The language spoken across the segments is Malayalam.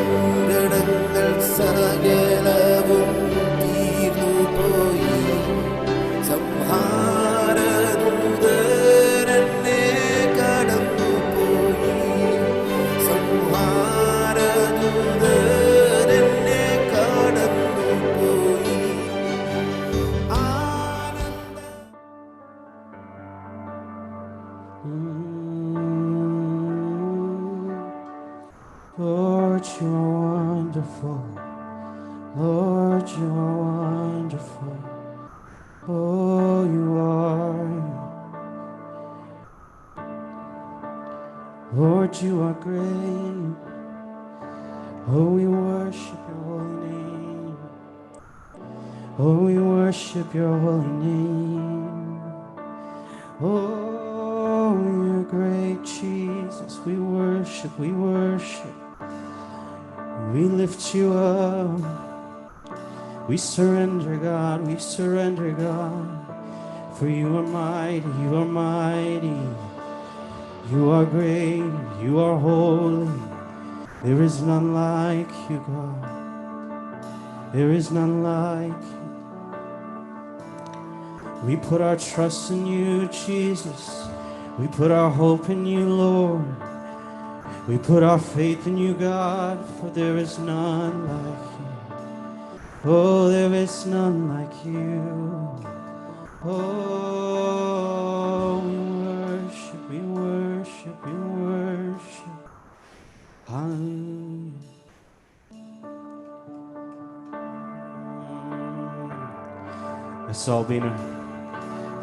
സങ്കടങ്ങൾ സകലവും തീർന്നുപോയി. സംഹാരദൂതരെന്നെ കടന്നുപോയി. സംഹാരദൂതരെന്നെ കടന്നുപോയി. Lord, you are wonderful. Lord, you are wonderful. Oh, you are. Lord, you are great. Oh, we worship your holy name. Oh, we worship your holy name. Oh, you're great, Jesus. We worship, we worship. We lift you up. We surrender, God. We surrender, God. For you are mighty. You are mighty. You are great. You are holy. There is none like you, God. There is none like you. We put our trust in you, Jesus. We put our hope in you, Lord. We put our faith in you, God, for there is none like you. Oh, there is none like you. Oh, we worship, we worship, we worship. Hallelujah. Let's all be in a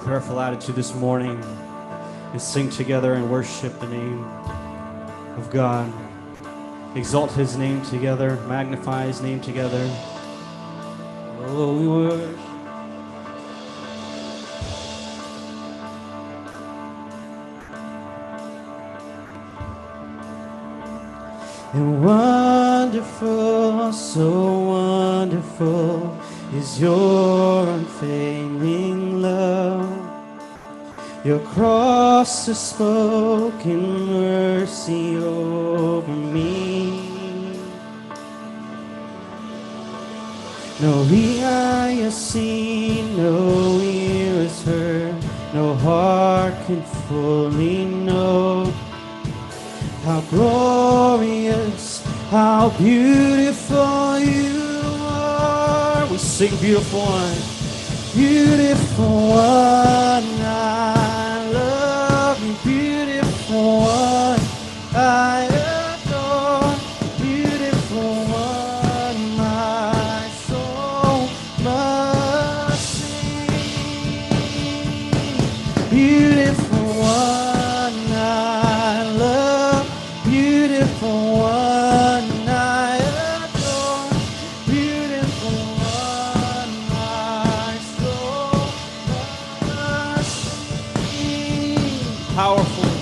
prayerful attitude this morning and sing together and worship the name of God. Exalt his name together, magnify his name together. Oh, we worship. And wonderful, so wonderful is your unfailing love. Your cross has spoken mercy over me. No eye has seen, no ear has heard, no heart can fully know how glorious, how beautiful you are. We sing beautiful one. Beautiful one, I love you. Beautiful one, I adore. Beautiful one, my soul must sing. Beautiful one, I love. Beautiful one, I adore. Beautiful one, my soul must sing. Powerful,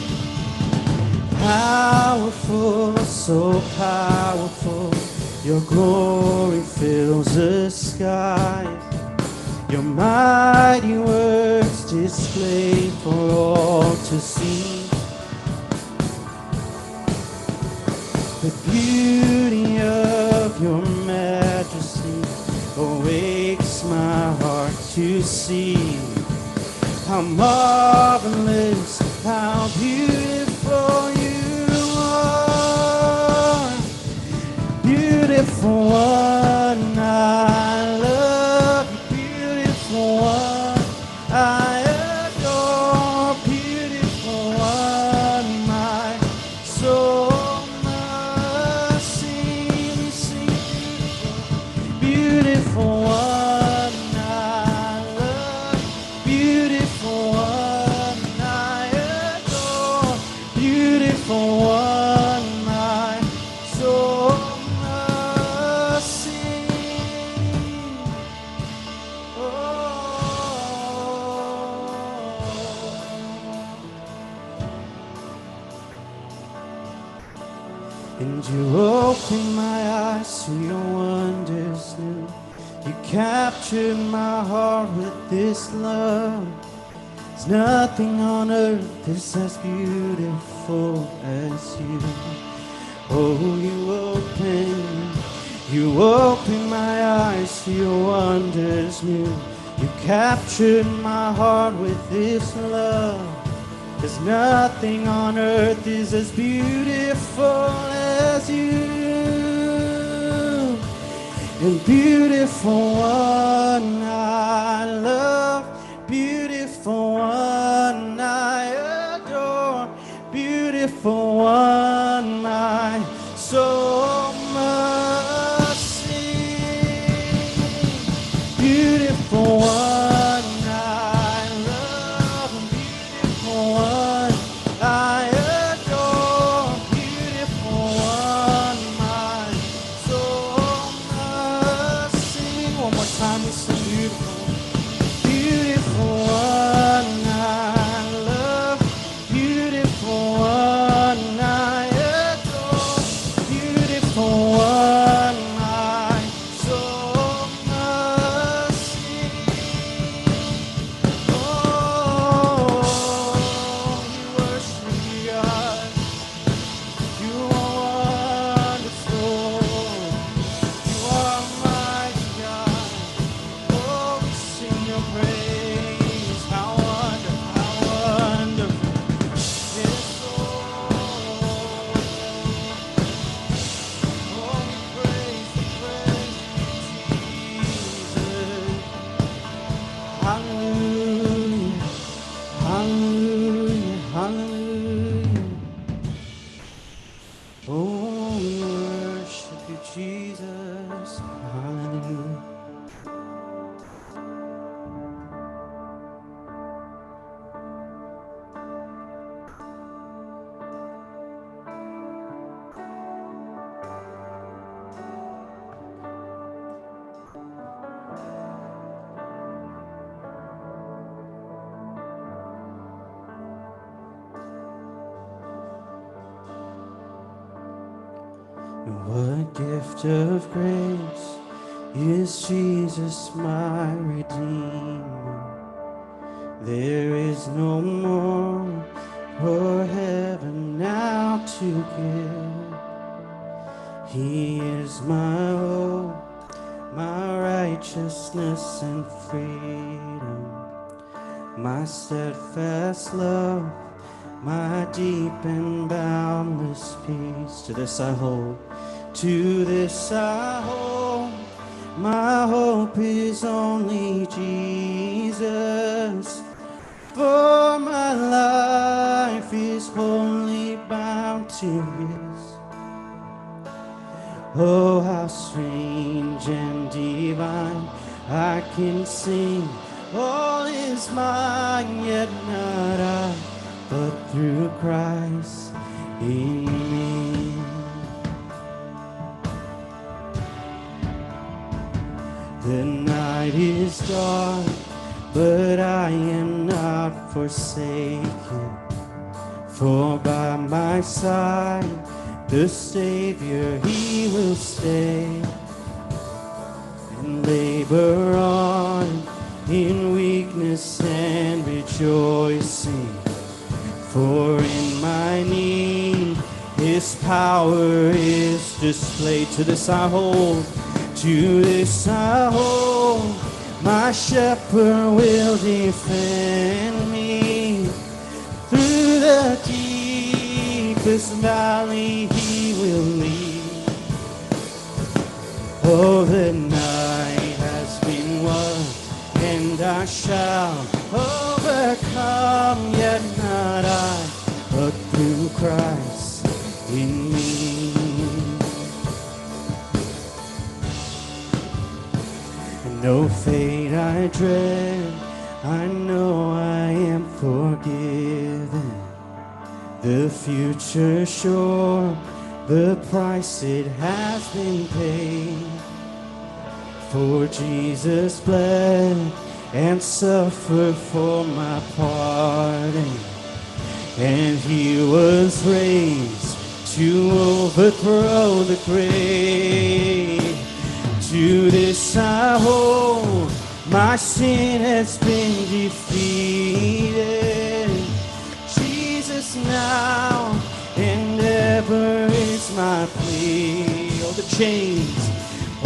powerful, so powerful. Your glory fills the skies. Your mighty works displayed for all to see. The beauty of your majesty awakes my heart to see. How marvelous, how beautiful you are. Beautiful one, I love you. Beautiful one, I adore. Beautiful one, my soul must sing. Beautiful one, I love. Beautiful one, I adore. Beautiful one, my soul must sing. And you open my eyes to your wonders new. You captured my heart with this love. There's nothing on earth that's as beautiful as you. Oh, you open You opened my eyes to your wonders new. You captured my heart with this love. There's nothing on earth is as beautiful as you. And beautiful one I love, beautiful one I adore, beautiful one my soul must sing. Beautiful one I love, beautiful one I adore, beautiful one my soul must sing. One more time, we sing beautiful. Beautiful one I love, beautiful one I adore, beautiful one my soul must sing. Oh, we worship you, God. You are wonderful. You are mighty, God. Oh, we sing your praise. How wonderful, how wonderful. Yes, Lord. Oh, we praise you, Jesus. Hallelujah, hallelujah, hallelujah. Oh, we worship you, Jesus. Hallelujah. What gift of grace is Jesus my Redeemer? There is no more for heaven now to give. He is my hope, my righteousness and freedom, my steadfast love, my deep and boundless peace. To this I hold, to this I hold. My hope is only Jesus, for my life is wholly bound to His. Oh, how strange and divine, I can sing, all is mine, yet not I, but through Christ in me. The night is dark, but I am not forsaken, for by my side the Savior, He will stay and labor on in weakness and rejoicing. For in my need His power is displayed. To this I hold, to this I hold. My shepherd will defend me. Through the deepest valley He will lead. Oh, the night has been won, and I shall overcome, yet not I, but through Christ in me. No fate I dread, I know I am forgiven. The future sure, the price it has been paid. For Jesus bled and suffered for my pardon, and He was raised to overthrow the grave. To this I hold, my sin has been defeated. Jesus now and ever is my plea. Oh, the chains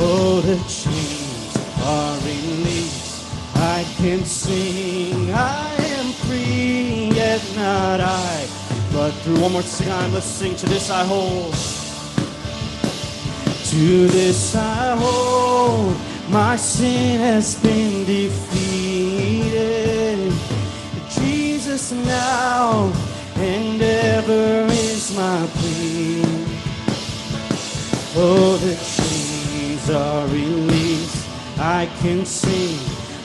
Oh, the chains are released. I can sing, I am free, yet not I, but through. One more time, let's sing. To this I hold. To this I hold. My sin has been defeated. Jesus now and ever is my plea. Oh, the chains are released. I can sing,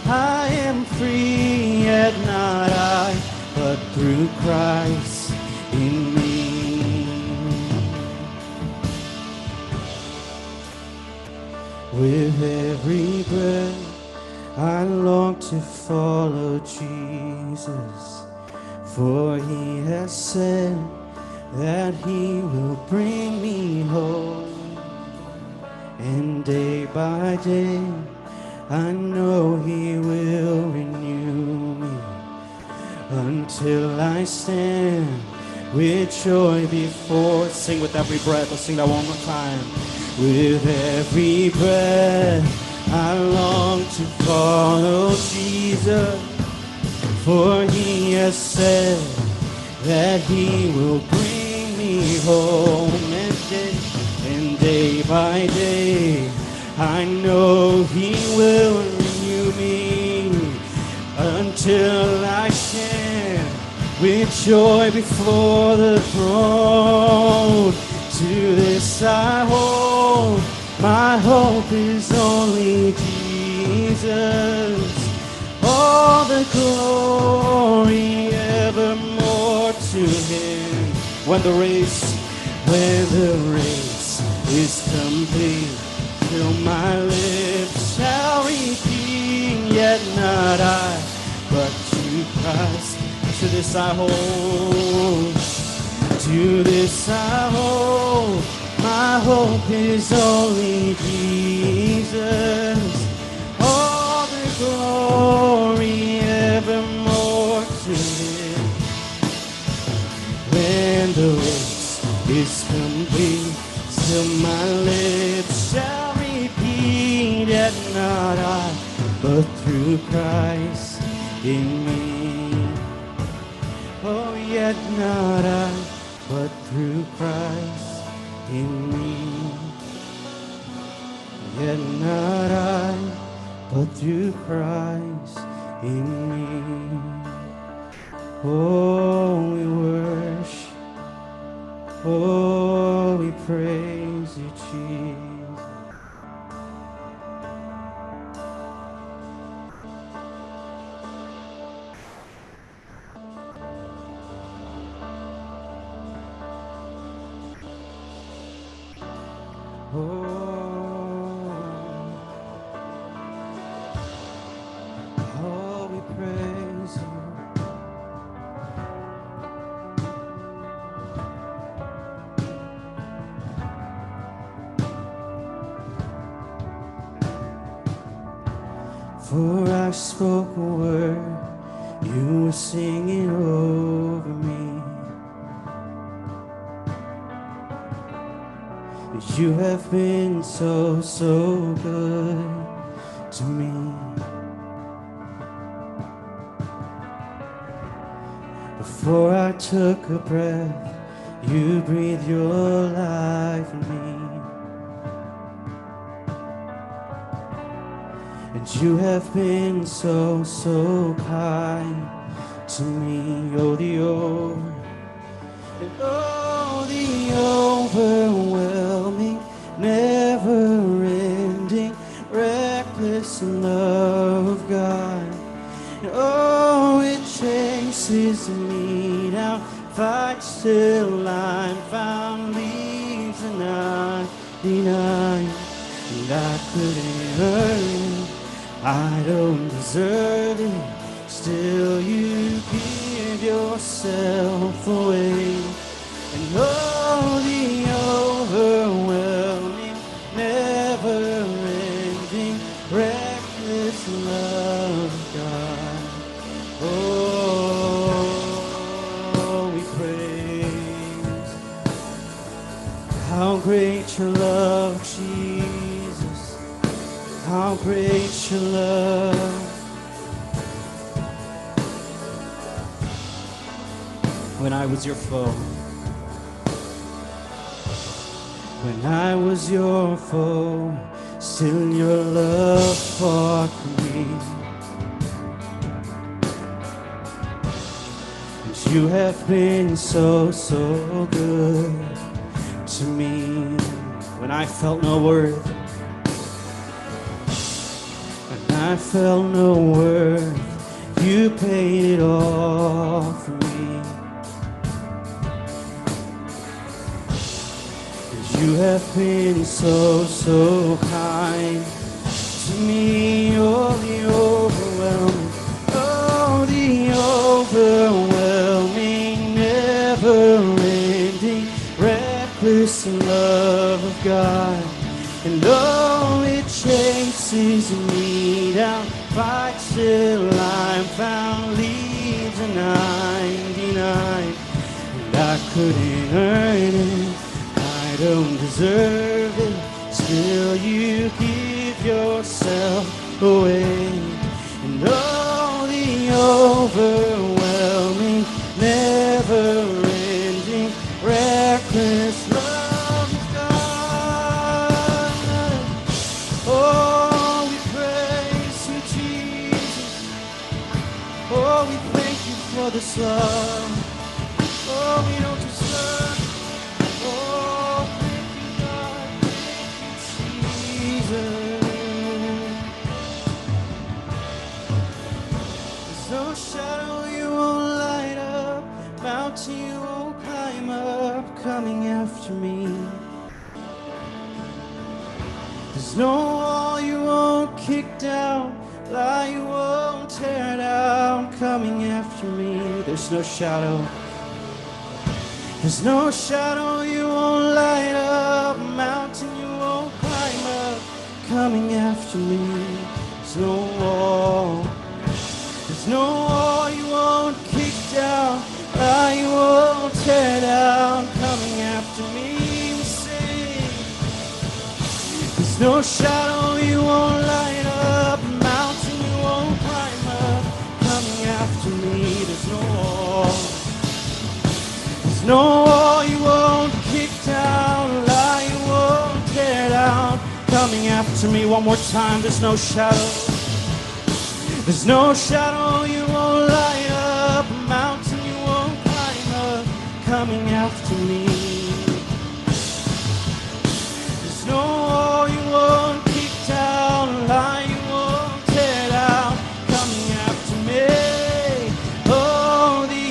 I am free, yet not I, but through Christ in me. With every breath, I long to follow Jesus, for he has said that he will bring me home. And day by day, I know he will renew me until I stand with joy before. Sing with every breath. Let's sing that one more time. With every breath, I long to follow Jesus, for he has said that he will bring me home. And day by day, I know he will renew me until I stand with joy before the throne. To this I hold, my hope is only Jesus. All the glory evermore to him. When the race is complete, till my lips shall repeat, yet not I, but to Christ. To this I hold, to this I hold, my hope is only Jesus. All the glory evermore to him. When the race is complete, till my lips shall repeat, yet not I, but through Christ in me. Oh, yet not I, but through Christ in me. Yet not I, but through Christ in me. Oh, we worship. Oh, we praise you, Jesus. Oh, we praise you. For I spoke a word, you were singing over me. You have been so, so good to me. Before I took a breath, you breathed your life in me. And you have been so, so kind to me. Oh, the overwhelming, never-ending, reckless love of God. Oh, it chases me down, fights till I'm found, leaves the 99, and I couldn't earn it. I don't deserve it, still you give yourself away. And oh, the overwhelming, never-ending, reckless love of God. Oh, we praise. How great your love, Jesus. how great your love. When I was your foe, when I was your foe, still your love fought for me. And you have been so, so good to me. When I felt no worth, when I felt no worth, you paid it all for me. You have been so, so kind to me. Oh, the overwhelming, oh, the overwhelming, never-ending, reckless love of God. And oh, it chases me down, fights till I'm found, leaves a 99, and I couldn't earn it. I don't deserve it, still you give yourself away. And oh, the overwhelming, never-ending, reckless love of God. Oh, we praise you, Jesus. Oh, we thank you for this love. Oh, we don't deserve it. There's no shadow you won't light up, mountain you won't climb up, coming after me. There's no wall you won't kick down, lie you won't tear down, coming after me. There's no shadow. There's no shadow you won't light up, mountain you won't climb up, coming after me. There's no wall. There's no wall you won't kick down, lie you won't tear down, coming after me. We sing. There's no shadow you won't light up, mountain you won't climb up, coming after me. There's no wall. There's no wall you won't kick down, lie you won't tear down, coming after me. One more time. There's no shadow. There's no shadow you won't light up, a mountain you won't climb up, coming after me. There's no wall you won't kick down, lie you won't tear down, coming after me. Oh, the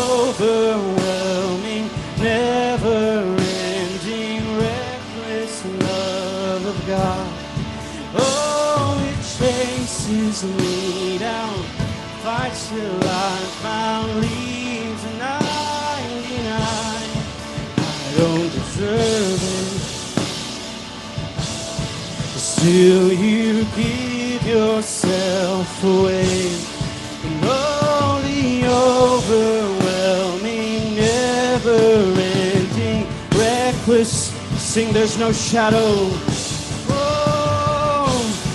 overwhelming, never-ending, reckless love of God. Oh, it chases me down, fights till I'm found, leaves a 99. I don't deserve it, still you give yourself away. And oh, the overwhelming, never-ending, reckless. Sing, there's no shadow.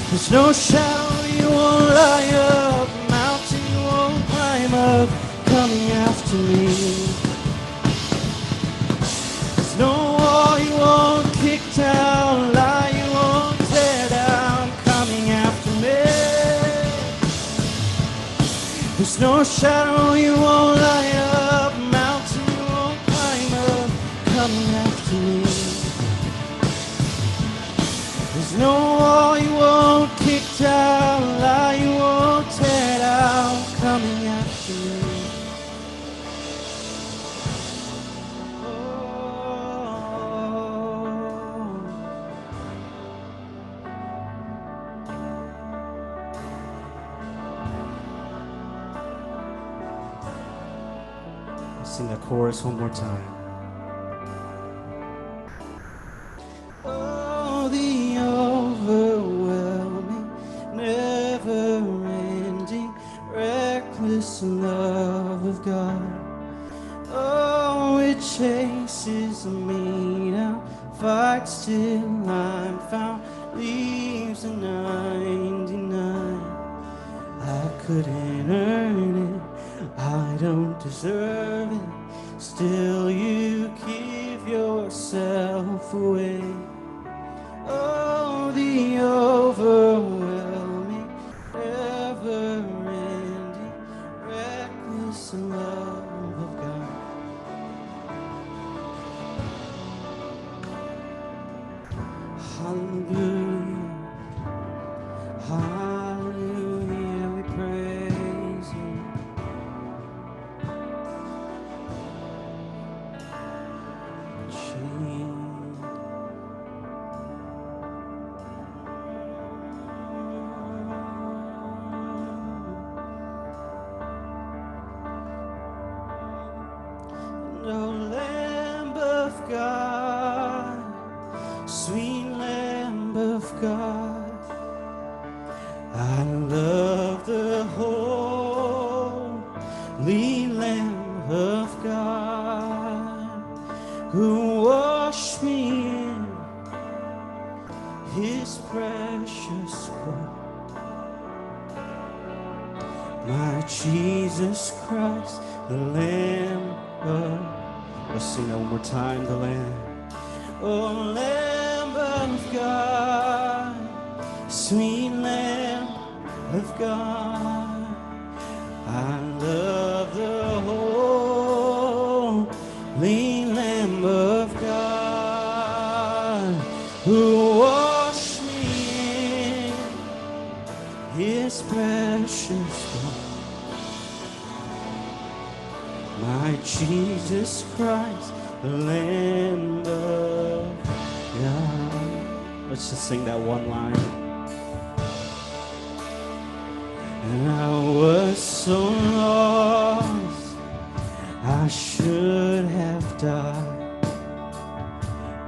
There's no shadow you won't light up, mountain you won't climb up, coming after me. There's no wall you won't kick down, lie you won't tear down, coming after me. There's no shadow you won't light up, mountain you won't climb up, coming after me. There's no wall you won't kick down, lie you won't tear down, coming after me. Let's sing that chorus one more time. The overwhelming, never-ending, reckless love of God. Oh, it chases me down, fights till I'm found, leaves the 99. I couldn't earn it, I don't deserve it. Still you give yourself away. Oh, the overwhelming, never-ending, reckless love of God. Hallelujah, hallelujah, we praise you. Oh, Lamb of God, sweet Lamb of God, I love the holy Lamb of God, who washed me in His precious blood. My Jesus Christ, the Lamb of. Let's sing that one more time. The Lamb. Oh, Lamb of God, sweet Lamb of God, I love the holy Lamb of God, who washed me in His precious blood. My Jesus Christ, the Lamb of God. Let's just sing that one line. And I was so lost, I should have died,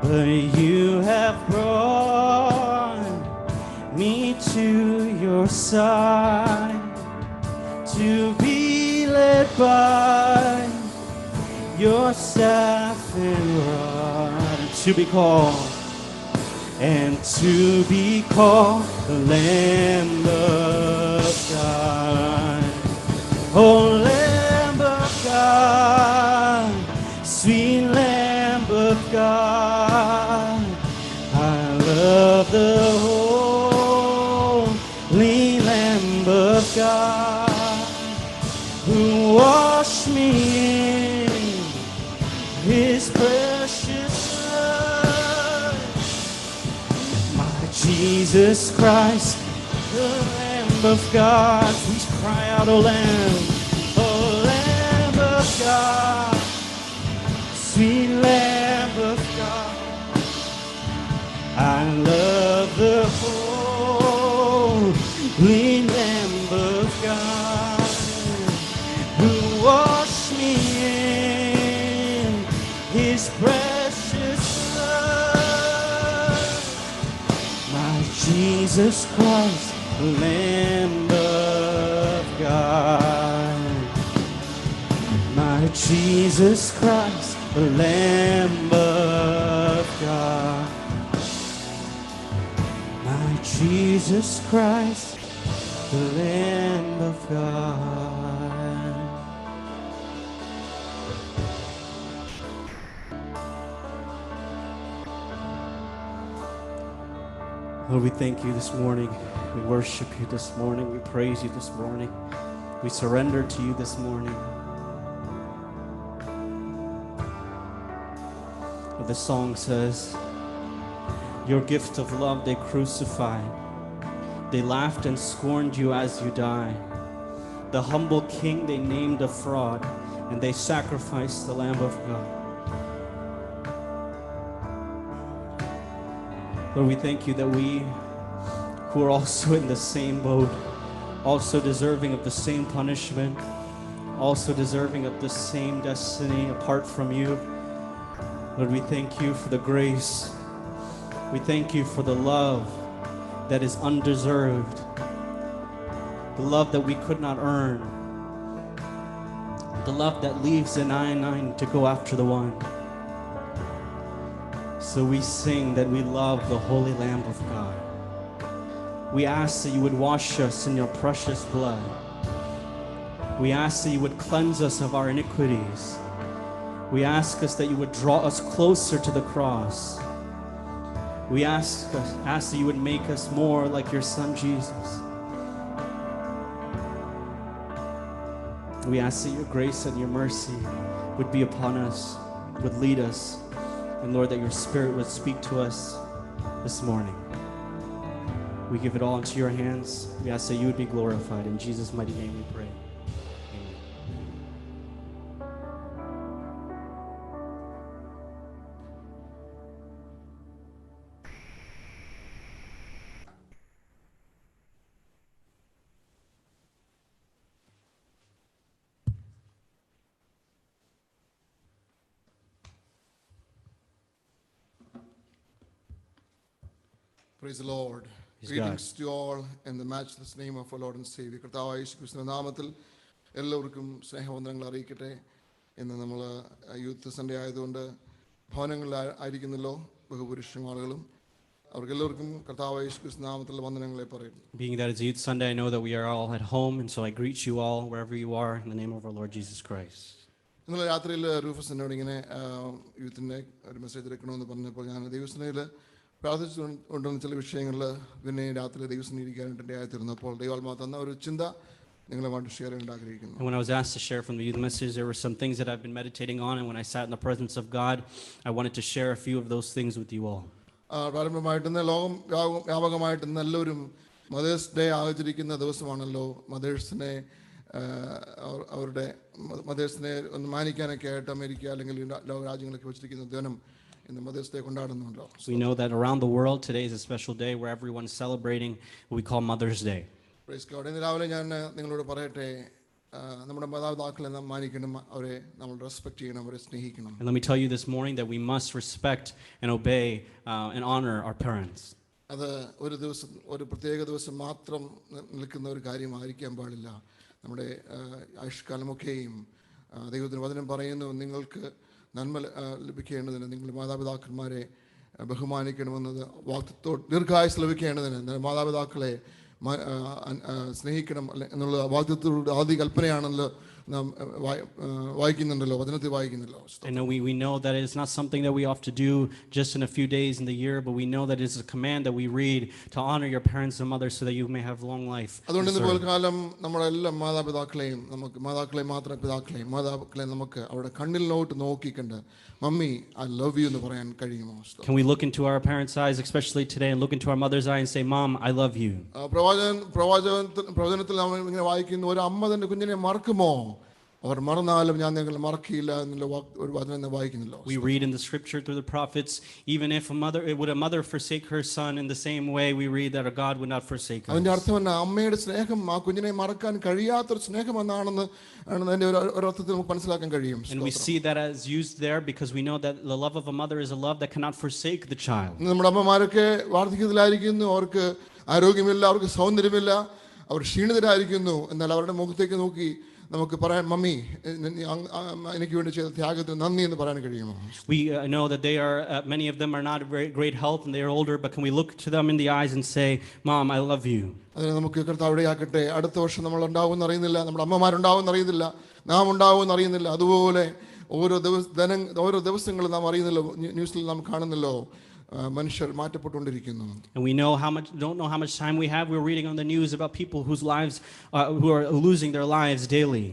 but you have brought me to your side, to be led by your staff and rod, and to be called the Lamb of God. Oh, Lamb of God, sweet Lamb of God, I love the holy Lamb of God, who washed me in His precious blood. My Jesus Christ, the Lamb of God. Please cry out, O Lamb, O Lamb of God, sweet Lamb of God. I love the holy Lamb of God, who washed me in His precious blood. My Jesus Christ, the Lamb of God. My Jesus Christ, the Lamb of God. My Jesus Christ, the Lamb of God. Lord, we thank you this morning. We worship you this morning. We praise you this morning. We surrender to you this morning. The song says, your gift of love they crucified. They laughed and scorned you as you died. The humble king they named a fraud, and they sacrificed the Lamb of God. Lord, we thank you that we who are also in the same boat, also deserving of the same punishment, also deserving of the same destiny apart from you. Lord, we thank you for the grace. We thank you for the love that is undeserved, the love that we could not earn, the love that leaves the 99 to go after the one. So we sing that we love the Holy Lamb of God. We ask that you would wash us in your precious blood. We ask that you would cleanse us of our iniquities. We ask us that you would draw us closer to the cross. We ask that you would make us more like your Son Jesus. We ask that your grace and your mercy would be upon us, would lead us, and Lord, that your Spirit would speak to us this morning. We give it all into your hands. We ask that you would be glorified. In Jesus' mighty name we pray. Amen. Praise the Lord. Praise Greetings to you all in the matchless name of our Lord and Savior. കർത്താവായ യേശുക്രിസ്തുവിന്റെ നാമത്തിൽ എല്ലാവർക്കും സ്നേഹവന്ദനങ്ങൾ അറിയിക്കട്ടെ. ഇന്ന് നമ്മൾ യൂത്ത് സൺഡേ ആയതുകൊണ്ട് ഭവനങ്ങളിൽ ആയിരിക്കുന്നല്ലോ ബഹുപുരുഷനും ആളുകളും. അവർക്കെല്ലാവർക്കും കർത്താവായ യേശുക്രിസ്തുവിന്റെ നാമത്തിൽ വന്ദനങ്ങളെ പറയുന്നു. Being that it's Youth Sunday, I know that we are all at home, and so I greet you all wherever you are in the name of our Lord Jesus Christ. ഇന്നലെ രാത്രിയിൽ റൂഫസ് എന്നോട് ഇങ്ങനെ യൂത്തിൻ്റെ ഒരു മെസ്സേജ് എടുക്കണമെന്ന് പറഞ്ഞപ്പോൾ ഞാൻ ദൈവസേനയിൽ പ്രാർത്ഥിച്ചുകൊണ്ടുവന്ന ചില വിഷയങ്ങളിൽ പിന്നെ രാത്രി ദൈവസേന ഇരിക്കാനായിട്ട് ഇടയായിത്തീർന്നു. അപ്പോൾ ദൈവാത്മാ തന്ന ഒരു ചിന്ത നിങ്ങളുമായിട്ട് ഷെയർ ചെയ്യാൻ ആഗ്രഹിക്കുന്നു. And when I was asked to share from the youth message, there were some things that I've been meditating on, and when I sat in the presence of God, I wanted to share a few of those things with you all. പ്രാരംഭമായിട്ട് ഇന്ന് ലോകം വ്യാപകമായിട്ട് എല്ലാവരും മദേഴ്സ് ഡേ ആചരിക്കുന്ന ദിവസമാണല്ലോ. മദേഴ്സിനെ അവരുടെ മദേഴ്സിനെ ഒന്ന് മാനിക്കാനൊക്കെ ആയിട്ട് അമേരിക്ക അല്ലെങ്കിൽ ലോക രാജ്യങ്ങളൊക്കെ വെച്ചിരിക്കുന്ന ദിനം ഇന്ന് മദേഴ്സ് ഡേ കൊണ്ടാടുന്നുണ്ടല്ലോ. We know that around the world today is a special day where everyone's celebrating what we call Mother's Day. Praise God. ഇന്ന് രാവിലെ ഞാൻ നിങ്ങളോട് പറയട്ടെ, നമ്മുടെ മാതാപിതാക്കളെ നാം മാനിക്കണം, അവരെ നമ്മൾ റെസ്പെക്ട് ചെയ്യണം, അവരെ സ്നേഹിക്കണം. And let me tell you this morning that we must respect and obey and honor our parents. അത് ഒരു ദിവസം ഒരു പ്രത്യേക ദിവസം മാത്രം നിൽക്കുന്ന ഒരു കാര്യമായിരിക്കാൻ പാടില്ല. നമ്മുടെ ആയുഷ്കാലമൊക്കെയും ദൈവത്തിന് വചനം പറയുന്നു, നിങ്ങൾക്ക് നന്മ ലഭിക്കേണ്ടതിന് നിങ്ങൾ മാതാപിതാക്കന്മാരെ ബഹുമാനിക്കണമെന്നത് വാഗ്ദത്തത്തോട് ദീർഘായുസ് ലഭിക്കേണ്ടതിന് മാതാപിതാക്കളെ സ്നേഹിക്കണം എന്നുള്ള വാഗ്ദത്തത്തോട് ആദ്യ കൽപ്പനയാണല്ലോ നാം വായിക്കുന്നുണ്ടല്ലോ, വചനത്തിൽ വായിക്കുന്നല്ലോ. And we know that it's not something that we have to do just in a few days in the year, but we know that it's a command that we read to honor your parents and mothers so that you may have long life. അതുകൊണ്ട് ഇന്ന് പോൽക്കാലം നമ്മുടെ എല്ലാ മാതാപിതാക്കളെയും നമുക്ക് മാതാക്കളെ മാത്രം പിതാക്കളെയും മാതാക്കളെ നമുക്ക് അവരുടെ കണ്ണിലോട്ട് നോക്കിക്കണ്ട് മമ്മി ഐ ലവ് യു എന്ന് പറയാൻ കഴിയുമോ? Can we look into our parents' eyes, especially today, and look into our mother's eye and say, Mom, I love you? പ്രവചനത്തിൽ നമ്മൾ ഇങ്ങനെ വായിക്കുന്നു, ഒരു അമ്മ തന്റെ കുഞ്ഞിനെ മറക്കുമോ? അവർ മറന്നാലും ഞാൻ നിങ്ങൾ മറക്കില്ല എന്നുള്ള ഒരു വചനം വായിക്കുന്നില്ലോ. We read in the scripture through the prophets, even if would a mother forsake her son, in the same way we read that a God would not forsake us. അതിന്റെ അർത്ഥം എന്നാ? അമ്മയുടെ സ്നേഹം ആ കുഞ്ഞിനെ മറക്കാൻ കഴിയാത്തൊരു സ്നേഹം എന്നാണെന്ന് അതിന്റെ ഒരു അർത്ഥത്തിൽ നമുക്ക് മനസ്സിലാക്കാൻ കഴിയും. And we see that as used there because we know that the love of a mother is a love that cannot forsake the child. നമ്മുടെ അമ്മമാരൊക്കെ വാർദ്ധക്യത്തിലായിരിക്കുന്നു, അവർക്ക് ആരോഗ്യമില്ല, അവർക്ക് സൗന്ദര്യമില്ല, അവർ ക്ഷീണിതരായിരിക്കുന്നു. എന്നാൽ അവരുടെ മുഖത്തേക്ക് നോക്കി നമുക്ക് പറയാൻ മമ്മി എനിക്ക് വേണ്ടി ചെയ്ത ത്യാഗത്തിന് നന്ദി എന്ന് പറയാൻ കഴിയുമോ? We know that they are many of them are not very great health and they are older, but can we look to them in the eyes and say, Mom, I love you? അതിന് നമുക്ക് കർത്താവ് ഇടയാക്കട്ടെ. അടുത്ത വർഷം നമ്മൾ ഉണ്ടാവുമെന്ന് അറിയുന്നില്ല, നമ്മുടെ അമ്മമാരുണ്ടാവുമെന്ന് അറിയുന്നില്ല, നാം ഉണ്ടാവുമെന്ന് അറിയുന്നില്ല. അതുപോലെ ഓരോ ദിവസങ്ങളും നാം അറിയുന്നില്ല, ന്യൂസിൽ നാം കാണുന്നല്ലോ മനുഷ്യർ മാറ്റപ്പെട്ടുകൊണ്ടിരിക്കുന്നു. And we don't know how much time we have. We're reading on the news about people whose lives who are losing their lives daily.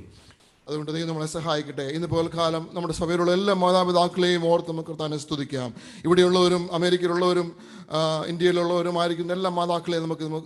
അതുകൊണ്ട് ദൈവം നമ്മളെ സഹായിക്കട്ടെ. ഇന്ന് പോൽക്കാലം നമ്മുടെ സഭയിലുള്ള എല്ലാ മാതാപിതാക്കളെയും ഓർത്ത് നമുക്ക് കർത്താവിനെ സ്തുതിക്കാം. ഇവിടെയുള്ളവരും അമേരിക്കയിലുള്ളവരും ഇന്ത്യയിലുള്ളവരും ആയിരിക്കുന്ന എല്ലാ മാതാക്കളെയും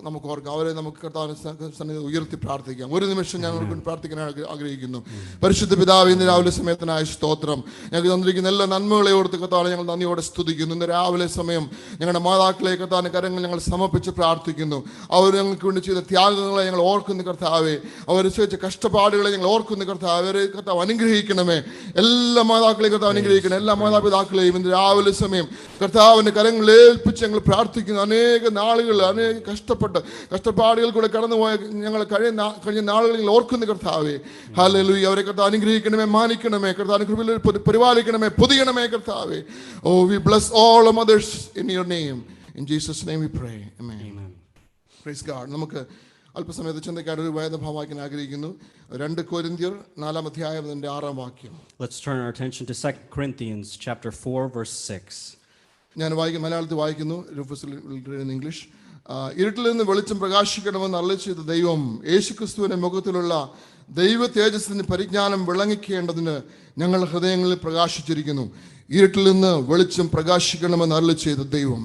നമുക്ക് ഓർക്കാം. അവരെ നമുക്ക് കർത്താവിനെ സന്നിധി ഉയർത്തി പ്രാർത്ഥിക്കാം. ഒരു നിമിഷം ഞാൻ പ്രാർത്ഥിക്കാൻ ആഗ്രഹിക്കുന്നു. പരിശുദ്ധ പിതാവേ, ഇന്ന് രാവിലെ സമയത്തിനായ സ്തോത്രം. ഞങ്ങൾക്ക് തന്നിരിക്കുന്ന എല്ലാ നന്മകളെ ഓർത്ത് കർത്താവിനെ ഞങ്ങൾ നന്ദിയോടെ സ്തുതിക്കുന്നു. ഇന്ന് രാവിലെ സമയം ഞങ്ങളുടെ മാതാക്കളെ കർത്താവിന്റെ കരങ്ങൾ ഞങ്ങൾ സമർപ്പിച്ച് പ്രാർത്ഥിക്കുന്നു. അവർ ഞങ്ങൾക്ക് വേണ്ടി ചെയ്ത ത്യാഗങ്ങളെ ഞങ്ങൾ ഓർക്കുന്നു കർത്താവേ. അവർ ചെയ്ത കഷ്ടപ്പാടുകളെ ഞങ്ങൾ ഓർക്കുന്നു കർത്താവ്. അവരെ കർത്താവ് അനുഗ്രഹിക്കണമേ. എല്ലാ മാതാക്കളെയും കർത്താവ് അനുഗ്രഹിക്കണം. എല്ലാ മാതാപിതാക്കളെയും ഇന്ന് രാവിലെ സമയം കർത്താവിന്റെ കരങ്ങളിൽ ഏൽപ്പിച്ച് ഞങ്ങൾ പ്രാർത്ഥിക്കുന്നു. അനേക നാളുകൾ അനേക കഷ്ടപ്പാടുകൾ കൂടെ കടന്നുപോയ ഞങ്ങൾ കഴിഞ്ഞ നാളുകളിൽ ഓർക്കുന്നു കർത്താവേ. ഹല്ലേലൂയ. അവരെ കർത്താവ് അനുഗ്രഹിക്കണമേ, മാനിക്കണമേ, കർത്താവിന്റെ കൃപയിൽ പരിപാലിക്കണമേ, പൊതിയണമേ കർത്താവേ. Oh, we bless all our mothers in your name. In Jesus' name we pray. Amen. Praise God. നമുക്ക് അല്പസമയത്ത് ചിന്തയ്ക്കായിട്ട് ഒരു വേദഭാഗം വായിക്കാൻ ആഗ്രഹിക്കുന്നു. 2 കൊരിന്ത്യർ 4-ാം അധ്യായം 6-ാം വാക്യം. Let's turn our attention to 2 Corinthians chapter 4, verse 6. ഞാൻ മലയാളത്തിൽ വായിക്കുന്നു, ഇംഗ്ലീഷ്. ഇരുട്ടിൽ നിന്ന് വെളിച്ചം പ്രകാശിക്കണമെന്ന് അരുളിച്ചെയ്ത ദൈവം യേശുക്രിസ്തുവിന്റെ മുഖത്തിലുള്ള ദൈവ തേജസ്സിന്റെ പരിജ്ഞാനം വിളങ്ങിക്കേണ്ടതിന് ഞങ്ങളുടെ ഹൃദയങ്ങളിൽ പ്രകാശിച്ചിരിക്കുന്നു. ഇരുട്ടിൽ നിന്ന് വെളിച്ചം പ്രകാശിക്കണമെന്ന് അരുളിച്ചെയ്ത ദൈവം.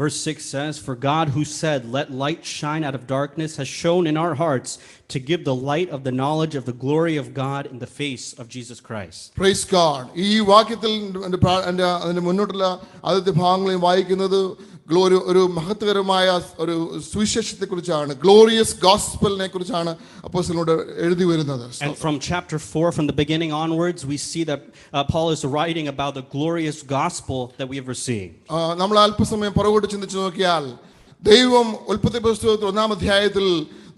Verse 6 says, "For God who said, 'Let light shine out of darkness,' has shone in our hearts to give the light of the knowledge of the glory of God in the face of Jesus Christ." Praise God. ഈ വാക്യത്തിൽ അതിന്റെ മുന്നോട്ടുള്ള ആദ്യത്തെ ഭാഗങ്ങളെയും വായിക്കുന്നത് ഒരു മഹത്വകരമായ ഒരു സുവിശേഷത്തെക്കുറിച്ചാണ്, ഗ്ലോറിയസ് ഗോസ്പലിനെ കുറിച്ചാണ് അപ്പോസ്തലനോട് എഴുതി വരുന്നത്. And from chapter 4, from the beginning onwards, we see that Paul is writing about the glorious gospel that we have received. നമ്മൾ അല്പസമയം പുറകോട്ട് ചിന്തിച്ചു നോക്കിയാൽ ദൈവം ഉൽപ്പത്തി പുസ്തകത്തിൽ 1-ാം അധ്യായത്തിൽ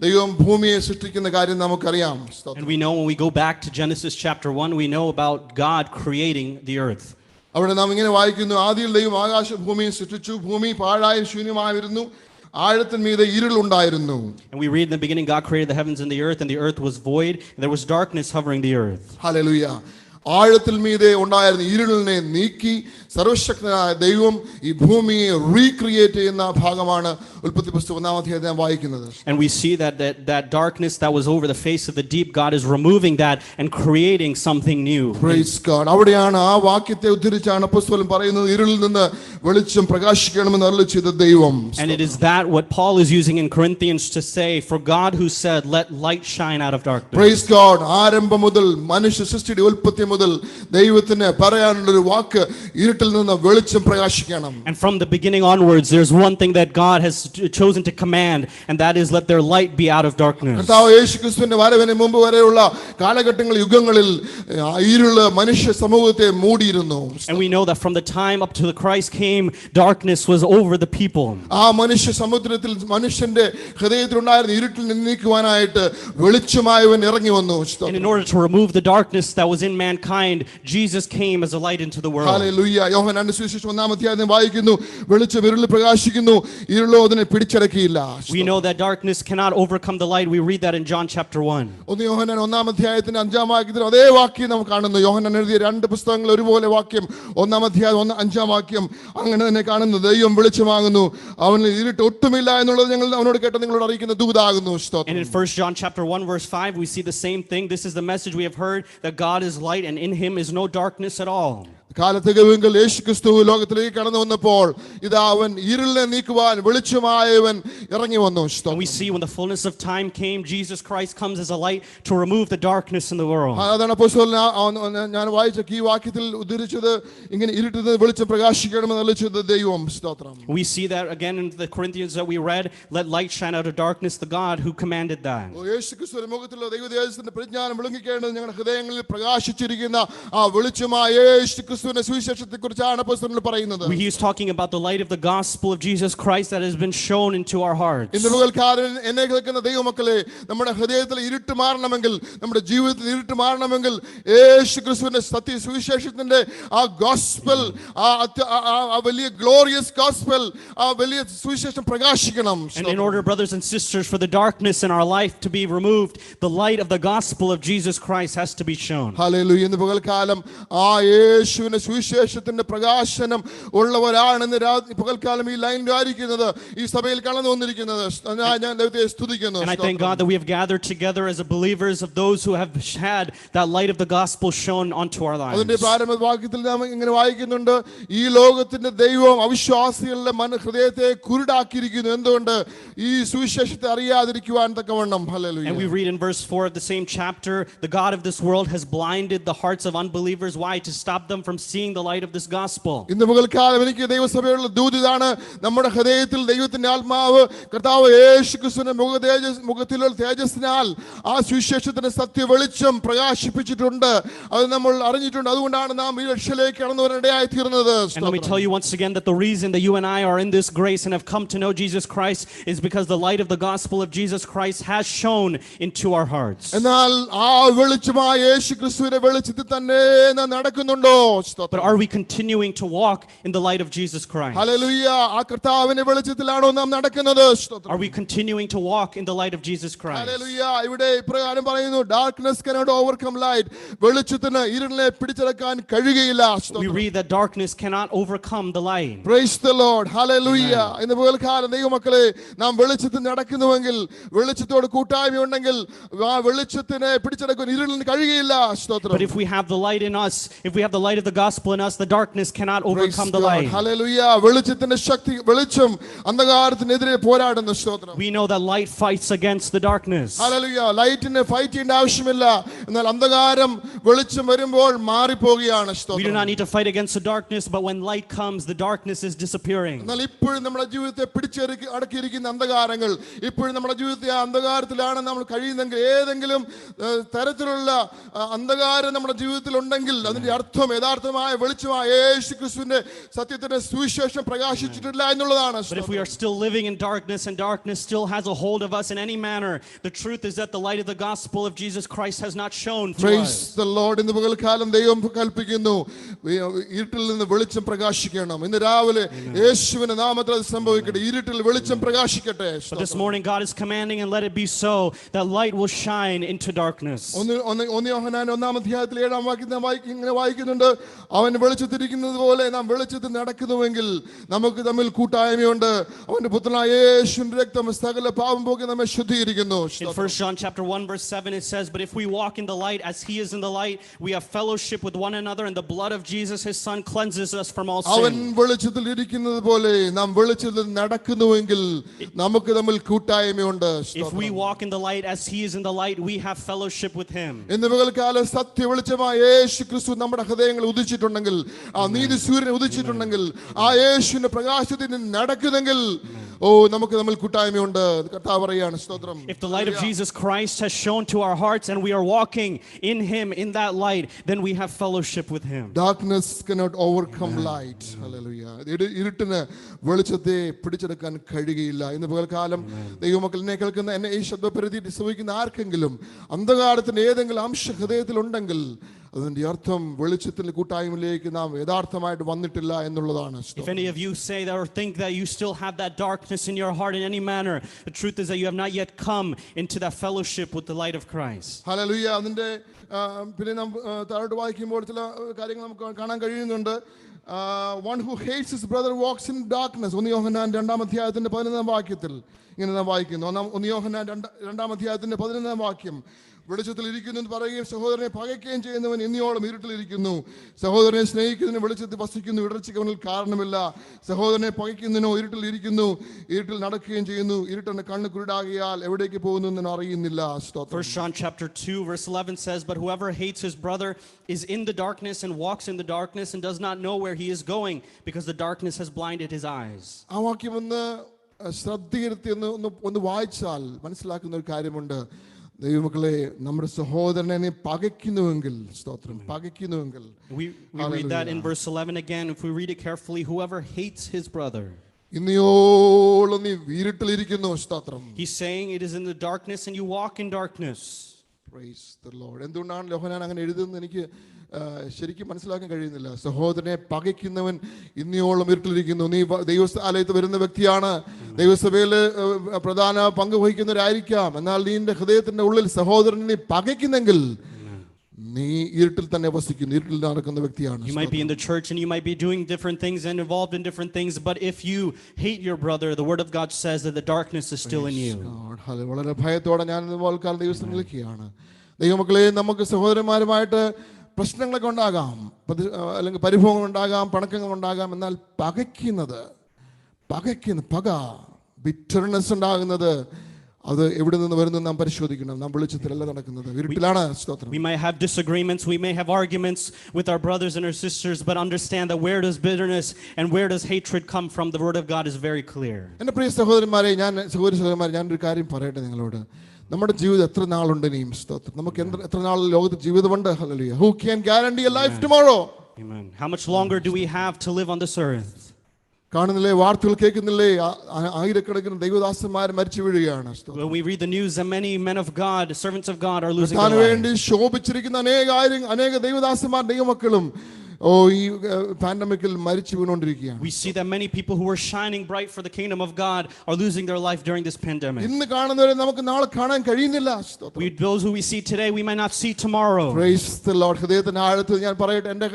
ദൈവം ഭൂമിയെ സൃഷ്ടിക്കുന്ന കാര്യം നമുക്കറിയാം. And we know when we go back to Genesis chapter 1, we know about God creating the earth. അവിടെ നാം ഇങ്ങനെ വായിക്കുന്നു, ആദിയിൽ ദൈവം ആകാശ ഭൂമിയെ സൃഷ്ടിച്ചു, ഭൂമി പാഴായും ശൂന്യമായിരുന്നു, ആഴത്തിന്മീതെ ഇരുളുണ്ടായിരുന്നു. And we read in the beginning, God created the heavens and the earth was void, and there was darkness hovering the earth. Hallelujah. ആഴത്തിൽ മീതെ ഉണ്ടായിരുന്ന ഇരുളിനെ നീക്കി സർവശക്തനായ ദൈവം ഈ ഭൂമിയെ റീക്രിയേറ്റ് ചെയ്യുന്ന ഭാഗമാണ് ഉൽപ്പത്തി പുസ്തകം 1-ാം അധ്യായത്തിൽ വായിക്കുന്നത്. And we see that darkness that was over the face of the deep, God is removing that and creating something new. Praise God. അവിടെയാണ് ആ വാക്യത്തെ ഉദ്ധരിച്ചാണ് അപ്പോസ്തലൻ പറയുന്നത്, ഇരുളിൽ നിന്ന് വെളിച്ചം പ്രകാശിക്കണമെന്ന് അരുളിച്ചെയ്ത ദൈവം. And it is that what Paul is using in Corinthians to say, "For God who said, 'Let light shine out of darkness.'" Praise God. ആരംഭം മുതൽ മനുഷ്യ സൃഷ്ടിയുടെ ഉൽപ്പത്തി മുതൽ ദൈവത്തിന് പറയാനുള്ള ഒരു വാക്ക്, ഇരുട്ടിൽ നിന്ന് വെളിച്ചം പ്രകാശിക്കണം. And from the beginning onwards, there's one thing that God has chosen to command, and that is, "Let their light be out of darkness." കർത്താവ് യേശുക്രിസ്തുവിന്റെ വരവിന് മുമ്പ് വരെയുള്ള കാലഘട്ടങ്ങളിൽ, യുഗങ്ങളിൽ ഇരുള് മനുഷ്യ സമൂഹത്തെ മൂടിയിരുന്നു. And we know that from the time up to the Christ came, darkness was over the people. ആ മനുഷ്യ സമുദ്രത്തിൽ മനുഷ്യന്റെ ഹൃദയത്തിൽ ഉണ്ടായിരുന്ന ഇരുട്ടിൽ നീക്കുവാനായിട്ട് വെളിച്ചമായവൻ ഇറങ്ങി വന്നു. And in order to remove the darkness that was in mankind, Jesus came as a light into the world. Hallelujah. യോഹന്നാന്റെ സുവിശേഷം 1-ാം അധ്യായം വായിക്കുന്നു, വെളിച്ചം ഇരുളിൽ പ്രകാശിക്കുന്നു, ഇരുളോ അതിനെ പിടിച്ചടക്കിയില്ല. We know that darkness cannot overcome the light. We read that in John chapter 1. യോഹന്നാൻ 1-ാം അധ്യായത്തിന്റെ 5-ാം വാക്യത്തിൽ അതേ വാക്യം നാം കാണുന്നു. യോഹന്നാൻ എഴുതിയ 2 പുസ്തകങ്ങൾ ഒരുപോലെ വാക്യം, 1-ാം അധ്യായം 5-ാം വാക്യം അങ്ങനെ തന്നെ കാണുന്നു. ദൈവം വെളിച്ചമാകുന്നു, അവനിൽ ഇരുട്ട് ഒട്ടുമില്ല എന്നുള്ളത് ഞങ്ങൾ അവനോട് കേട്ട നിങ്ങളോട് അറിയിക്കുന്ന ദൂതാകുന്നു. And in 1 John chapter 1 verse 5, we see the same thing. This is the message we have heard, that God is light and in him is no darkness at all. കാലത്തികവെങ്കിൽ യേശുക്രിസ്തു ലോകത്തിലേക്ക് കടന്നു വന്നപ്പോൾ ഇതാ അവൻ ഇരുളിനെ നീക്കുവാൻ വെളിച്ചമായവൻ ഇറങ്ങി വന്നു. And we see when the fullness of time came, Jesus Christ comes as a light to remove the darkness in the world. അതാണ് അപ്പോസ്തലൻ ഞാൻ വായിച്ച ഈ വാക്യത്തിൽ ഉദ്ധരിച്ചത്, ഇങ്ങനെ ഇരുട്ടിൽ നിന്ന് വെളിച്ചം പ്രകാശിക്കണമെന്ന് അരുളിച്ചെയ്ത ദൈവം. സ്തോത്രം. We see that again in the Corinthians that we read, "Let light shine out of darkness," the God who commanded that. യേശുക്രിസ്തുവിന്റെ മുഖത്തിലുള്ള ദൈവതേജസ്സിന്റെ പരിജ്ഞാനം വിളങ്ങിക്കേണ്ടത് ഞങ്ങളുടെ ഹൃദയങ്ങളിൽ പ്രകാശിച്ചിരിക്കുന്ന ആ വെളിച്ചമായ യേശുക്രിസ്തു He is talking about the light of the gospel of Jesus Christ that has been shown into our hearts. ഇന്ന് പകൽക്കാലം എന്നെ കേൾക്കുന്ന ദൈവമക്കളെ, നമ്മുടെ ഹൃദയത്തിൽ ഇരുട്ട് മാറണമെങ്കിൽ, നമ്മുടെ ജീവിതത്തിൽ ഇരുട്ട് മാറണമെങ്കിൽ യേശുക്രിസ്തുവിന്റെ സത്യ സുവിശേഷത്തിന്റെ ആ ഗോസ്പൽ, ആ വലിയ ഗ്ലോറിയസ് ഗോസ്പൽ, ആ വലിയ സുവിശേഷം പ്രകാശിക്കണം. And in order, brothers and sisters, for the darkness in our life to be removed, the light of the gospel of Jesus Christ has to be shown. Hallelujah. ഇന്ന് പകൽക്കാലം ആ യേശുവിന്റെ സുവിശേഷത്തിന്റെ പ്രകാശനം ഉള്ളവരാണ് ഇന്ന് പകൽക്കാലം ഈ ലൈനിലായിരിക്കുന്നത്, ഈ സഭയിൽ കടന്നു വന്നിരിക്കുന്നത്. ഞാൻ ദൈവത്തെ സ്തുതിക്കുന്നു. And I thank God that we have gathered together as believers of those who have had that light of the gospel shown onto our lives. അതിന്റെ പ്രാരംഭ വാക്യത്തിൽ നാം ഇങ്ങനെ വായിക്കുന്നുണ്ട്, ഈ ലോകത്തിന്റെ ദൈവം അവിശ്വാസികളുടെ ഹൃദയത്തെ കുരുടാക്കിയിരിക്കുന്നു. എന്തുകൊണ്ട്? ഈ സുവിശേഷത്തെ അറിയാതിരിക്കുവാൻ തക്കവണ്ണം. Hallelujah. And we read in verse 4 of the same chapter, "The God of this world has blinded the hearts of unbelievers." Why? To stop them from seeing the light of this gospel. ഇന്ന് പകൽക്കാലം എനിക്ക് ദൈവസഭയുള്ള ദൂതിതാണ്, നമ്മുടെ ഹൃദയത്തിൽ ദൈവത്തിന്റെ ആത്മാവ് കർത്താവ് യേശുക്രിസ്തുവിന്റെ മുഖത്തിലുള്ള തേജസ്സിനാൽ ആ സുവിശേഷത്തിന്റെ സത്യ വെളിച്ചം പ്രകാശിപ്പിച്ചിട്ടുണ്ട്. അത് നമ്മൾ അറിഞ്ഞിട്ടുണ്ട്. അതുകൊണ്ടാണ് നാം ഈ രക്ഷയിലേക്ക് കടന്നു വരാനിടയായി തീർന്നത്. And let me tell you once again that the reason that you and I are in this grace and have come to know Jesus Christ is because the light of the gospel of Jesus Christ has shone into our hearts. എന്നാൽ ആ വെളിച്ചമായ യേശുക്രിസ്തുവിന്റെ വെളിച്ചത്തിൽ തന്നെ നാം നടക്കുന്നുണ്ടോ? But സ്തോത്രം. are we continuing to walk in the light of Jesus Christ? Hallelujah. ആ കർത്താവിന്റെ വെളിച്ചത്തിലാണോ നാം നടക്കുന്നത്? സ്തോത്രം. Are we continuing to walk in the light of Jesus Christ? Hallelujah. ഇവിടെ ഇപ്രകാരം പറയുന്നു, darkness cannot overcome light. വെളിച്ചത്തിന് ഇരുളിനെ പിടിച്ചടക്കാൻ കഴിയുകയില്ല. We സ്തോത്രം. read that darkness cannot overcome the light. Praise the Lord. Hallelujah. ഇന്ന് പകൽക്കാലം ദൈവമക്കളെ, നാം വെളിച്ചത്തിൽ നടക്കുന്നുവെങ്കിൽ, വെളിച്ചത്തോട് കൂട്ടായ്മയുണ്ടെങ്കിൽ, ആ വെളിച്ചത്തിനെ പിടിച്ചടക്കാൻ ഇരുളിന് കഴിയുകയില്ല. സ്തോത്രം. But if we have the light in us, if we have the light of the gospel in us, the darkness cannot Praise overcome the God. light. Hallelujah. വെളിച്ചത്തിന്റെ ശക്തി, വെളിച്ചം അന്ധകാരത്തിനെതിരെ പോരാടുന്ന. സ്തോത്രം. We know that light fights against the darkness. Hallelujah. ലൈറ്റിനെ ഫൈറ്റ് ചെയ്യേണ്ട ആവശ്യമില്ല. എന്നാൽ അന്ധകാരം വെളിച്ചം വരുമ്പോൾ മാറിപ്പോവുകയാണ്. We do സ്തോത്രം. not need to fight against the darkness, but when light comes, the darkness is disappearing. എന്നാൽ ഇപ്പോഴും നമ്മുടെ ജീവിതത്തെ അടക്കിയിരിക്കുന്ന അന്ധകാരങ്ങൾ, ഇപ്പോഴും നമ്മുടെ ജീവിതത്തെ ആ അന്ധകാരത്തിലാണ് നമ്മൾ കഴിയുന്നെങ്കിൽ, ഏതെങ്കിലും തരത്തിലുള്ള അന്ധകാരം നമ്മുടെ ജീവിതത്തിൽ ഉണ്ടെങ്കിൽ, അതിന്റെ അർത്ഥം യഥാർത്ഥമായ വെളിച്ചമായ യേശു ക്രിസ്തുവിന്റെ സത്യത്തിന്റെ സുവിശേഷം പ്രകാശിച്ചിട്ടില്ല എന്നുള്ളതാണ്. But if we are still living in darkness and darkness still has a hold of us in any manner, the truth is that the light of the gospel of Jesus Christ has not shone to Praise us. the Lord. ഇന്ന് പകൽക്കാലം ദൈവം കൽപ്പിക്കുന്നു, ഇരുട്ടിൽ നിന്ന് വെളിച്ചം പ്രകാശിക്കണം. ഇന്ന് രാവിലെ യേശുവിന്റെ നാമത്തിൽ അത് സംഭവിക്കട്ടെ. ഇരുട്ടിൽ വെളിച്ചം പ്രകാശിക്കട്ടെ. But this morning God is commanding, and let it be so, that light will shine into darkness. ഒന്ന് യോഹന്നാൻ 1-ാം അധ്യായത്തിൽ 7-ാം വാക്യത്തിൽ ഇങ്ങനെ വായിക്കുന്നുണ്ട്, അവൻ വെളിച്ചത്തിരിക്കുന്നത് പോലെ നാം വെളിച്ചത്തിൽ നടക്കുന്നുവെങ്കിൽ നമുക്ക് തമ്മിൽ കൂട്ടായ്മയുണ്ട്. അവന്റെ പുത്രനായ യേശുവിന്റെ രക്തം സകല പാപം പോക്കി നമ്മെ ശുദ്ധീകരിക്കുന്നു. In 1 John chapter 1 verse 7 it says, but if we walk in the light as he is in the light, we have fellowship with one another, and the blood of Jesus his son cleanses us from all അവൻ sin. വെളിച്ചത്തിൽ ഇരിക്കുന്നത് പോലെ നാം വെളിച്ചത്തിൽ നടക്കുന്നുവെങ്കിൽ നമുക്ക് തമ്മിൽ കൂട്ടായ്മയുണ്ട്. If we walk in the light as he is in the light, we have fellowship with him. ഇന്ന് പകൽക്കാലം സത്യ വെളിച്ചമായ യേശു ക്രിസ്തു നമ്മുടെ ഹൃദയങ്ങളിൽ ഉദിച്ചിട്ടുണ്ടെങ്കിൽ, ആ നീതി സൂര്യൻ ഉദിച്ചിട്ടുണ്ടെങ്കിൽ, ആ യേശുവിന്റെ പ്രകാശത്തിൽ നടക്കുന്നെങ്കിൽ, ഓ നമുക്ക് തമ്മിൽ കൂട്ടായ്മയുണ്ട്. കർത്താവ് പറയാണ്. സ്തോത്രം. If the light of Jesus Christ has shone to our hearts and we are walking in him in that light, then we have fellowship with him. Darkness cannot overcome light. Hallelujah. ഇരുട്ടിന് വെളിച്ചത്തെ പിടിച്ചെടുക്കാൻ കഴിയുകയില്ല. ഇന്ന് പകൽക്കാലം ദൈവമക്കൾ എന്നെ കേൾക്കുന്ന, എന്നെ ഈ ശബ്ദപരിധി ശ്രവിക്കുന്ന ആർക്കെങ്കിലും അന്ധകാരത്തിന്റെ ഏതെങ്കിലും അംശ ഹൃദയത്തിൽ ഉണ്ടെങ്കിൽ, അതിന്റെ അർത്ഥം വെളിച്ചത്തിന്റെ കൂട്ടായ്മയിലേക്ക് നാം യഥാർത്ഥമായിട്ട് വന്നിട്ടില്ല എന്നുള്ളതാണ്. If any of you say that or think that you still have that darkness in your heart in any manner, the truth is that you have not yet come into that fellowship with the light of Christ. Hallelujah. അതിന്റെ പിന്നെ നാം താഴോട്ട് വായിക്കുമ്പോൾ ചില കാര്യങ്ങൾ നമുക്ക് കാണാൻ കഴിയുന്നുണ്ട്. One who hates his brother walks in darkness. 1 യോഹന്നാൻ 2-ാം അധ്യായത്തിന്റെ 11-ാം വാക്യത്തിൽ ഇങ്ങനെ നാം വായിക്കുന്നു. 1 യോഹന്നാൻ 2-ാം അധ്യായത്തിന്റെ 11-ാം വാക്യം, വെളിച്ചത്തിൽ ഇരിക്കുന്നു എന്ന് പറയുകയും സഹോദരനെ പകയ്ക്കുകയും ചെയ്യുന്നവൻ ഇനിയോളം ഇരുട്ടിലിരിക്കുന്നു. സഹോദരനെ സ്നേഹിക്കുന്നതിന് വെളിച്ചത്തിൽ വസിക്കുന്നു, ഇടർച്ചയ്ക്ക് അവനിൽ കാരണമില്ല. സഹോദരനെ പകയ്ക്കുന്നതിനോ ഇരുട്ടിൽ ഇരിക്കുന്നു, ഇരുട്ടിൽ നടക്കുകയും ചെയ്യുന്നു. ഇരുട്ടന്റെ കണ്ണ് കുരുടാകിയാൽ എവിടേക്ക് പോകുന്നു എന്ന് അറിയുന്നില്ല. 1 John chapter 2 verse 11 says, but whoever hates his brother is in the darkness and walks in the darkness and does not know where he is going, because the darkness has blinded his eyes. ആ വാക്യം ഒന്ന് ശ്രദ്ധയിരുത്തി ഒന്ന് വായിച്ചാൽ മനസ്സിലാക്കുന്ന ഒരു കാര്യമുണ്ട്. ദൈവമക്കളെ, നമ്മുടെ സഹോദരനെ നീ പകയ്ക്കുന്നുവെങ്കിൽ, സ്തോത്രം, പകയ്ക്കുന്നുവെങ്കിൽ, We read that in verse 11 again. If we read it carefully, whoever hates his brother. ഇന്നിയോളം നീ ഇരുട്ടിലിരിക്കുന്നു. സ്തോത്രം. He's saying it is in the darkness and you walk in darkness. Praise the Lord. എന്തുകൊണ്ടാണ് യോഹന്നാൻ അങ്ങനെ എഴുതുന്നത് എനിക്ക് ശരിക്കും മനസ്സിലാക്കാൻ കഴിയുന്നില്ല. സഹോദരനെ പകയ്ക്കുന്നവൻ ഇന്നിയോളം ഇരുട്ടിലിരിക്കുന്നു. നീ ദൈവസ്ഥാലയത്ത് വരുന്ന വ്യക്തിയാണ്, ദൈവസഭയിൽ പ്രധാന പങ്ക് വഹിക്കുന്നവരായിരിക്കാം. എന്നാൽ നിന്റെ ഹൃദയത്തിന്റെ ഉള്ളിൽ സഹോദരനെ നീ പകയ്ക്കുന്നെങ്കിൽ നീ ഇരുട്ടിൽ തന്നെ വസിക്കുന്നു, ഇരുട്ടിൽ നടക്കുന്ന വ്യക്തിയാണ്. You might be in the church and you might be doing different things and involved in different things, but if you hate your brother, the word of God says that the darkness is still in you. വളരെ ഭയത്തോടെ ഞാൻ ഇതുപോൽക്കാലം ദൈവസ്ഥ നിൽക്കുകയാണ്. ദൈവമക്കളെ, നമുക്ക് സഹോദരന്മാരുമായിട്ട് പ്രശ്നങ്ങളൊക്കെ ഉണ്ടാകാം, അല്ലെങ്കിൽ പരിഭവങ്ങൾ ഉണ്ടാകാം, പണക്കങ്ങൾ ഉണ്ടാകാം. എന്നാൽ പക ബിറ്റർനെസ് ഉണ്ടാകുന്നത് അത് എവിടെ നിന്ന് വരുന്നു നാം പരിശോധിക്കണം. നാം വെളിച്ചത്തിലല്ല നടക്കുന്നത്, ഇരുട്ടിലാണ്. സ്തോത്രം. We might have disagreements, we may have arguments with our brothers and our sisters, but understand that where does bitterness and where does hatred come from? The word of God is very clear. എൻ്റെ പ്രിയ സഹോദരന്മാരെ, സഹോദരന്മാരെ, ഞാനൊരു കാര്യം പറയട്ടെ നിങ്ങളോട്. നമ്മുടെ ജീവിതം എത്ര നാളുണ്ട് ഇനിയും? സ്തോത്രം. നമുക്ക് എത്ര നാൾ ലോകത്ത് ജീവിതമുണ്ട്? Hallelujah. Who can guarantee a life tomorrow? Amen. How much longer do we have to live on this earth? കാണുന്നില്ലേ, വാർത്തകൾ കേൾക്കുന്നില്ലേ, ആയിരക്കണക്കിന് ദൈവദാസന്മാർ മരിച്ചു വീഴുകയാണ്. When we read the news that many men of God, servants of God are losing their കർത്താവിന് lives. വേണ്ടി ശോഭിച്ചിരിക്കുന്ന അനേക ദൈവദാസന്മാർ, ദൈവമക്കളും ഈ പാൻഡമിക്കിൽ മരിച്ചു വീണുകൊണ്ടിരിക്കുകയാണ്. We see that many people who are shining bright for the kingdom of God are losing their life during this pandemic. ഇന്ന് കാണുന്നവരെ നമുക്ക് നാളെ കാണാൻ കഴിയുന്നില്ല. Those who we see today, we might not see tomorrow. Praise the Lord. ഹൃദയത്തിന്റെ ആഴത്തിൽ ഞാൻ പറയട്ടെ, എൻ്റെ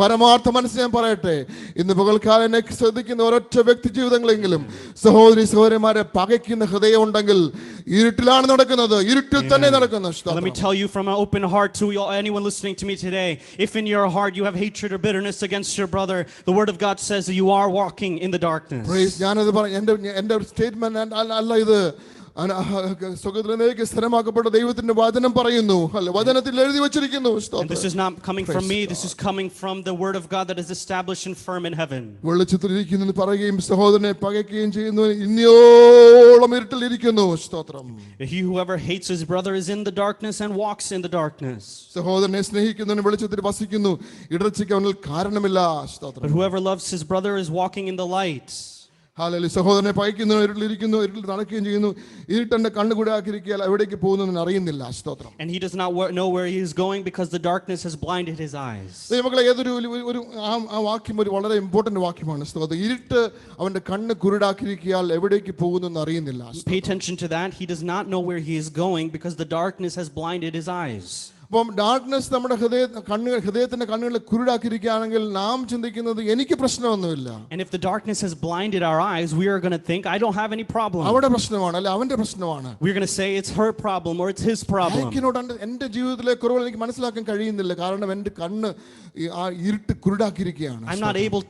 പരമാർത്ഥ മനസ്സ് ഞാൻ പറയട്ടെ, ഇന്ന് പകൽക്കാലം എന്നെ ശ്രദ്ധിക്കുന്ന ഒരൊറ്റ വ്യക്തി ജീവിതങ്ങളെങ്കിലും സഹോദരി സഹോദരന്മാരെ പകയ്ക്കുന്ന ഹൃദയം ഉണ്ടെങ്കിൽ ഇരുട്ടിലാണ് നടക്കുന്നത്, ഇരുട്ടിൽ തന്നെ നടക്കുന്നു. Let me tell you from an open heart to anyone listening to me today, if in your heart you have hatred or bitterness against your brother, the word of God says that you are walking in the darkness. Praise. ഞാനത് എൻ്റെ സ്റ്റേറ്റ്മെന്റ് അല്ല ഇത്. സുഖത്തിലേക്ക് സ്ഥിരമാക്കപ്പെട്ട ദൈവത്തിന്റെ വചനം പറയുന്നു, അല്ല വചനത്തിൽ എഴുതി വെച്ചിരിക്കുന്നു. And this is not coming from me, this is coming from the word of God that is established and firm in heaven. വെളിച്ചത്തിലിരിക്കുന്നു പറയുകയും സഹോദരനെ പകയ്ക്കുകയും ചെയ്യുന്നു, ഇനിയോളം ഇരുട്ടിലിരിക്കുന്നു. സ്തോത്രം. He whoever hates his brother is in the darkness and walks in the darkness. സഹോദരനെ സ്നേഹിക്കുന്നവൻ വെളിച്ചത്തിൽ വസിക്കുന്നു, ഇടർച്ചയ്ക്ക് അവനിൽ കാരണമില്ല. സ്തോത്രം. But whoever loves his brother is walking in the light. Hallelujah. സഹോദരനെ പകയ്ക്കുന്നു, ഇരുട്ടിലിരിക്കുന്നു, ഇരുട്ടിൽ നടക്കുകയും ചെയ്യുന്നു, ഇരുട്ടന്റെ കണ്ണുകൂടെ ആക്കിയിരിക്കാൻ എവിടേക്ക് പോകുന്നതെന്ന് അറിയുന്നില്ല. സ്തോത്രം. And he does not know where he is going because the darkness has blinded his eyes. ദൈവമക്കളെ, ഏതൊരു ആ വാക്യം ഒരു വളരെ ഇമ്പോർട്ടന്റ് വാക്യമാണ്. സ്തോത്രം. ഇരുട്ട് അവന്റെ കണ്ണ് കുരുടാക്കിയിരിക്കാൻ എവിടേക്ക് പോകുന്നെന്ന് അറിയുന്നില്ല. Pay attention to that. He does not know where he is going because the darkness has blinded his eyes. അപ്പം ഡാർക്ക്നെസ് നമ്മുടെ ഹൃദയത്തിന്റെ കണ്ണുകളെ കുരുടാക്കിയിരിക്കുകയാണെങ്കിൽ നാം ചിന്തിക്കുന്നത് എനിക്ക് പ്രശ്നമൊന്നുമില്ല. And if the darkness has blinded our eyes, we are going to think I don't have any problem. അവരുടെ പ്രശ്നമാണ്, അല്ല അവന്റെ പ്രശ്നമാണ്. We're going to say it's her problem or it's his problem. എന്റെ ജീവിതത്തിലെ കുറവുകൾ എനിക്ക് മനസ്സിലാക്കാൻ കഴിയുന്നില്ല, കാരണം എന്റെ കണ്ണ് ആ ഇരുട്ട് കുരുടാക്കിയിരിക്കുകയാണ്. I'm not able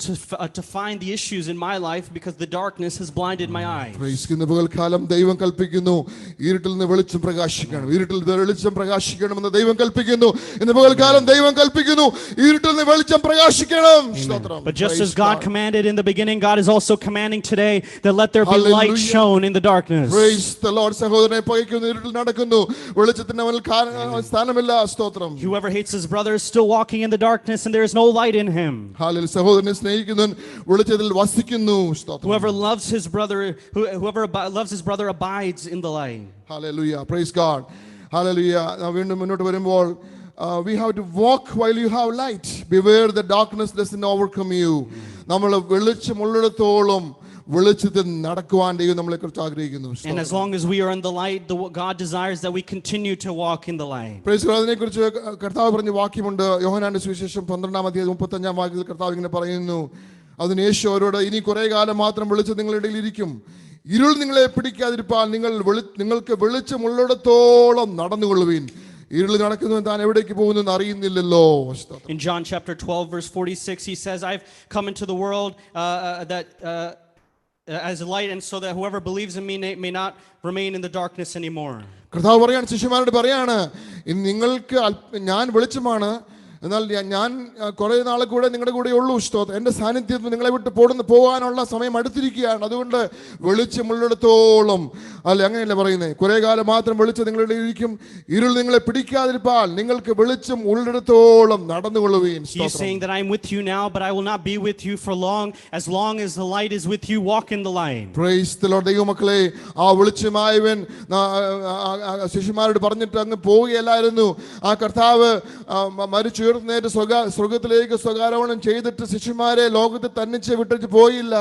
to find the issues in my life because the darkness has blinded my eyes. ഇന്ന് പകൽക്കാലം ദൈവം കൽപ്പിക്കുന്നു, ഇരുട്ടിൽ നിന്ന് വെളിച്ചം പ്രകാശിക്കണം, ഇരുട്ടിൽ വെളിച്ചം പ്രകാശിക്കണമെന്ന് ദൈവം കൽപ്പിക്കുന്നു. ഇന്ന് പകൽക്കാലം ദൈവം കൽപ്പിക്കുന്നു, ഇരുട്ടിൽ നിന്ന് വെളിച്ചം പ്രകാശിക്കണം. സ്തോത്രം. But just as God commanded in the beginning, God is also commanding today that let there be light shown in the darkness. Praise the Lord. സഹോദരനെ പകയ്ക്കുന്നു, ഇരുട്ടിൽ നടക്കുന്നു, വെളിച്ചത്തിന് അവനിൽ സ്ഥാനമില്ല. സ്തോത്രം. Whoever hates his brother is still walking in the darkness and there is no light in him. Hallelujah. സഹോദരനെ സ്നേഹിക്കുന്നവൻ വെളിച്ചത്തിൽ വസിക്കുന്നു. സ്തോത്രം. Whoever loves his brother abides in the light. Hallelujah. Praise God. Hallelujah. വീണ്ടും മുന്നോട്ട് വരുമ്പോൾ we have to walk while you have light. Beware the darkness doesn't overcome you. നമ്മൾ വെളിച്ചമുള്ളിടത്തോളം വെളിച്ചത്തിൽ നടക്കുവാൻ ദൈവം നമ്മളെക്കുറിച്ച് ആഗ്രഹിക്കുന്നു. And as long as we are in the light, God desires that we continue to walk in the light. Praise God. അതിനെക്കുറിച്ച് കർത്താവ് പറഞ്ഞ വാക്യമുണ്ട്. യോഹന്നാന്റെ സുവിശേഷം 12-35 കർത്താവ് ഇങ്ങനെ പറയുന്നു. അതിന് യേശു അവരോട്, ഇനി കുറെ കാലം മാത്രം വെളിച്ചം നിങ്ങളുടെ ഇടയിൽ ഇരിക്കും, ഇരുൾ നിങ്ങളെ പിടിക്കാതിരിപ്പാൻ നിങ്ങൾക്ക് വെളിച്ചമുള്ളിടത്തോളം നടന്നുകൊള്ളുവീൻ. ഇരുൾ നടക്കുന്നവൻ താൻ എവിടേക്ക് പോകുന്നു അറിയുന്നില്ലല്ലോ. In John chapter 12 verse 46 he says, I've come into the world as a light, and so that whoever believes in me may not remain in the darkness anymore. കർത്താവ് പറയാണ്, ശിഷ്യന്മാരോട് പറയാണ്, നിങ്ങൾക്ക് ഞാൻ വെളിച്ചമാണ്, എന്നാൽ ഞാൻ കുറെ നാളെ കൂടെ നിങ്ങളുടെ കൂടെ ഉള്ളൂ. സ്തോത്രം. എന്റെ സാന്നിധ്യത്തിൽ നിങ്ങളെ വിട്ട് പോകാനുള്ള സമയം അടുത്തിരിക്കുകയാണ്. അതുകൊണ്ട് വെളിച്ചമുള്ളിടത്തോളം, അല്ലെ അങ്ങനെയല്ലേ പറയുന്നത്, കുറെ കാലം മാത്രം വെളിച്ചം നിങ്ങളുടെ ഇരിക്കും, ഇരുൾ നിങ്ങളെ പിടിക്കാതിരിപ്പാൽ നിങ്ങൾക്ക് വെളിച്ചം ഉള്ളിടത്തോളം നടന്നുകൊള്ളുവീൻ. He is saying that I am with you now, but I will not be with you for long. As long as the light is with you, walk in the light. Praise the Lord. ദൈവമക്കളെ, ആ വെളിച്ചമായവൻ ശിഷ്യന്മാരോട് പറഞ്ഞിട്ട് അങ്ങ് പോവുകയല്ലായിരുന്നു. ആ കർത്താവ് മരിച്ചു സ്വർഗത്തിലേക്ക് സ്വകാരോഹണം ചെയ്തിട്ട് ശിഷ്യന്മാരെ ലോകത്ത് തന്നിച്ച് വിട്ടിട്ട് പോയില്ല.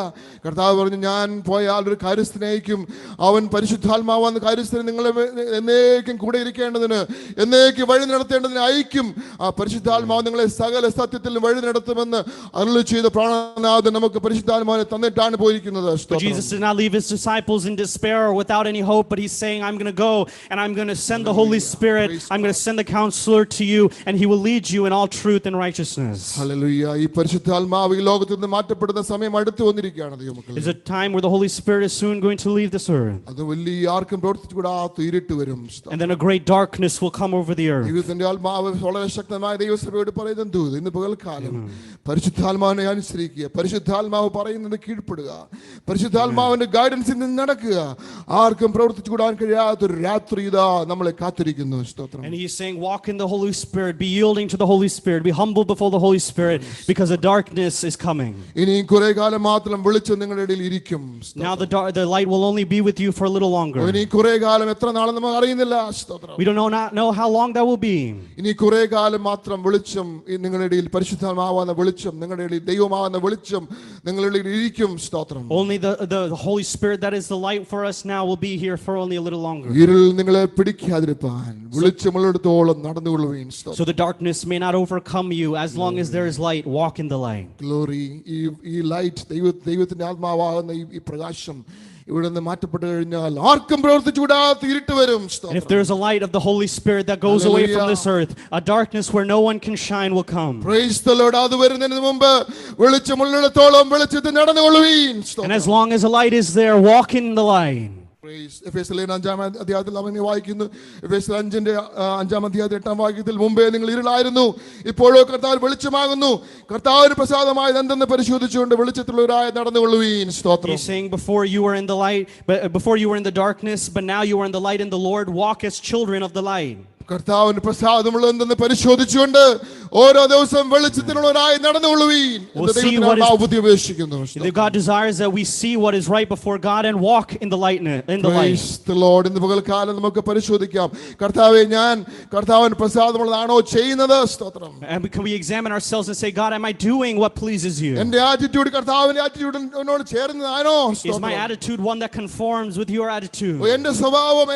കർത്താവ് പറഞ്ഞു, ഞാൻ പോയാൽ ഒരു കാര്യസ്ഥനെ അയക്കും, അവൻ പരിശുദ്ധാത്മാവെന്ന കാര്യസ്ഥനെ നിങ്ങളെ എന്നേക്കും കൂടെ ഇരിക്കേണ്ടതിന്, എന്നേക്കും വഴി നടത്തേണ്ടതിന് അയക്കും. ആ പരിശുദ്ധാത്മാവ് നിങ്ങളെ സകല സത്യത്തിലും വഴി നടത്തുമെന്ന് അരുളി ചെയ്ത പ്രാണനാഥൻ നമുക്ക് പരിശുദ്ധാത്മാവിനെ തന്നിട്ടാണ് പോയിരിക്കുന്നത്. Jesus did not leave his disciples in despair or without any hope, but he's saying, I'm going to go and I'm going to send the Holy Spirit. I'm going to send the counselor to you and he will lead you in all truth and righteousness. Hallelujah. ഈ പരിശുദ്ധാത്മാവ് ഈ ലോകത്തിൽ നിന്ന് മാറ്റപ്പെടുന്ന സമയം അടുത്ത് വന്നിരിക്കുകയാണ് ദൈവമക്കളെ. There's a time where the Holy Spirit is soon going to leave this earth. അത് വലിയ ആർക്കും പ്രവർത്തിച്ചുകൂടാത്ത ഇരുട്ട് വരും. And then a great darkness will come over the earth. ദൈവത്തിന്റെ ആത്മാവ് വളരെ ശക്തമായ ദൈവസഭയോട് പറയുന്ന ദൂത് ഇന്ന് പകൽക്കാലം പരിശുദ്ധാത്മാവിനെ അനുസരിക്കുക, പരിശുദ്ധാത്മാവ് പറയുന്നത് കീഴ്പ്പെടുക, പരിശുദ്ധാത്മാവിന്റെ ഗൈഡൻസിൽ നിന്ന് നടക്കുക. ആർക്കും പ്രവർത്തിച്ചുകൂടാൻ കഴിയാത്തൊരു രാത്രി ഇതാ നമ്മളെ കാത്തിരിക്കുന്നു. സ്തോത്രം. And he is saying, walk in the Holy Spirit, be yielding to the Holy Spirit, be humble before the Holy Spirit, because the darkness is coming. ഇനി കുറെ കാലം മാത്രം വെളിച്ചം നിങ്ങളുടെ ഇടയിൽ ഇരിക്കും. Now the light will only be with you for a little little longer. ഇനി കുറെ കാലം എത്ര നാളെന്ന് നമുക്ക് അറിയുന്നില്ല. സ്തോത്രം. We don't know how long that will be. ഇനി കുറെ കാലം മാത്രം വെളിച്ചം നിങ്ങളുടെ ഇടയിൽ പരിശുദ്ധമാവുന്ന വെളിച്ചം നിങ്ങളുടെ ഇടയിൽ ദൈവമാവുന്ന വെളിച്ചം നിങ്ങളുടെ ഇടയിൽ ഇരിക്കും. സ്തോത്രം. Only the Holy Spirit that is the light for us now will be here for only a little longer. ഇരുൾ നിങ്ങളെ പിടിക്കാതിരിപ്പാൻ വെളിച്ചമുള്ളിടത്തോളം നടന്നുകൊള്ളുവീൻ. So the darkness may not overcome you. As long as there is light, walk in the light. Glory. ഈ ലൈറ്റ് ദൈവത്തിന്റെ ആത്മാവാകുന്ന ഈ പ്രകാശം ഇവിടെ നിന്ന് മാറ്റപ്പെട്ടു കഴിഞ്ഞാൽ ആർക്കും പ്രവർത്തിച്ചു വിടാത്ത ഇരുട്ട് വരും. And if there is a light of the Holy Spirit that goes away from this earth, a darkness where no one can shine will come. Praise the Lord. അത് വരുന്നതിന് മുമ്പ് വെളിച്ചമുള്ളിടത്തോളം വെളിച്ചത്തിൽ നടന്നുകൊള്ളുവീൻ. And as long as the light is there, walk in the light. എഫേസ്യർ 5-ാം അധ്യായത്തിൽ അവനെ വായിക്കുന്നു. എഫേസ്യർ 5-ാം അധ്യായത്തിൽ 8-ാം വാക്യത്തിൽ മുമ്പേ നിങ്ങൾ ഇരുളായിരുന്നു, ഇപ്പോഴോ കർത്താവ് വെളിച്ചമാകുന്നു, കർത്താവിന് പ്രസാദമായത് എന്തെന്ന് പരിശോധിച്ചുകൊണ്ട് വെളിച്ചത്തിലുള്ളവരായി നടന്നുകൊള്ളുവീൻ. സ്തോത്രം. He's saying before you were in the light, before you were in the darkness, but now you are in the light in the Lord. Walk as children of the light. കർത്താവിന് പ്രസാദമുള്ള എന്തെന്ന് പരിശോധിച്ചുകൊണ്ട് ഓരോ ദിവസം വെളിച്ചത്തിലുള്ളവരായി നടന്നുകൊള്ളുവീൻ. God desires that we see what is right before God and walk in the light. Praise the Lord. ഇന്ന് പകൽക്കാലം നമുക്ക് പരിശോധിക്കാം, കർത്താവേ ഞാൻ കർത്താവിന് പ്രസാദമുള്ളതാണോ ചെയ്യുന്നത്? സ്തോത്രം. And can we examine ourselves and say, God, am I doing what pleases you? എൻ്റെ ആറ്റിറ്റ്യൂഡ് കർത്താവിന്റെ ആറ്റിറ്റ്യൂഡിനോട് ചേർന്നതാണോ? Is my attitude one that conforms with your attitude? എൻ്റെ സ്വഭാവം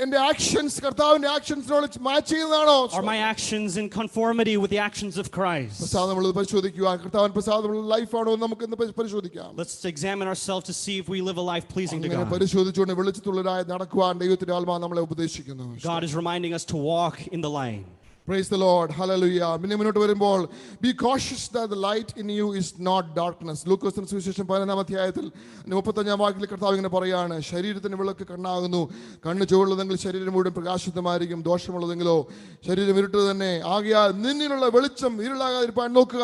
എൻ്റെ ആക്ഷൻസ് കർത്താവിന്റെ ആക്ഷൻസിനോട് മാച്ച് ചെയ്യുന്നതാണോ? Are my actions in conformity with the actions of Christ? പ്രസാദമുള്ളത് പരിശോധിക്കുക. കർത്താവിന് പ്രസാദമുള്ള ലൈഫാണോ നമുക്ക് ഇന്ന് പരിശോധിക്കാം. Let's examine ourselves to see if we live a life pleasing to God. പരിശോധിച്ചുകൊണ്ട് വെളിച്ചത്തുള്ളവരായി നടക്കുവാൻ ദൈവത്തിന്റെ ആത്മാവ് നമ്മളെ ഉപദേശിക്കുന്നു. God is reminding us to walk in the light. Praise the Lord. Hallelujah. മുന്നോട്ട് വരുമ്പോൾ be cautious that the light in you is not darkness. ലൂക്കോസിന്റെ സുവിശേഷം 15-ാം അധ്യായത്തിൽ 35-ാം വാക്യത്തിൽ കർത്താവ് ഇങ്ങനെ പറയാണ്, ശരീരത്തിന് വിളക്ക് കണ്ണാകുന്നു, കണ്ണ് ചുവടുള്ളതെങ്കിൽ ശരീരം മുഴുവൻ പ്രകാശിതമായിരിക്കും, ദോഷമുള്ളതെങ്കിലോ ശരീരം ഇരുട്ട് തന്നെ. ആകയാൽ നിന്നിലുള്ള വെളിച്ചം ഇരുളാകാതിരിക്കാൻ നോക്കുക.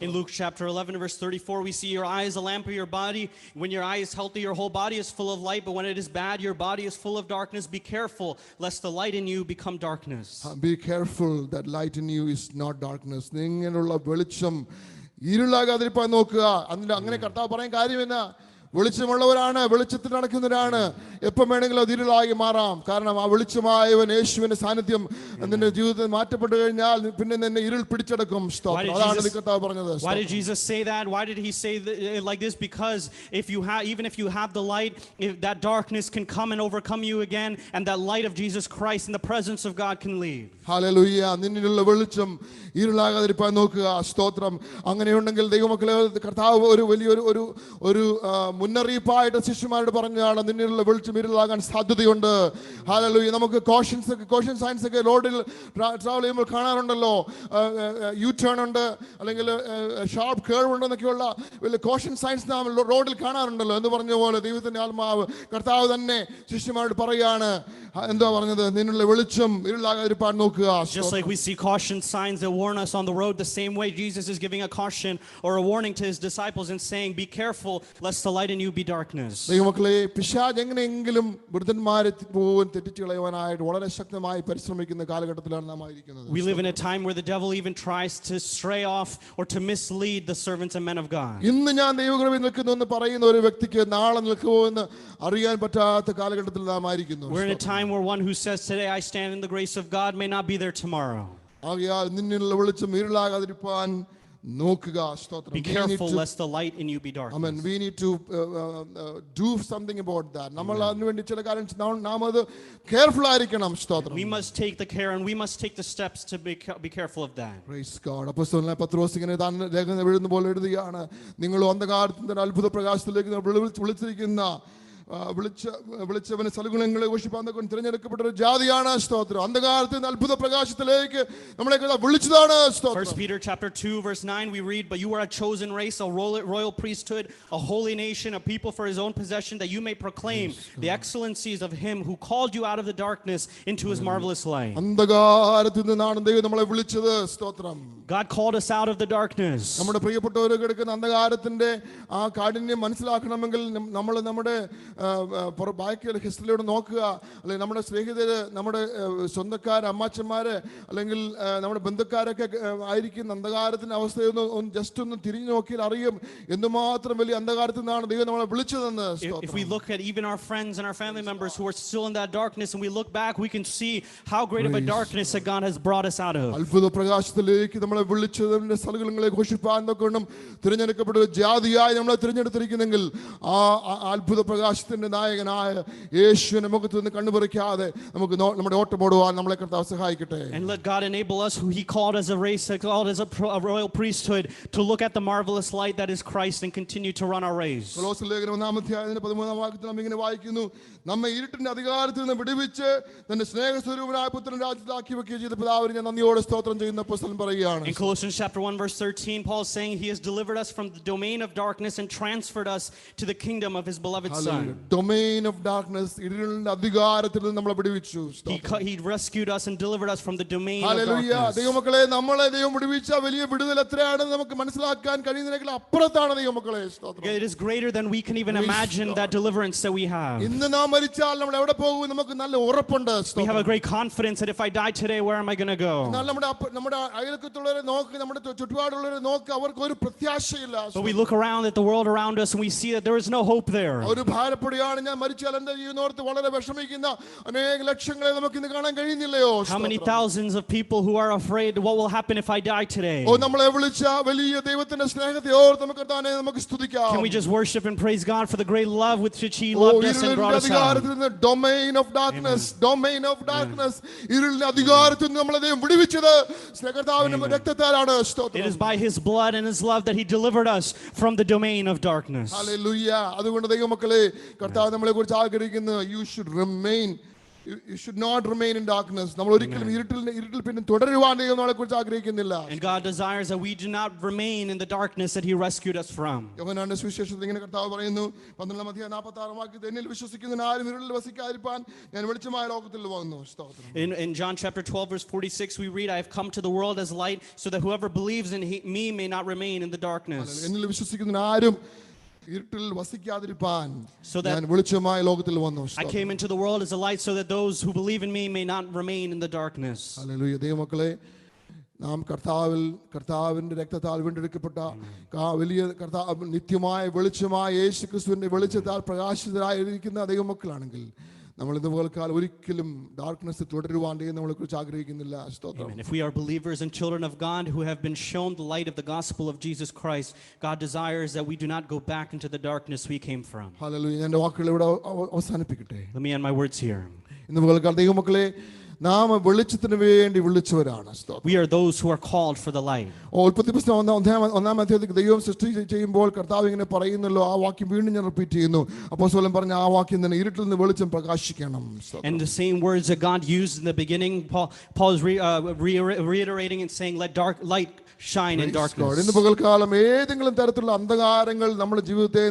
In Luke chapter 11 verse 34 we see your eye is a lamp of your body. When your eye is healthy, your whole body is full of light, but when it is bad, your body is full of darkness. Be careful lest the light in you become darkness. Be careful that light in you is not darkness. നിങ്ങനെയുള്ള വെളിച്ചം ഇരുളാകാതിരിക്കാൻ നോക്കുക. അങ്ങനെ കർത്താവ് പറയാൻ കാര്യം എന്നാ? വെളിച്ചമുള്ളവരാണ്, വെളിച്ചത്തിൽ നടക്കുന്നവരാണ്. എപ്പം വേണമെങ്കിലും അത് ഇരുളായി മാറാം. കാരണം ആ വെളിച്ചമായവൻ യേശുവിന്റെ സാന്നിധ്യം നിന്റെ ജീവിതത്തിൽ മാറ്റപ്പെട്ടു കഴിഞ്ഞാൽ പിന്നെ നിന്നെ ഇരുൾ പിടിച്ചെടുക്കും. അതാണ് കർത്താവ് പറഞ്ഞത്. Why did Jesus say that? Why did he say like this? Because even if you have the light, if that darkness can come and overcome you again, and that light of Jesus Christ in the presence of God can leave. Hallelujah. നിന്നിലുള്ള വെളിച്ചം ഇരുളാകാതിരിക്കാൻ നോക്കുക. സ്തോത്രം. അങ്ങനെയുണ്ടെങ്കിൽ ദൈവമക്കളെ കർത്താവ് ഒരു വലിയൊരു മുന്നറിയിപ്പായിട്ട് ശിഷ്യന്മാരോട് പറഞ്ഞാണ്, നിന്നിലുള്ള വെളിച്ചം ഇരുളാകാൻ സാധ്യതയുണ്ട്. ഹല്ലേലൂയ. നമുക്ക് കോഷൻ സയൻസ് ഒക്കെ റോഡിൽ ട്രാവൽ ചെയ്യുമ്പോൾ കാണാറുണ്ടല്ലോ. യു ടേൺ ഉണ്ട്, അല്ലെങ്കിൽ ഷാർപ്പ് കേർവ് ഉണ്ട് എന്നൊക്കെയുള്ള വലിയ കോഷൻ സയൻസ് നാം റോഡിൽ കാണാറുണ്ടല്ലോ. എന്ന് പറഞ്ഞ പോലെ ദൈവത്തിന്റെ ആത്മാവ് കർത്താവ് തന്നെ ശിഷ്യന്മാരോട് പറയാണ്, എന്താ പറഞ്ഞത്? നിന്നുള്ള വെളിച്ചം ഇരുളാകാതിരിക്കാൻ നോക്കുക. Just like we see caution signs that warn us on the road, the same way Jesus is giving a caution or a warning to his disciples and saying, be careful lest the light in you be darkness. ദൈവമക്കളെ, പിശാച് എങ്ങനെയെങ്കിലും വൃദ്ധന്മാരെ പോകാൻ തെറ്റിച്ചു കളയുവാനായിട്ട് വളരെ ശക്തമായി പരിശ്രമിക്കുന്ന കാലഘട്ടത്തിലാണ് നാം ആയിരിക്കുന്നത്. We live in a time where the devil even tries to stray off or to mislead the servants and men of God. ഇന്ന് ഞാൻ ദൈവകൃപയിൽ നിൽക്കുന്നു എന്ന് പറയുന്ന ഒരു വ്യക്തിക്ക് നാളെ നിൽക്കുമോ എന്ന് അറിയാൻ പറ്റാത്ത കാലഘട്ടത്തിൽ നാം ആയിരിക്കുന്നു. We're in a time where one who says today I stand in the grace of God may not be there tomorrow. ആകയാൽ നിന്നിലുള്ള വെളിച്ചം ഇരുളാകാതിരിക്കാൻ നോക്കുക. സ്തോത്രം. Be careful lest the light in you be darkness. Amen. We need to do something about that. നമ്മൾ അതിനു വേണ്ടി ചില കാര്യം നാം അത് കെയർഫുൾ ആയിരിക്കണം. സ്തോത്രം. We must take the care and we must take the steps to be careful of that. Praise God. അപ്പോസ്തലനായ പത്രോസ് ഇങ്ങനെ താൻ ലേഖനം എഴുതുന്ന പോലെ എഴുതുകയാണ്, നിങ്ങൾ അന്ധകാരത്തിന്റെ അത്ഭുത പ്രകാശത്തിലേക്ക് വിളിച്ചിരിക്കുന്ന വിളിച്ചവന് സൽഗുണങ്ങളെ ഘോഷിപ്പാൻ തിരഞ്ഞെടുക്കപ്പെട്ട ഒരു ജാതിയാണ്. സ്തോത്രം. അന്ധകാരത്തിൽ നിന്ന് അത്ഭുത പ്രകാശത്തിലേക്ക് നമ്മളെ വിളിച്ചതാണ്. 1 Peter chapter 2 verse 9 we read, but you are a chosen race, a royal priesthood, a holy nation, a people for his own possession, that you may proclaim the excellencies of him who called you out of the darkness into his marvelous light. അന്ധകാരത്തിൽ നിന്നാണ് ദൈവം നമ്മളെ വിളിച്ചത്. സ്തോത്രം. God called us out of the darkness. നമ്മുടെ പ്രിയപ്പെട്ടവരെ കിടക്കുന്ന അന്ധകാരത്തിന്റെ ആ കാഠിന്യം മനസ്സിലാക്കണമെങ്കിൽ നമ്മൾ നമ്മുടെ ബാക്കിയുള്ള ഹിസ്റ്ററിയിലൂടെ നോക്കുക, അല്ലെങ്കിൽ നമ്മുടെ സ്നേഹിതര്, നമ്മുടെ സ്വന്തക്കാർ, അമ്മാച്ചന്മാര്, അല്ലെങ്കിൽ നമ്മുടെ ബന്ധുക്കാരൊക്കെ ആയിരിക്കുന്ന അന്ധകാരത്തിന്റെ അവസ്ഥയൊന്ന് ജസ്റ്റ് ഒന്ന് തിരിഞ്ഞു നോക്കിയാൽ അറിയും എന്തുമാത്രം വലിയ അന്ധകാരത്തിൽ നിന്നാണ് ദൈവം നമ്മളെ വിളിച്ചതെന്ന്. If we look at even our friends and our family members who are still in that darkness, and we look back, we can see how great of a darkness that God has brought us out of. അത്ഭുത പ്രകാശത്തിലേക്ക് നമ്മളെ വിളിച്ചതിന്റെ സ്ഥലങ്ങളെ ഘോഷിപ്പാൻ നോക്കണം. തിരഞ്ഞെടുക്കപ്പെട്ട ഒരു ജാതിയായി നമ്മളെ തിരഞ്ഞെടുത്തിരിക്കുന്നെങ്കിൽ ആ അത്ഭുത പ്രകാശത്തിന്റെ നായകനായ യേശുവിന്റെ മുഖത്ത് നിന്ന് കണ്ണുപറിക്കാതെ നമുക്ക് നമ്മുടെ ഓട്ടം ഓടുവാൻ നമ്മളെ കർത്താവ് സഹായിക്കട്ടെ. And let God enable us, who He called as a race, called as a royal priesthood, to look at the marvelous light that is Christ and continue to run our race. കൊലോസ്യ ലേഖനം 1-13 വാക്യത്തിൽ നാം ഇങ്ങനെ വായിക്കുന്നു, നമ്മെ ഇരുട്ടിന്റെ അധികാരത്തിൽ നിന്ന് വിടുവിച്ച് തന്റെ സ്നേഹസ്വരൂപനായ പുത്രൻ രാജ്യത്തിലാക്കി വെക്കുകയും ചെയ്ത പിതാവിനെ ഞാൻ നന്ദിയോടെ സ്തോത്രം ചെയ്യുന്ന അപ്പോസ്തലൻ പറയുകയാണ്. In Colossians chapter 1 verse 13, Paul is saying He has delivered us from the domain of darkness and transferred us to the kingdom of His beloved Son. Domain of darkness, ഇരുളിന്റെ അധികാരത്തിൽ നിന്ന് നമ്മളെ വിടുവിച്ചു. He rescued us and delivered us from the domain of hallelujah. darkness. ദൈവമക്കളെ, നമ്മളെ ദൈവം വിടുവിച്ച വലിയ വിടുതൽ എത്രയാണെന്ന് നമുക്ക് മനസ്സിലാക്കാൻ കഴിയുന്നതിനേക്കാൾ അപ്പുറത്താണ് ദൈവമക്കളെ. It is greater than we can even imagine that deliverance that we have. ഇന്ന് നാം മരിച്ചാൽ നമ്മൾ എവിടെ പോകും നമുക്ക് നല്ല ഉറപ്പുണ്ട്. We have a great confidence that if I die today, where am I going to go? നമ്മുടെ അയൽക്കത്തുള്ളവരെ നോക്ക്, നമ്മുടെ ചുറ്റുപാടുള്ളവരെ നോക്ക്, അവർക്ക് ഒരു പ്രത്യാശയില്ല. But we look around at the world around us and we see that there is no hope there. ഒരു ഭാരപ്പെടുകയാണ്, ഞാൻ മരിച്ചാൽ എന്താ ചെയ്യുന്നോർത്ത് വളരെ വിഷമിക്കുന്ന അനേക ലക്ഷങ്ങളെ നമുക്ക് ഇന്ന് കാണാൻ കഴിയുന്നില്ലയോ? How many thousands of people who are afraid what will happen if I die today? നമ്മളെ വിളിച്ച വലിയ ദൈവത്തിന്റെ സ്നേഹത്തെ ഓർത്ത് നമുക്ക് സ്തുതിക്കാം. Can we just worship and praise God for the great love with which He loved us and brought us out? Domain of darkness, domain of darkness, ഇരുളിന്റെ അധികാരത്തിൽ നിന്ന് നമ്മളെ ദൈവം വിടുവിച്ചത് കർത്താവിന്റെ രക്തത്താലാണ്. It is by His blood and His love that He delivered us from the domain of darkness. Hallelujah. അതുകൊണ്ട് ദൈവമക്കളെ, കർത്താവ് നമ്മളെ കുറിച്ച് ആഗ്രഹിക്കുന്നു, you should not remain in darkness. നമ്മൾ ഒരിക്കലും ഇരുട്ടിൽ പിന്നെ തുടരുവാൻ ദൈവം നമ്മളെ കുറിച്ച് ആഗ്രഹിക്കുന്നില്ല. And God desires that we do not remain in the darkness that He rescued us from. യോഹന്നാന്റെ സുവിശേഷത്തിൽ ഇങ്ങനെ കർത്താവ് പറയുന്നു, 12-46 വാക്യത്തിൽ, എന്നിൽ വിശ്വസിക്കുന്ന ആരും ഇരുളിൽ വസിക്കാതിരിപ്പാൻ ഞാൻ വെളിച്ചമായ ലോകത്തിൽ വന്നു. In John chapter 12 verse 46 we read, I have come to the world as light so that whoever believes in me may not remain in the darkness. എന്നിൽ വിശ്വസിക്കുന്ന ആരും ഇരുട്ടിൽ വസിക്കാതിരിപ്പാൻ ഞാൻ വെളിച്ചമായ ലോകത്തിൽ വന്നു. I came into the world as a light so that those who believe in me may not remain in the darkness. Hallelujah. ദൈവമക്കളെ, നാം കർത്താവിന്റെ രക്തത്താൽ വീണ്ടെടുക്കപ്പെട്ട വലിയ കർത്താവ് നിത്യമായ വെളിച്ചമായ യേശുക്രിസ്തുവിന്റെ വെളിച്ചത്താൽ പ്രകാശിതരായിരിക്കുന്ന ദൈവമക്കളാണെങ്കിൽ നമ്മൾ ഇതുപോലെക്കാലം ഒരിക്കലും ഡാർക്ക്നെസ് തുടരുവാൻ നമ്മളെ കുറിച്ച് ആഗ്രഹിക്കുന്നില്ല. If we are believers and children of God who have been shown the light of the gospel of Jesus Christ, God desires that we do not go back into the darkness we came from. Hallelujah. ഞാൻ എൻ്റെ വാക്കുകൾ ഇവിടെ അവസാനിപ്പിക്കട്ടെ. Let me end my words here. ഇന്ന് പകൽക്കാലം ദൈവമക്കളെ, നാം വെളിച്ചത്തിന് വേണ്ടി വിളിച്ചവരാണ്. We are those who are called for the light. ഉൽപ്പത്തി പുസ്തകം 1-ാം അധ്യായത്തിൽ ദൈവം സൃഷ്ടി ചെയ്യുമ്പോൾ കർത്താവ് ഇങ്ങനെ പറയുന്നല്ലോ, ആ വാക്യം വീണ്ടും ഞാൻ റിപ്പീറ്റ് ചെയ്യുന്നു. അപ്പോസ്തലൻ പറഞ്ഞ ആ വാക്യം തന്നെ, ഇരുട്ടിൽ നിന്ന് വെളിച്ചം പ്രകാശിക്കണം. And the same words that God used in the beginning, Paul is reiterating and saying, let light shine in darkness. ഇന്ന് പകൽക്കാലം ഏതെങ്കിലും തരത്തിലുള്ള അന്ധകാരങ്ങൾ നമ്മുടെ ജീവിതത്തെ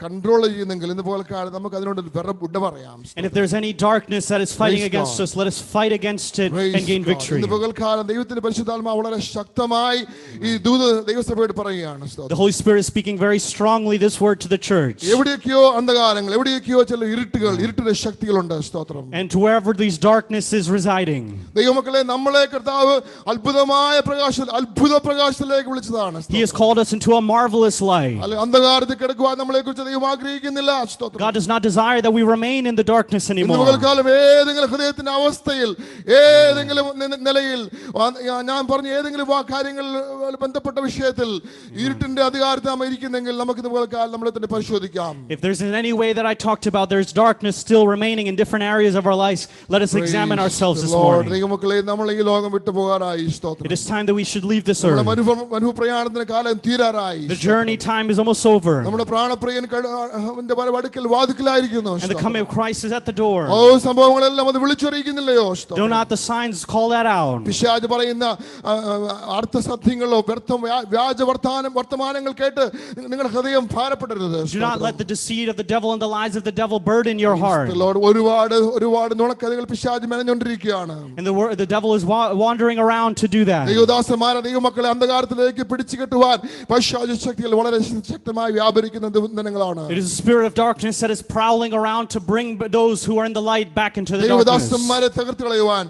കൺട്രോൾ ചെയ്യുന്നെങ്കിൽ ഇന്ന് പകൽക്കാലം നമുക്ക് അതിനോട് വിട പറയാം. And if there's any darkness that is fighting against us, let us fight against it and gain victory. ഇന്ന് പകൽക്കാലം ദൈവത്തിന്റെ പരിശുദ്ധാത്മാവ് വളരെ ശക്തമായി ഈ ദൂത് ദൈവസഭയോട് പറയുകയാണ്. The Holy Spirit is speaking very strongly this word to the church. എവിടെയൊക്കെയോ അന്ധകാരങ്ങൾ, എവിടെയൊക്കെയോ ചില ഇരുട്ടിന്റെ ശക്തികളുണ്ട്. സ്തോത്രം. And to wherever these darkness is residing, ദൈവമക്കളെ, നമ്മളെ കർത്താവ് അത്ഭുത പ്രകാശത്തിലേക്ക് വിളിച്ചതാണ്. He has called us into a marvelous light. അന്ധകാരത്തിൽ കിടക്കുവാൻ നമ്മളെ കുറിച്ച് ദൈവം ആഗ്രഹിക്കുന്നില്ല. God does not desire that we remain in the darkness anymore. ഏതെങ്കിലും ഹൃദയത്തിന്റെ അവസ്ഥയിൽ, ഏതെങ്കിലും നിലയിൽ, ഞാൻ പറഞ്ഞ ഏതെങ്കിലും കാര്യങ്ങൾ ബന്ധപ്പെട്ട വിഷയത്തിൽ ഇരുട്ടിന്റെ അധികാരത്തിൽ നാം ഇരിക്കുന്നെങ്കിൽ നമുക്ക് നമ്മളെ തന്നെ പരിശോധിക്കാം. If there's in any way that I talked about there's darkness still remaining in different areas of our lives, let us examine ourselves this morning. ദൈവമക്കളെ, നമ്മൾ ഈ ലോകം വിട്ടു പോകാനായി. It is time that we should leave this earth. പ്രയാണത്തിന്റെ കാലം തീരാറായി. The journey time is almost over. നമ്മുടെ പ്രാണപ്രിയൻ അടുക്കൽ വാതിക്കലായിരിക്കുന്നു. And the coming of Christ is at the door. സംഭവങ്ങളെല്ലാം അത് വിളിച്ചറിയിക്കുന്നില്ലയോ? Do not the signs call that out? പിശാച് പറയുന്ന അർത്ഥസത്യങ്ങളോ വ്യാജ വർത്തമാനങ്ങൾ കേട്ട് നിങ്ങളുടെ ഹൃദയം ഭാരപ്പെടരുത്. Do not let the deceit of the devil and the lies of the devil burden your heart. ഒരുപാട് നുണക്കഥകൾ പിശാച് മെനഞ്ഞുകൊണ്ടിരിക്കുകയാണ്. And the devil is wandering around to do that. ദൈവദാസൻ ദൈവദാസന്മാരെ ദൈവമക്കളെ അന്ധകാരത്തിലേക്ക് പിടിച്ചു കെട്ടുവാൻ പൈശാചിക ശക്തികൾ വളരെ ശക്തമായി വ്യാപരിക്കുന്ന ദിനങ്ങളാണ്. It is the spirit of darkness that is prowling around to bring those who are in the light back into the darkness. ദൈവദാസന്മാരെ തകർത്ത് കളയുവാൻ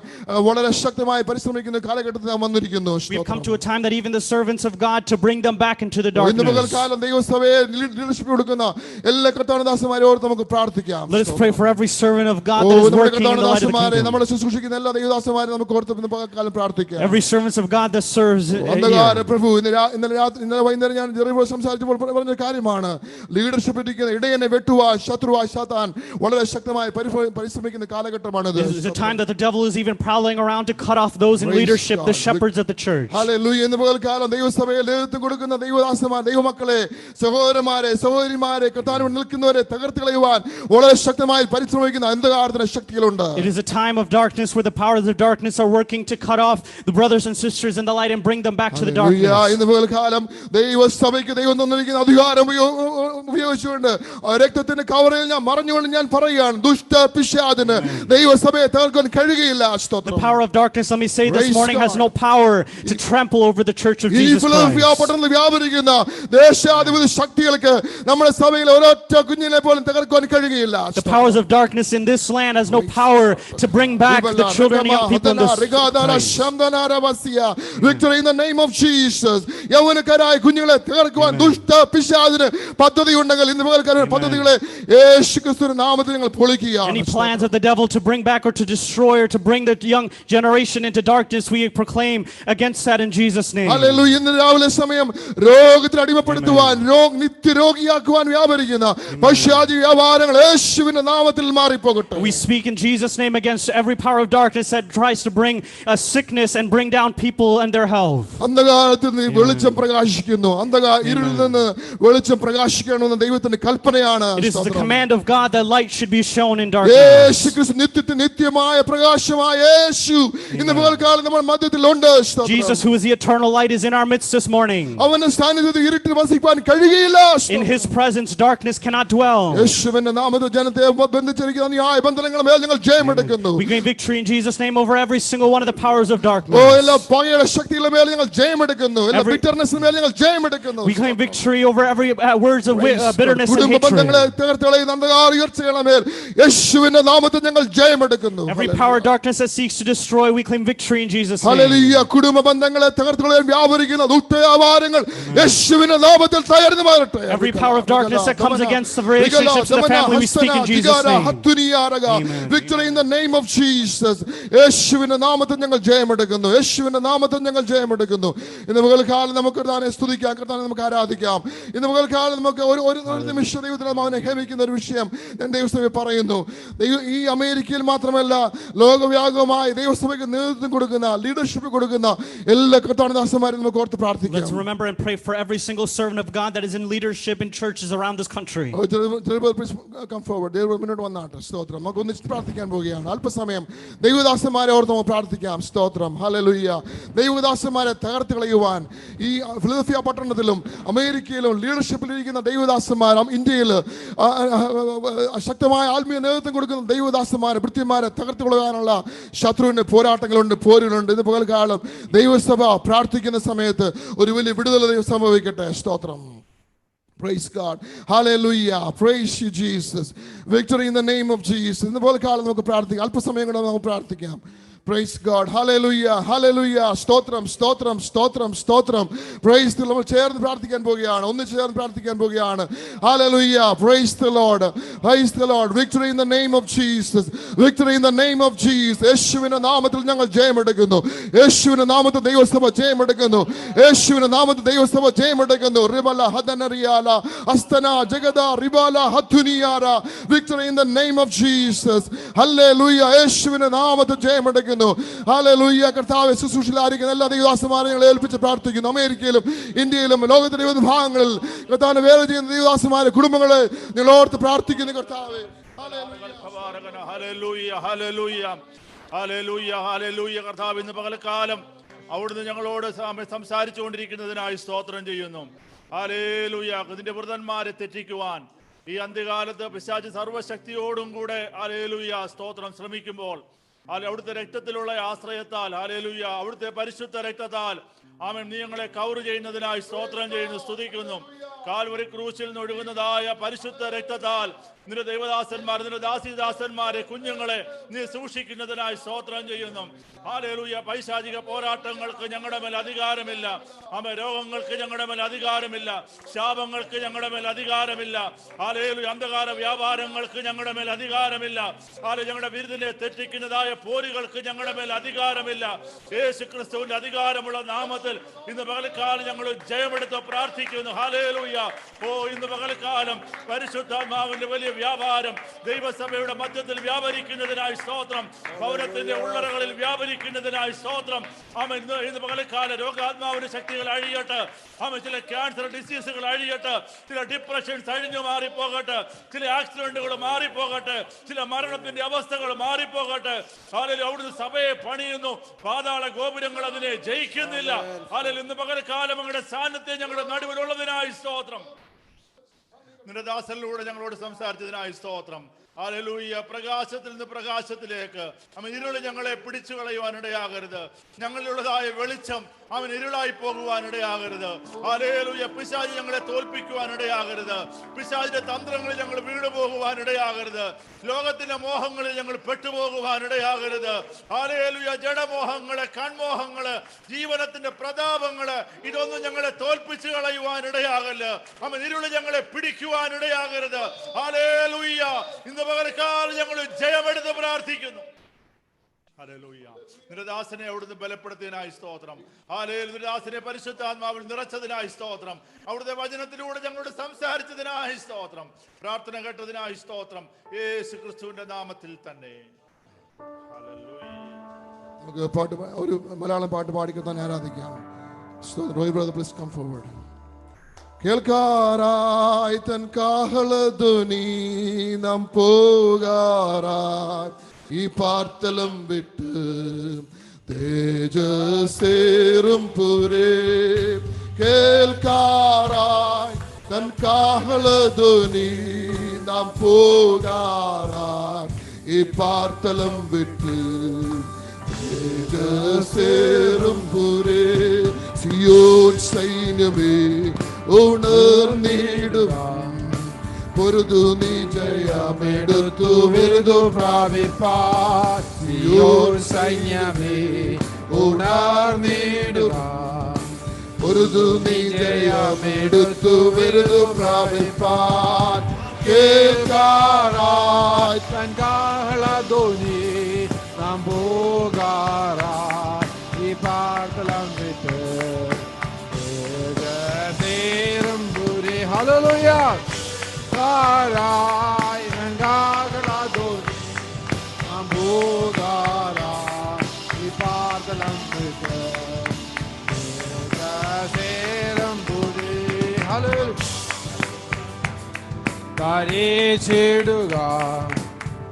വളരെ ശക്തമായി പരിശ്രമിക്കുന്ന കാലഘട്ടത്തിൽ നാം വന്നിരിക്കുന്നു. We have come to a time that even the servants of God to bring them back into the darkness. ഇന്ന് പകൽക്കാലം ദൈവസഭയെ ലീഡർഷിപ്പ് കൊടുക്കുന്ന എല്ലാ കർത്താവിന്റെ ഓർത്ത് നമുക്ക് പ്രാർത്ഥിക്കാം. Let us pray for every servant of God that is working in the light of the kingdom. നമ്മളെ ശുശ്രൂഷിക്കുന്ന എല്ലാ ദൈവദാസന്മാരെ നമുക്ക് ഓർത്ത് ഇന്ന് പകൽക്കാലം പ്രാർത്ഥിക്കാം. Every servant of God that serves അന്ധകാര പ്രഭു ഇന്നലെ വൈകുന്നേരം ഞാൻ ജെറുസലേമിൽ സംസാരിച്ചപ്പോൾ പറഞ്ഞ കാര്യമാണ്. ലീഡർഷിപ്പ് ഇരിക്കുന്ന ഇടയനെ വെട്ടുവാൻ ശത്രുവായ സാത്താൻ വളരെ ശക്തമായി പരിശ്രമിക്കുന്ന കാലഘട്ടമാണിത്. This is a time that the devil is even prowling around to cut off those in leadership, the shepherds of the church. Hallelujah. ഇന്ന് പകൽക്കാലം ദൈവസഭയിൽ നേതൃത്വം കൊടുക്കുന്ന ദൈവദാസന്മാർ ദൈവമക്കളെ സഹോദരന്മാരെ സഹോദരിമാരെ കർത്താവിൽ നിൽക്കുന്നവരെ തകർത്ത് കളയുവാൻ വളരെ ശക്തമായി പരിശ്രമിക്കുന്ന അന്ധകാരത്തിന്റെ ശക്തികളുണ്ട്. It is a time of darkness where the powers of darkness are working to cut off the brothers and sisters in the light and bring them back to the darkness. ഇന്ന് പകൽക്കാലം ദൈവസഭയ്ക്ക് ദൈവം തന്നിരിക്കുന്ന അധികാരം ഉപയോഗിച്ചുകൊണ്ട് രക്തത്തിന്റെ കവറയിൽ ഞാൻ മറഞ്ഞുകൊണ്ട് ഞാൻ പറയുകയാണ്, ദുഷ്ട പിശാചിന് ദൈവസഭയെ തകർക്കാൻ കഴിയുകയില്ല. The power of darkness, let me say this morning, has no power to trample over the church of Jesus Christ. പട്ടണത്തിൽ വ്യാപരിക്കുന്ന ദേശാധിപതി ശക്തികൾക്ക് നമ്മുടെ സഭയിൽ ഒരൊറ്റ കുഞ്ഞിനെ പോലും തകർക്കാൻ കഴിയുകയില്ല. The powers of darkness in this land has no power to bring back the children and young people in this place. Victory in the name of Jesus. യൗവനക്കാരായ കുഞ്ഞുങ്ങളെ തകർക്കുവാൻ ദുഷ്ട പിശാചിന് പദ്ധതി ഉണ്ടെങ്കിൽ ഇന്ന് പകൽക്കാലം പദ്ധതികളെ യേശുക്രിസ്തുവിന്റെ നാമത്തിൽ ഞങ്ങൾ പൊളിക്കുകയാണ്. Any plans of the devil to bring back or to destroy or to bring the young generation into darkness, we proclaim against that in Jesus' name. Hallelujah. ഇന്ന് രാവിലെ സമയം രോഗത്തിന് അടിമപ്പെടുത്തുവാൻ നിത്യരോഗിയാക്കുവാൻ വ്യാപരിക്കുന്ന പൈശാചിക വ്യാപാരങ്ങൾ യേശുവിന്റെ നാമത്തിൽ മാറിപ്പോകട്ടെ. We speak in Jesus' name against every power of darkness that tries to bring a sickness and bring down people and their health. അന്ധകാരത്തിൽ നിന്ന് വെളിച്ചം പ്രകാശിക്കുന്നു. ഇരുളിൽ നിന്ന് വെളിച്ചം പ്രകാശിക്കണമെന്ന ദൈവത്തിന്റെ കൽപ്പനയാണ്. It is the command of God that light should be shown in darkness. യേശുക്രിസ്തു നിത്യമായ പ്രകാശമായ യേശു ഇന്ന് പകൽക്കാലം നമ്മുടെ മധ്യത്തിലുണ്ട്. Jesus, who is the eternal light, is in our midst this morning. അവന്റെ സാന്നിധ്യത്തിൽ ഇരുട്ടിൽ വസിക്കാൻ കഴിയുകയില്ല. In his presence darkness cannot dwell. യേശുവിന്റെ നാമത്തിൽ ജനത്തെ ബന്ധിച്ചിരിക്കുന്ന ന്യായ ബന്ധനങ്ങളുടെ മേൽ ഞങ്ങൾ ജയമെടുക്കുന്നു. We gain victory in Jesus' name over every single one of the powers of darkness. എല്ലാ പകയുടെ ശക്തികളുടെ മേൽ ഞങ്ങൾ ജയമെടുക്കുന്നു. എല്ലാ ബിറ്റർനെസ്സിന്റെ മേൽ ഞങ്ങൾ ജയമെടുക്കുന്നു. We claim victory over every words of bitterness and കുടുംബ ബന്ധങ്ങളെ hatred. തകർത്ത് കളയുന്ന അന്ധകാര ഉയർച്ചകളുടെ മേൽ യേശുവിന്റെ നാമത്തിൽ ഞങ്ങൾ ജയമെടുക്കുന്നു. Every power of darkness that seeks to destroy, we claim victory in Jesus' name. Hallelujah. കുടുംബ ബന്ധങ്ങളെ തകർത്ത് കളയാൻ വ്യാപരിക്കുന്ന ദുഷ്ടവ്യാപാരങ്ങൾ യേശുവിന്റെ നാമത്തിൽ തകർന്നു മാറട്ടെ. Every power of darkness that comes against the relationships of the family, we speak in Jesus' name. Victory in the name of Jesus. യേശുവിന്റെ നാമത്തിൽ ഞങ്ങൾ ജയമെടുക്കുന്നു. യേശുവിന്റെ നാമത്തിൽ ഞങ്ങൾ ജയമെടുക്കുന്നു. ഇന്ന് പകൽക്കാലം നമുക്ക് കർത്താവിനെ സ്തുതിക്കാം, കർത്താവിനെ നമുക്ക് ആരാധിക്കാം. ഇന്ന് പകൽക്കാലം നമുക്ക് ഒരു നിമിഷം ദൈവത്തിന് അവനെ ഹേമിക്കുന്ന ഒരു വിഷയം ഞാൻ ദൈവസഭയെ പറയുന്നു. ഈ അമേരിക്കയിൽ മാത്രമല്ല ലോകവ്യാപകമായി ദൈവസഭയ്ക്ക് നേതൃത്വം കൊടുക്കുന്ന ലീഡർഷിപ്പ് കൊടുക്കുന്ന എല്ലാ കർത്താവിദാസന്മാരെയും നമുക്ക് ഓർത്ത് പ്രാർത്ഥിക്കാം. Let's remember and pray for every single servant of God that is in leadership in churches around this country. Come forward. വന്നാട്ടെ. സ്തോത്രം. നമുക്ക് ഒന്നിച്ച് പ്രാർത്ഥിക്കാൻ പോവുകയാണ്. അല്പസമയം ദൈവദാസന്മാരെ ഓർത്ത് നമുക്ക് പ്രാർത്ഥിക്കാം. സ്തോത്രം. ഹല്ലേലൂയ. ദൈവദാസന്മാരെ തകർത്ത് കളയുവാൻ ഈ ഫിലദൽഫിയ പട്ടണത്തിലും അമേരിക്കയിലും ലീഡർഷിപ്പിലിരിക്കുന്ന ദൈവദാസന്മാർ, ഇന്ത്യയിൽ ശക്തമായ ആത്മീയ നേതൃത്വം കൊടുക്കുന്ന ദൈവദാസന്മാരെ ഭൃത്യന്മാരെ തകർത്ത് കളയാനുള്ള ശത്രുവിന്റെ പോരാട്ടങ്ങളുണ്ട്, പോരുകളുണ്ട്. ഇന്ന് പകൽക്കാലം ദൈവസഭ പ്രാർത്ഥിക്കുന്ന സമയത്ത് ഒരു വലിയ വിടുതൽ സംഭവിക്കട്ടെ. സ്തോത്രം. Praise God. Hallelujah. Praise you, Jesus. Victory in the name of Jesus. ഇന്ന് പകൽക്കാലം നമുക്ക് പ്രാർത്ഥിക്കാം. അല്പസമയം കൂടെ നമുക്ക് പ്രാർത്ഥിക്കാം. Praise God. Hallelujah. Hallelujah. സ്തോത്രം സ്തോത്രം സ്തോത്രം സ്തോത്രം. Praise the Lord. നമ്മൾ ചേർന്ന് പ്രാർത്ഥിക്കാൻ പോവുകയാണ്. ഒന്ന് ചേർന്ന് പ്രാർത്ഥിക്കാൻ പോവുകയാണ്. Hallelujah. Praise the Lord. Praise the Lord. Victory in the name of Jesus. Victory in the name of Jesus. യേശുവിന്റെ നാമത്തിൽ ഞങ്ങൾ ജയമെടുക്കുന്നു. യേശുവിന്റെ നാമത്തിൽ ദൈവസഭ ജയമെടുക്കുന്നു. യേശുവിന്റെ നാമത്തിൽ ദൈവസഭ ജയമെടുക്കുന്നു. റിബല ഹദനറിയാല അസ്തന Jagda റിബല ഹത്തുനിയാര. Victory in the name of Jesus. Hallelujah. യേശുവിന്റെ നാമത്തിൽ ജയമെടുക്കുന്നു. ഹല്ലേലൂയ. കർത്താവേ, ശുശ്രൂഷയിലായിരിക്കുന്ന എല്ലാ ദൈവദാസന്മാരെ ഞങ്ങൾ ഏൽപ്പിച്ച് പ്രാർത്ഥിക്കുന്നു. അമേരിക്കയിലും ഇന്ത്യയിലും ലോകത്തിന്റെ വിവിധ ഭാഗങ്ങളിൽ കർത്താവിനെ വേല ചെയ്യുന്ന ദൈവദാസന്മാരെ കുടുംബങ്ങളെ ഞങ്ങൾ ഓർത്ത് പ്രാർത്ഥിക്കുന്നു. കർത്താവേ, കർത്താവ് ഇന്ന് പകൽക്കാലം അവിടുന്ന് ഞങ്ങളോട് സംസാരിച്ചുകൊണ്ടിരിക്കുന്നതിനായി സ്തോത്രം ചെയ്യുന്നു. ഹല്ലേലൂയ. ഇതിന്റെ വൃതന്മാരെ തെറ്റിക്കുവാൻ ഈ അന്ത്യകാലത്ത് പിശാച് സർവ്വശക്തിയോടും കൂടെ ഹല്ലേലൂയ സ്തോത്രം ശ്രമിക്കുമ്പോൾ അവിടുത്തെ രക്തത്തിലുള്ള ആശ്രയത്താൽ, ഹല്ലേലൂയ, അവിടുത്തെ പരിശുദ്ധ രക്തത്താൽ ആമേൻ, നീ ഞങ്ങളെ കവർ ചെയ്യുന്നതിനായി സ്തോത്രം ചെയ്യുന്നു, സ്തുതിക്കുന്നു. കാൽവരി ക്രൂശിൽ നിന്ന് ഒഴുകുന്നതായ പരിശുദ്ധ രക്തത്താൽ നിന്റെ ദൈവദാസന്മാർ, നിന്റെ ദാസിദാസന്മാരെ, കുഞ്ഞുങ്ങളെ നീ സൂക്ഷിക്കുന്നതിനായി സ്തോത്രം ചെയ്യുന്നു. ഹല്ലേലൂയ. പൈശാചിക പോരാട്ടങ്ങൾക്ക് ഞങ്ങളുടെ മേൽ അധികാരമില്ല. രോഗങ്ങൾക്ക് ഞങ്ങളുടെ മേൽ അധികാരമില്ല. ശാപങ്ങൾക്ക് ഞങ്ങളുടെ മേൽ അധികാരമില്ല. ഹല്ലേലൂയ. അന്ധകാര വ്യാപാരങ്ങൾക്ക് ഞങ്ങളുടെ മേൽ അധികാരമില്ല. ഞങ്ങളുടെ വിരുദിനെ തെറ്റിക്കുന്നതായ പോരുകൾക്ക് ഞങ്ങളുടെ മേൽ അധികാരമില്ല. യേശു ക്രിസ്തുവിന്റെ അധികാരമുള്ള നാമത്തിൽ ഇന്ന് പകൽക്കാലം ഞങ്ങൾ ജയമെടുത്ത് പ്രാർത്ഥിക്കുന്നു. ഹല്ലേലൂയ. ഇന്ന് പകൽക്കാലം പരിശുദ്ധാത്മാവിന്റെ വലിയ വ്യാപാരം ദൈവസഭയുടെ മധ്യത്തിൽ വ്യാപരിക്കുന്നതിനായി സ്തോത്രം. ഭവനത്തിന്റെ ഉള്ളറകളിൽ വ്യാപരിക്കുന്നതിനായി സ്തോത്രം. ഇന്ന് പകൽക്കാല രോഗാത്മാവിന്റെ ശക്തികൾ അഴിയട്ടെ. ചില ക്യാൻസർ ഡിസീസുകൾ അഴിയട്ടെ. ചില ഡിപ്രഷൻസ് അഴിഞ്ഞു മാറിപ്പോകട്ടെ. ചില ആക്സിഡന്റുകൾ മാറിപ്പോകട്ടെ. ചില മരണത്തിന്റെ അവസ്ഥകൾ മാറിപ്പോകട്ടെ. അവിടുന്ന് സഭയെ പണിയുന്നു. പാതാള ഗോപുരങ്ങൾ അതിനെ ജയിക്കുന്നില്ല. ഇന്ന് പകൽക്കാലം അങ്ങയുടെ സാന്നിധ്യം ഞങ്ങളുടെ നടുവിലുള്ളതിനായി സ്തോത്രം. നിന്റെ ദാസനിലൂടെ ഞങ്ങളോട് സംസാരിച്ചതിനായി സ്തോത്രം. ഹല്ലേലൂയ. പ്രകാശത്തിൽ നിന്ന് പ്രകാശത്തിലേക്ക് ഇരുള് ഞങ്ങളെ പിടിച്ചു കളയുവാനിടയാകരുത്. ഞങ്ങളിലുള്ളതായ വെളിച്ചം ഇരുളായി പോകുവാനിടയാകരുത്. ഹല്ലേലൂയ. പിശാച് ഞങ്ങളെ തോൽപ്പിക്കുവാനിടയാകരുത്. പിശാചിന്റെ തന്ത്രങ്ങളിൽ ഞങ്ങൾ വീണു പോകുവാനിടയാകരുത്. ലോകത്തിന്റെ മോഹങ്ങളിൽ ഞങ്ങൾ പെട്ടുപോകുവാനിടയാകരുത്. ഹല്ലേലൂയ. ജഡമോഹങ്ങള്, കൺമോഹങ്ങള്, ജീവനത്തിന്റെ പ്രതാപങ്ങള്, ഇതൊന്നും ഞങ്ങളെ തോൽപ്പിച്ചു കളയുവാനിടയാകല്. ഇരുള് ഞങ്ങളെ പിടിക്കുവാനിടയാകരുത്. ഹല്ലേലൂയ. ഇന്ന് പകൽക്കാലം ഞങ്ങൾ ജയമെടുത്ത് പ്രാർത്ഥിക്കുന്നു. ഹല്ലേലൂയ. നിന്റെ ദാസനെ അവിടുന്ന് ബലപ്പെടുത്തിയതിനായി സ്തോത്രം. ഹല്ലേലൂയ. നിന്റെ ദാസനെ പരിശുദ്ധാത്മാവിൽ നിറച്ചതിനായി സ്തോത്രം. അവിടുത്തെ വചനത്തിലൂടെ ഞങ്ങളോട് സംസാരിച്ചതിനായി സ്തോത്രം. പ്രാർത്ഥന കേട്ടതിനായി സ്തോത്രം. യേശു ക്രിസ്തുവിന്റെ നാമത്തിൽ തന്നെ. ഹല്ലേലൂയ. നമുക്ക് ഒരു മലയാളം പാട്ട് പാടിക്കാൻ ആരാധിക്കാം. Roy brother, please come forward. കേൾക്കാറായി തൻ കാഹളധ്വനി നാം പോകാറായി ഈ പാർത്തലം വിട്ട് തേജസ്സേറും പുരേ. കേൾക്കാറായി തൻ കാഹളധ്വനി നാം പോകാറായി ഈ പാർത്തലം വിട്ട് തേജസ്സേറും പുരേ. സിയോൻ സൈന്യമേ ഉണർന്നിടുവാൻ പൊരുതു നീ ജയമെടുത്തു വിരുദു പ്രാപിപ്പാൻ. സിയോൻ സൈന്യമേ ഉണർന്നിടുവാൻ പൊരുതു നീ ജയമെടുത്തു വിരുദു പ്രാപിപ്പാൻ. കേൾക്കാറായി തൻ കാഹളധ്വനി നാം പോകാറായി ഈ പാർത്തലം വിട്ട് ഹല്ലേലൂയ. കാരായി തൻ കാഹളധ്വനി നാം പോകാറായി ഈ പാർത്തലം വിട്ട് ഹല്ലേലൂയ. കരച്ചിടുക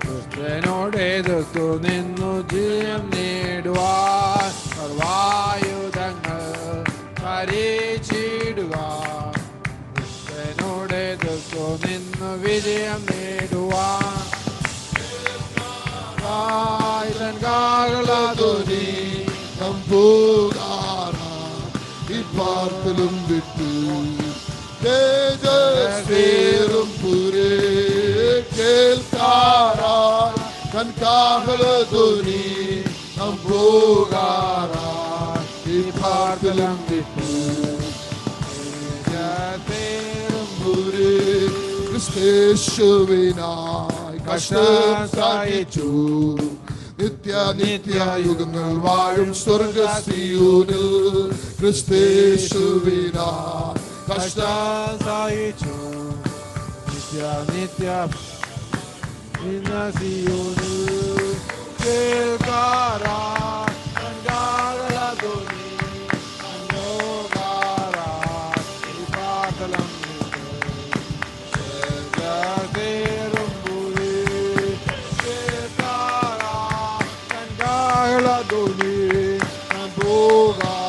ദുഷ്ടനോട് എതിർത്തു നിന്നു ജയം നേടുവാൻ സർവായുധങ്ങൾ കരച്ചിടുക. ദുഷ്ടനോട് എതിർത്തു നിന്നു വിജയം നേടുവാൻ കാഹളധ്വനി നാം പോകാറായി ഈ പാർത്തലം വിട്ട് തേജസ്സേറും പുരേ. കേൾക്കാറായി തൻ കാഹളധ്വനി നാം പോകാറായി ഈ പാർത്തലം വിട്ട് തേജസ്സേറും പുരേ. ക്രിസ്തേശുവിനായി കഷ്ടം സഹിച്ചു നിത്യായുഗങ്ങൾ വാഴും സ്വർഗ്ഗസിയോനിൽ. ക്രിസ്തേശുവിനായി കഷ്ടം സഹിച്ചു നിത്യ സിയോനിൽ. കേൾക്കാറായി തൻ കാഹളധ്വനി നാം പോകാറായി ഈ പാർത്തലം വിട്ട് തേജസ്സേറും പുരേ. കേൾക്കാറായി തൻ കാഹളധ്വനി നാം പോകാറായി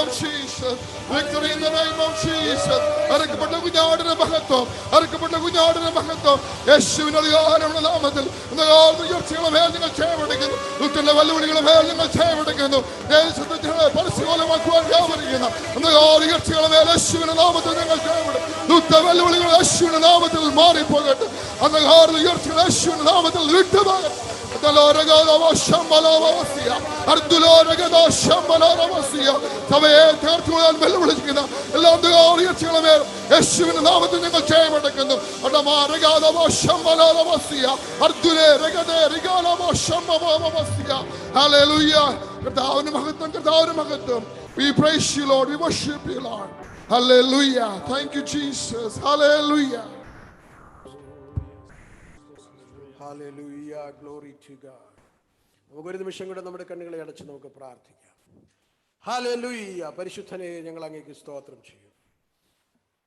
of Jesus. Victory in the name of Jesus. അറുക്കപ്പെട്ട കുഞ്ഞാടിന്റെ മഹത്വം, അറുക്കപ്പെട്ട കുഞ്ഞാടിന്റെ മഹത്വം യേശുവിന്റെ അധികാരമുള്ള നാമത്തിൽ ഉയർച്ചകളെ മേൽ നിങ്ങൾ ജയമെടുക്കുന്നു. ദുഷ്ടന്റെ വെല്ലുവിളികളെ മേൽ നിങ്ങൾ ജയമെടുക്കുന്നു. ദേശത്തെ പരസ്യമാക്കുവാൻ വ്യാപരിക്കുന്ന ഉയർച്ചകളെ മേൽ യേശുവിന്റെ നാമത്തിൽ നിങ്ങൾ ജയമെടുക്കും. ദുഷ്ട വെല്ലുവിളികൾ യേശുവിന്റെ നാമത്തിൽ മാറിപ്പോകട്ടെ. അന്ധകാര ഉയർച്ചകൾ യേശുവിന്റെ നാമത്തിൽ വിട്ടുപോകട്ടെ. സഭയെ തീർത്തുകൊള്ളാൻ വെല്ലുവിളിക്കുന്ന എല്ലാ ഉയർച്ചകളെ മേൽ യേശുവിന്റെ നാമത്തിൽ നിങ്ങൾ ജയമെടുക്കുന്നു. കർത്താവിന്റെ മഹത്വം, കർത്താവിന്റെ മഹത്വം. We praise you, Lord. We worship you, Lord. Hallelujah. Thank you, Jesus. Hallelujah. Hallelujah. Glory to God. നമുക്കൊരു നിമിഷം കൂടെ നമ്മുടെ കണ്ണുകളെ അടച്ച് നമുക്ക് പ്രാർത്ഥിക്കാം. ഹല്ലേലൂയ. പരിശുദ്ധനെ, ഞങ്ങൾ അങ്ങേക്ക് സ്തോത്രം ചെയ്യും.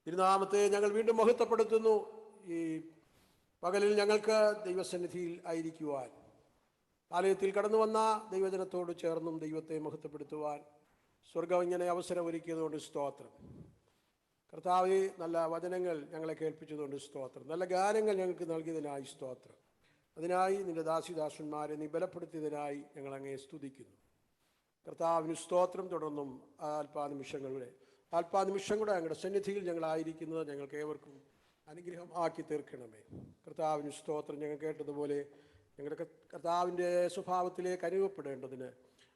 തിരുനാമത്തെ ഞങ്ങൾ വീണ്ടും മഹത്വപ്പെടുത്തുന്നു. ഈ പകലിൽ ഞങ്ങൾക്ക് ദൈവസന്നിധിയിൽ ആയിരിക്കുവാൻ, ആലയത്തിൽ കടന്നു വന്ന ദൈവജനത്തോട് ചേർന്നും ദൈവത്തെ മഹത്വപ്പെടുത്തുവാൻ സ്വർഗം ഇങ്ങനെ അവസരം ഒരുക്കിയതുകൊണ്ട് സ്തോത്രം. കർത്താവേ, നല്ല വചനങ്ങൾ ഞങ്ങളെ കേൾപ്പിച്ചതുകൊണ്ട് സ്തോത്രം. നല്ല ഗാനങ്ങൾ ഞങ്ങൾക്ക് നൽകിയതിനായി സ്തോത്രം. അതിനായി നിന്റെ ദാസിദാസന്മാരെ നീ ബലപ്പെടുത്തിയതിനായി ഞങ്ങൾ അങ്ങയെ സ്തുതിക്കുന്നു. കർത്താവിന് സ്തോത്രം. തുടർന്നും അല്പാനിമിഷം കൂടെ ഞങ്ങളുടെ സന്നിധിയിൽ ഞങ്ങളായിരിക്കുന്നത് ഞങ്ങൾക്ക് ഏവർക്കും അനുഗ്രഹം ആക്കി തീർക്കണമേ. കർത്താവിന് സ്തോത്രം. ഞങ്ങൾ കേട്ടതുപോലെ ഞങ്ങളുടെ കർത്താവിൻ്റെ സ്വഭാവത്തിലേക്ക് അനുഭവപ്പെടേണ്ടതിന്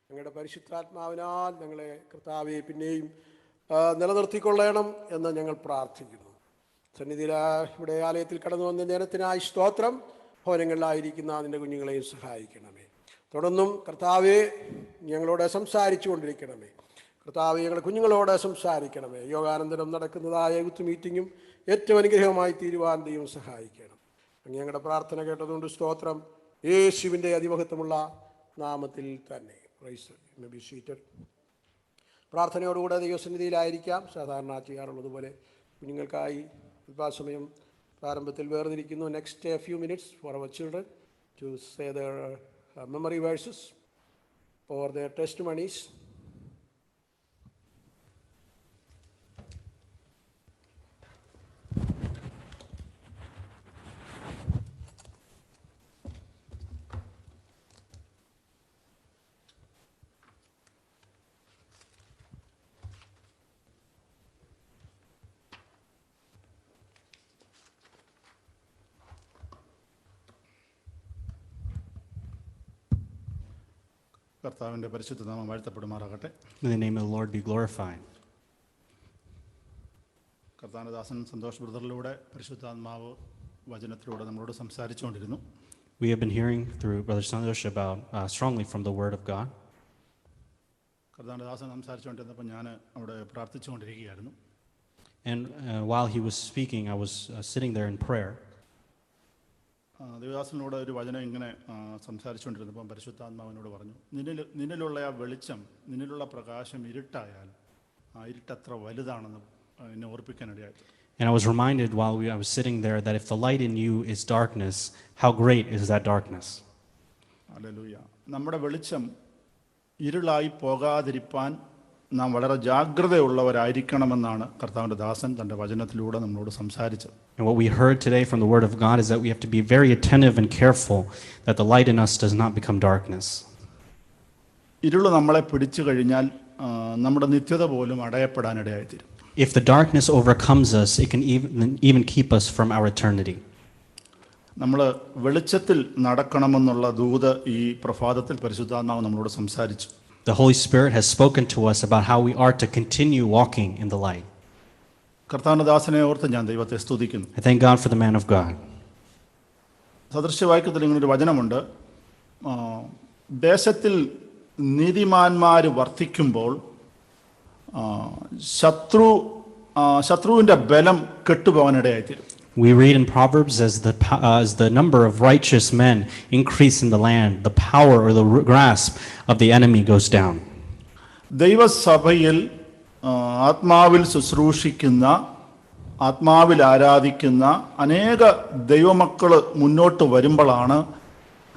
ഞങ്ങളുടെ പരിശുദ്ധാത്മാവിനാൽ ഞങ്ങളെ കർത്താവെ പിന്നെയും നിലനിർത്തിക്കൊള്ളണം എന്ന് ഞങ്ങൾ പ്രാർത്ഥിക്കുന്നു. സന്നിധിയിൽ ഇവിടെ ആലയത്തിൽ കടന്നു വന്ന ജനത്തിനായി സ്തോത്രം. ഭവനങ്ങളിലായിരിക്കുന്ന നിൻ്റെ കുഞ്ഞുങ്ങളെയും സഹായിക്കണമേ. തുടർന്നും കർത്താവെ ഞങ്ങളോട് സംസാരിച്ചു കൊണ്ടിരിക്കണമേ. കർത്താവെ ഞങ്ങളുടെ കുഞ്ഞുങ്ങളോട് സംസാരിക്കണമേ. യോഗാനന്തരം നടക്കുന്നതായ യൂത്ത് മീറ്റിങ്ങും ഏറ്റവും അനുഗ്രഹമായി തീരുവാൻ ദൈവം സഹായിക്കണം. ഞങ്ങളുടെ പ്രാർത്ഥന കേട്ടതുകൊണ്ട് സ്തോത്രം. യേശുവിൻ്റെ അതിമഹത്വമുള്ള നാമത്തിൽ തന്നെ. പ്രാർത്ഥനയോടുകൂടെ ദൈവസന്നിധിയിലായിരിക്കാം. സാധാരണ ചെയ്യാറുള്ളതുപോലെ കുഞ്ഞുങ്ങൾക്കായി അല്പസമയം പ്രാരംഭത്തിൽ വേർതിരിക്കുന്നു. Next a few minutes for our children to say their memory verses or their testimonies. കർത്താവിൻ്റെ പരിശുദ്ധ നാമം വാഴ്ത്തപ്പെടുമാറാകട്ടെ. May the name of the Lord be glorified. കർത്താവിൻ്റെ ദാസൻ സന്തോഷ് ബ്രദറിലൂടെ പരിശുദ്ധാത്മാവ് വചനത്തിലൂടെ നമ്മളോട് സംസാരിച്ചുകൊണ്ടിരുന്നു. We have been hearing through Brother Santosh about strongly from the Word of God. കർത്താവിൻ്റെ ദാസൻ സംസാരിച്ചുകൊണ്ടിരുന്നപ്പോൾ ഞാൻ അവിടെ പ്രാർത്ഥിച്ചുകൊണ്ടിരിക്കുകയായിരുന്നു. And while he was speaking, I was sitting there in prayer. ദേവദാസനോട് ഒരു വചനം ഇങ്ങനെ സംസാരിച്ചുകൊണ്ടിരുന്നപ്പം പരിശുദ്ധാത്മാവിനോട് പറഞ്ഞു, നിന്നിലുള്ള ആ വെളിച്ചം, നിന്നിലുള്ള പ്രകാശം ഇരുട്ടായാൽ ആ ഇരുട്ടത്ര വലുതാണെന്ന് എന്നെ ഓർപ്പിക്കാനിടയായി. And I was reminded while I was sitting there that if the light in you is darkness, how great is that darkness. Hallelujah. നമ്മുടെ വെളിച്ചം ഇരുളായി പോകാതിരിപ്പാൻ നാം വളരെ ജാഗ്രതയുള്ളവരായിരിക്കണമെന്നാണ് കർത്താവിൻ്റെ ദാസൻ തൻ്റെ വചനത്തിലൂടെ നമ്മളോട് സംസാരിച്ചത്. And what we heard today from the Word of God is that we have to be very attentive and careful that the light in us does not become darkness. ഇരുള് നമ്മളെ പിടിച്ചു കഴിഞ്ഞാൽ നമ്മുടെ നിത്യത പോലും അടയപ്പെടാനിടയായിത്തീരും. If the darkness overcomes us, it can even keep us from our eternity. നമ്മൾ വെളിച്ചത്തിൽ നടക്കണമെന്നുള്ള ദൂത് ഈ പ്രഭാതത്തിൽ പരിശുദ്ധാത്മാവ് നമ്മളോട് സംസാരിച്ചു. The Holy Spirit has spoken to us about how we are to continue walking in the light. കർത്താവിൻ്റെ ദാസനെ ഓർത്ത് ഞാൻ ദൈവത്തെ സ്തുതിക്കുന്നു. I thank God for the man of God. സദൃശ്യവാക്യത്തിൽ ഇങ്ങനൊരു വചനമുണ്ട്, ദേശത്തിൽ നീതിമാന്മാർ വർദ്ധിക്കുമ്പോൾ ശത്രുവിൻ്റെ ബലം കെട്ടുപോകാനിടയായിത്തീരും. We read in Proverbs, as the number of righteous men increase in the land, the power or the grasp of the enemy goes down. ദൈവസഭയിൽ ആത്മാവിൽ ശുശ്രൂഷിക്കുന്ന, ആത്മാവിൽ ആരാധിക്കുന്ന അനേക ദൈവമക്കൾ മുന്നോട്ട് വരുമ്പോഴാണ്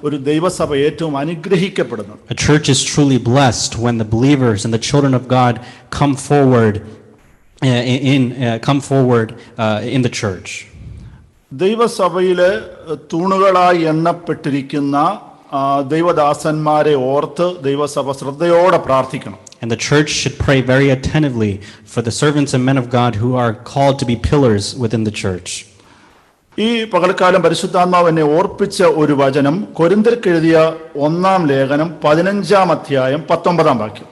ഒരു ദൈവസഭ ഏറ്റവും അനുഗ്രഹിക്കപ്പെടുന്നത്. A church is truly blessed when the believers and the children of God come forward in the church. ദൈവസഭയിലെ തൂണുകളായി എണ്ണപ്പെട്ടിരിക്കുന്ന ദൈവദാസന്മാരെ ഓർത്ത് ദൈവസഭ ശ്രദ്ധയോടെ പ്രാർത്ഥിക്കണം. And the church should pray very attentively for the servants and men of God who are called to be pillars within the church. ഈ പകൽക്കാലം പരിശുദ്ധാത്മാവ് എന്നെ ഓർപ്പിച്ച ഒരു വചനം കൊരിന്ത്യർക്ക് എഴുതിയ 1-ാം ലേഖനം 15-ാം അധ്യായം 19-ാം വാക്യം.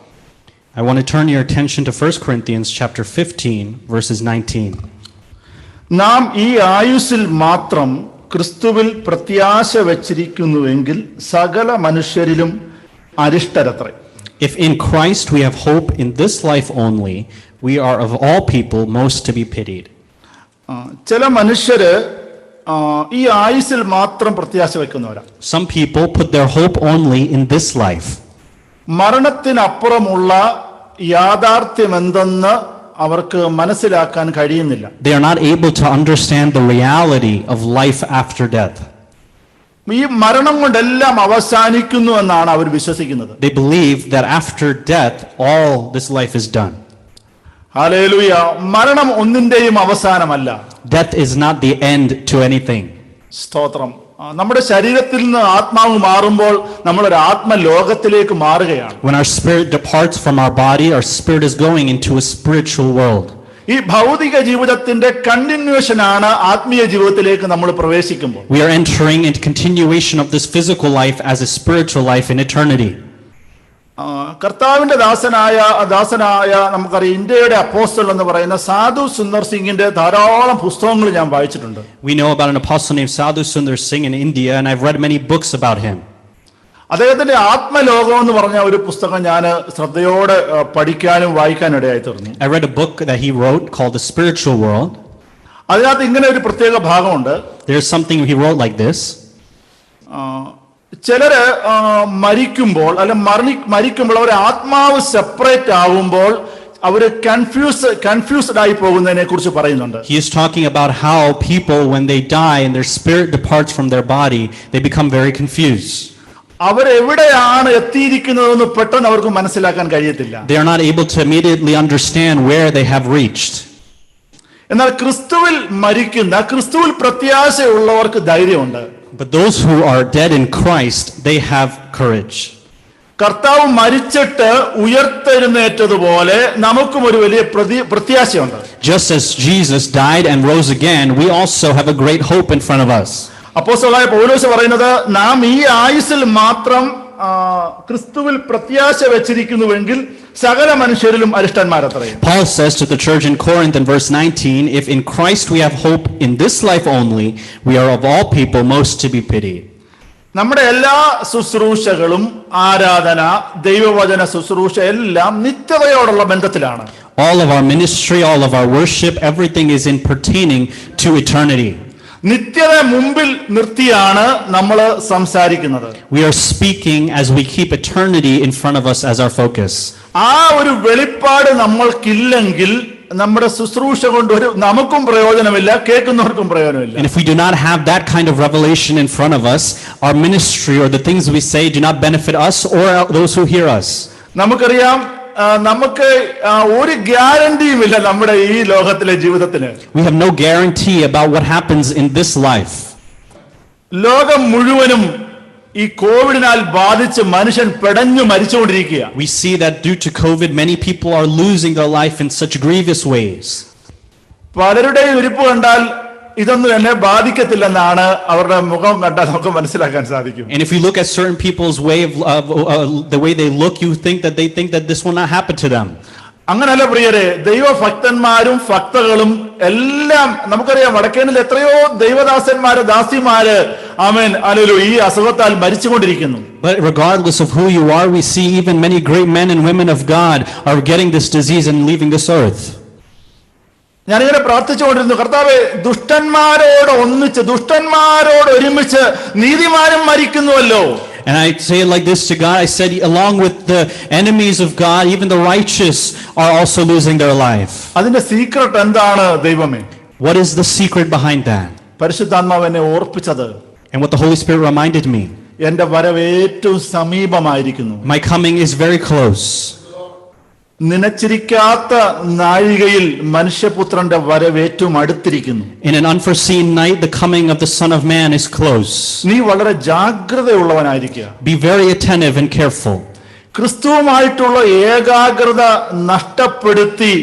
I want to turn your attention to 1 Corinthians chapter 15 verses 19. നാം ഈ ആയുസ്സിൽ മാത്രം ക്രിസ്തുവിൽ പ്രത്യാശ വച്ചിരിക്കുന്നുവെങ്കിൽ സകല മനുഷ്യരിലും അരിഷ്ടരത്രേ. If in Christ we have hope in this life only, we are of all people most to be pitied. ചില മനുഷ്യര് ഈ ആയുസ്സിൽ മാത്രം പ്രത്യാശ വെക്കുന്നവരാ. Some people put their hope only in this life. മരണത്തിനപ്പുറമുള്ള യാഥാർത്ഥ്യം എന്തെന്ന് അവർക്ക് മനസ്സിലാക്കാൻ കഴിയുന്നില്ല. They are not able to understand the reality of life after death. ഈ മരണം കൊണ്ടെല്ലാം അവസാനിക്കുന്നു എന്നാണ് അവർ വിശ്വസിക്കുന്നത്. They believe that after death all this life is done. Hallelujah. മരണം ഒന്നിന്റെയും അവസാനമല്ല. Death is not the end to anything. സ്തോത്രം. നമ്മുടെ ശരീരത്തിൽ നിന്ന് ആത്മാവ് മാറുമ്പോൾ നമ്മൾ ഒരു ആത്മലോകത്തിലേക്ക് മാറുകയാണ്. When our spirit departs from our body, our spirit is going into a spiritual world. ഈ ഭൗതിക ജീവിതത്തിന്റെ കണ്ടിന്യൂഷൻ ആണ് ആത്മീയ ജീവിതത്തിലേക്ക് നമ്മൾ പ്രവേശിക്കുമ്പോൾ. We are entering into continuation of this physical life as a spiritual life in eternity. കർത്താവിന്റെ ദാസനായ നമുക്കറിയാം ഇന്ത്യയുടെ അപ്പോസ്റ്റൽ എന്ന് പറയുന്ന സാധു സുന്ദർ സിംഗിന്റെ ധാരാളം പുസ്തകങ്ങൾ ഞാൻ വായിച്ചിട്ടുണ്ട്. We know about an apostle named Sadhu Sundar Singh in India, and I've read many books about him. അദ്ദേഹത്തിന്റെ ആത്മലോകം എന്ന് പറഞ്ഞ ഒരു പുസ്തകം ഞാൻ ശ്രദ്ധയോടെ പഠിക്കാനും വായിക്കാനും ഇടയായി തീർന്നു. I read a book that he wrote called The Spiritual World. അതിനകത്ത് ഇങ്ങനെ ഒരു പ്രത്യേക ഭാഗമുണ്ട്. There's something he wrote like this. ചിലര് മരിക്കുമ്പോൾ അല്ല മരിക്കുമ്പോൾ അവരെ ആത്മാവ് സെപ്പറേറ്റ് ആവുമ്പോൾ അവര് കൺഫ്യൂസ്ഡ് ആയി പോകുന്നതിനെ കുറിച്ച് പറയുന്നുണ്ട്. He is talking about how people when they die and their spirit departs from their body, they become very confused. അവരെവിടെയാണ് എത്തിയിരിക്കുന്നതെന്ന് പെട്ടെന്ന് അവർക്ക് മനസ്സിലാക്കാൻ കഴിയത്തില്ല. They are not able to immediately understand where they have reached. എന്നാൽ ക്രിസ്തുവിൽ മരിക്കുന്ന ക്രിസ്തുവിൽ പ്രത്യാശയുള്ളവർക്ക് ധൈര്യമുണ്ട്. But those who are dead in Christ, they have courage. കർത്താവ് മരിച്ചിട്ട് ഉയർത്തെഴുന്നേറ്റതുപോലെ നമുക്കും ഒരു വലിയ പ്രത്യാശയുണ്ട്. Just as Jesus died and rose again, we also have a great hope in front of us. അപ്പോസ്തലനായ പൗലോസ് പറയുന്നത് നാം ഈ ആയുസ്സിൽ മാത്രം ക്രിസ്തുവിൽ പ്രത്യാശ വെച്ചിരിക്കുന്നുവെങ്കിൽ സകല മനുഷ്യരിലും അരിഷ്ടന്മാരത്രേ. Paul says to the church in Corinth in verse 19, if in Christ we have hope in this life only, we are of all people most to be pitied. നമ്മുടെ എല്ലാ ശുശ്രൂഷകളും ആരാധന ദൈവവചന ശുശ്രൂഷ എല്ലാം നിത്യതയോടുള്ള ബന്ധത്തിലാണ്. All of our ministry, all of our worship, everything is in pertaining to eternity. നിത്യത മുമ്പിൽ നിർത്തിയാണ് നമ്മൾ സംസാരിക്കുന്നത്. We are speaking as we keep eternity in front of us as our focus. ആ ഒരു വെളിപ്പാട് നമ്മൾക്കില്ലെങ്കിൽ നമ്മുടെ ശുശ്രൂഷ കൊണ്ട് നമുക്കും പ്രയോജനമില്ല, കേൾക്കുന്നവർക്കും പ്രയോജനമില്ല. And if we do not have that kind of revelation in front of us, our ministry or the things we say do not benefit us or those who hear us. നമുക്കറിയാം, നമുക്ക് ഒരു ഗ്യാരണ്ടിയും ഇല്ല നമ്മുടെ ഈ ലോകത്തിലെ ജീവിതത്തിന്. We have no guarantee about what happens in this life. ലോകം മുഴുവനും ഈ കോവിഡിനാൽ ബാധിച്ച് മനുഷ്യൻ പെടഞ്ഞു മരിച്ചുകൊണ്ടിരിക്കുക. We see that due to COVID, many people are losing their life in such grievous ways. പലരുടെയും ഇരിപ്പ് കണ്ടാൽ ഇതൊന്നും എന്നെ ബാധിക്കത്തില്ലെന്നാണ് അവരുടെ മുഖം കണ്ടാൽ നമുക്ക് മനസ്സിലാക്കാൻ സാധിക്കും. And if you look at certain people's way of the way they look, you think that this will not happen to them. അങ്ങനല്ല പ്രിയരെ, ദൈവഭക്തന്മാരും ഭക്തകളും എല്ലാം നമുക്കറിയാം. വടക്കേനിൽ എത്രയോ ദൈവദാസന്മാര് ദാസിമാര് ആമേൻ ഹല്ലേലൂയ ഈ അസുഖത്താൽ മരിച്ചുകൊണ്ടിരിക്കുന്നു. But regardless of who you are, we see even many great men and women of God are getting this disease and leaving this earth. ഞാനിങ്ങനെ പ്രാർത്ഥിച്ചുകൊണ്ടിരുന്നു, കർത്താവേ, ദുഷ്ടന്മാരോട് ഒരുമിച്ച് നീതിമാനും മരിക്കുന്നുവല്ലോ. And I say it like this to God. I said, along with the enemies of God, even the righteous are also losing their life. അതിന്റെ സീക്രട്ട് എന്താണ് ദൈവമേ? What is the secret behind that? പരിശുദ്ധാത്മാവ് എന്നെ ഓർപ്പിച്ചത്, And what the Holy Spirit reminded me, എന്റെ വരവ് ഏറ്റവും സമീപമായിരിക്കുന്നു. My coming is very close. നനച്ചിരിക്കാത്ത നാഴികയിൽ മനുഷ്യപുത്രന്റെ വരവ് ഏറ്റവും അടുത്തിരിക്കുന്നു. In an unforeseen night, the coming of the Son of Man is close. നീ വളരെ ജാഗ്രതയുള്ളവനായിരിക്കുക. Be very attentive and careful. ക്രിസ്തുവുമായിട്ടുള്ള ഏകാഗ്രത നഷ്ടപ്പെടുത്തി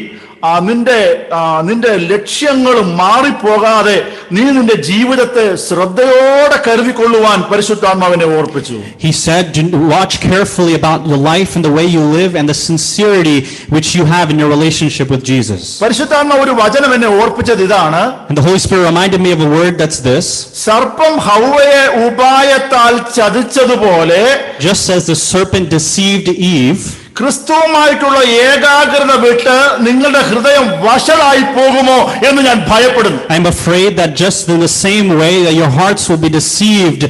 നിന്റെ ലക്ഷ്യങ്ങളും മാറിപ്പോകാതെ നീ നിന്റെ ജീവിതത്തെ ശ്രദ്ധയോടെ കരുതിക്കൊള്ളുവാൻ പരിശുദ്ധാത്മാവിനെ ഓർപ്പിച്ചു. He said, watch carefully about your life and the way you live and the sincerity which you have in your relationship with Jesus. പരിശുദ്ധാത്മാവ് ഒരു വചനം എന്നെ ഓർപ്പിച്ചത് ഇതാണ്. And the Holy Spirit reminded me of a word that's this. സർപ്പം ഹവ്വയെ ഉപായത്താൽ ചതിച്ചതുപോലെ, Just as the serpent deceived Eve, ക്രിസ്തുവുമായിട്ടുള്ള ഏകാഗ്രത വിട്ട് നിങ്ങളുടെ ഹൃദയം വഷളായി പോകുമോ എന്ന് ഞാൻ ഭയപ്പെടുന്നു. I'm afraid that just in the same way that your hearts will be deceived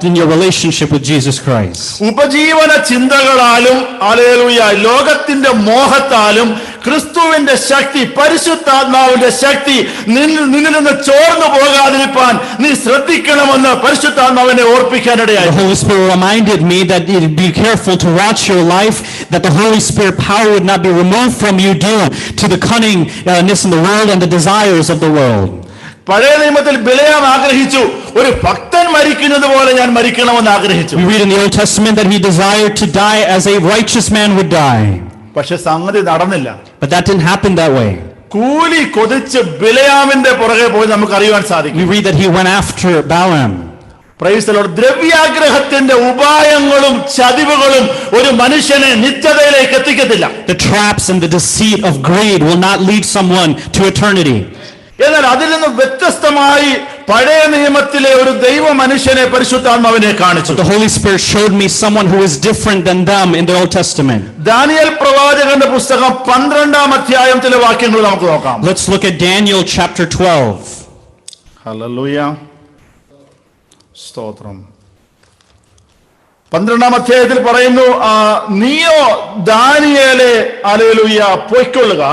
in your relationship with Jesus Christ. ഉപജീവന ചിന്തകളാലും ഹല്ലേലൂയ ലോകത്തിന്റെ മോഹത്താലും ക്രിസ്തുവിന്റെ ശക്തി, പരിശുദ്ധാത്മാവിന്റെ ശക്തി നിന്നിൽ നിന്ന് ചോർന്നു പോകാതിരിക്കാൻ നീ ശ്രദ്ധിക്കണമെന്ന് പരിശുദ്ധാത്മാവിനെ ഓർപ്പിക്കാനിടയായി. The Holy Spirit reminded me that you be careful to watch your life, that the Holy Spirit power would not be removed from you due to the cunningness in the world and the desires of the world. പഴയ നിയമത്തിൽ ബിലയാം ആഗ്രഹിച്ചു, ഒരു ഭക്തൻ മരിക്കുന്നത് പോലെ ഞാൻ മരിക്കണമെന്ന് ആഗ്രഹിച്ചു. We read in the Old Testament that he desired to die as a righteous man would die. പക്ഷെ സംഗതി നടന്നില്ല. But that didn't happen that way. കൂലി കൊതിച്ച് ബിലയാമിന്റെ പുറകെ പോയി നമുക്ക് അറിയുവാൻ സാധിക്കും. We read that he went after Balaam. Praise the Lord. ദ്രവ്യാഗ്രഹത്തിന്റെ ഉപായങ്ങളും ചതിവുകളും ഒരു മനുഷ്യനെ നിത്യതയിലേക്ക് എത്തിക്കത്തില്ല. The traps and the deceit of greed will not lead someone to eternity. എന്നാൽ അതിൽ നിന്ന് വ്യത്യസ്തമായി പഴയ നിയമത്തിലെ ഒരു ദൈവ മനുഷ്യനെ പരിശുദ്ധാത്മാവിനെ കാണിച്ചു. The Holy Spirit showed me someone who is different than them in the Old Testament. Daniel പ്രവാചകന്റെ പുസ്തകം 12-ാം അധ്യായത്തിലെ വാക്യങ്ങൾ നമുക്ക് നോക്കാം. Let's look at Daniel chapter 12. Hallelujah, സ്തോത്രം. 12-ാം അധ്യായത്തിൽ പറയുന്നു, നീയോ ദാനിയേലേ ഹല്ലേലൂയ പൊയ്ക്കൊള്ളുക.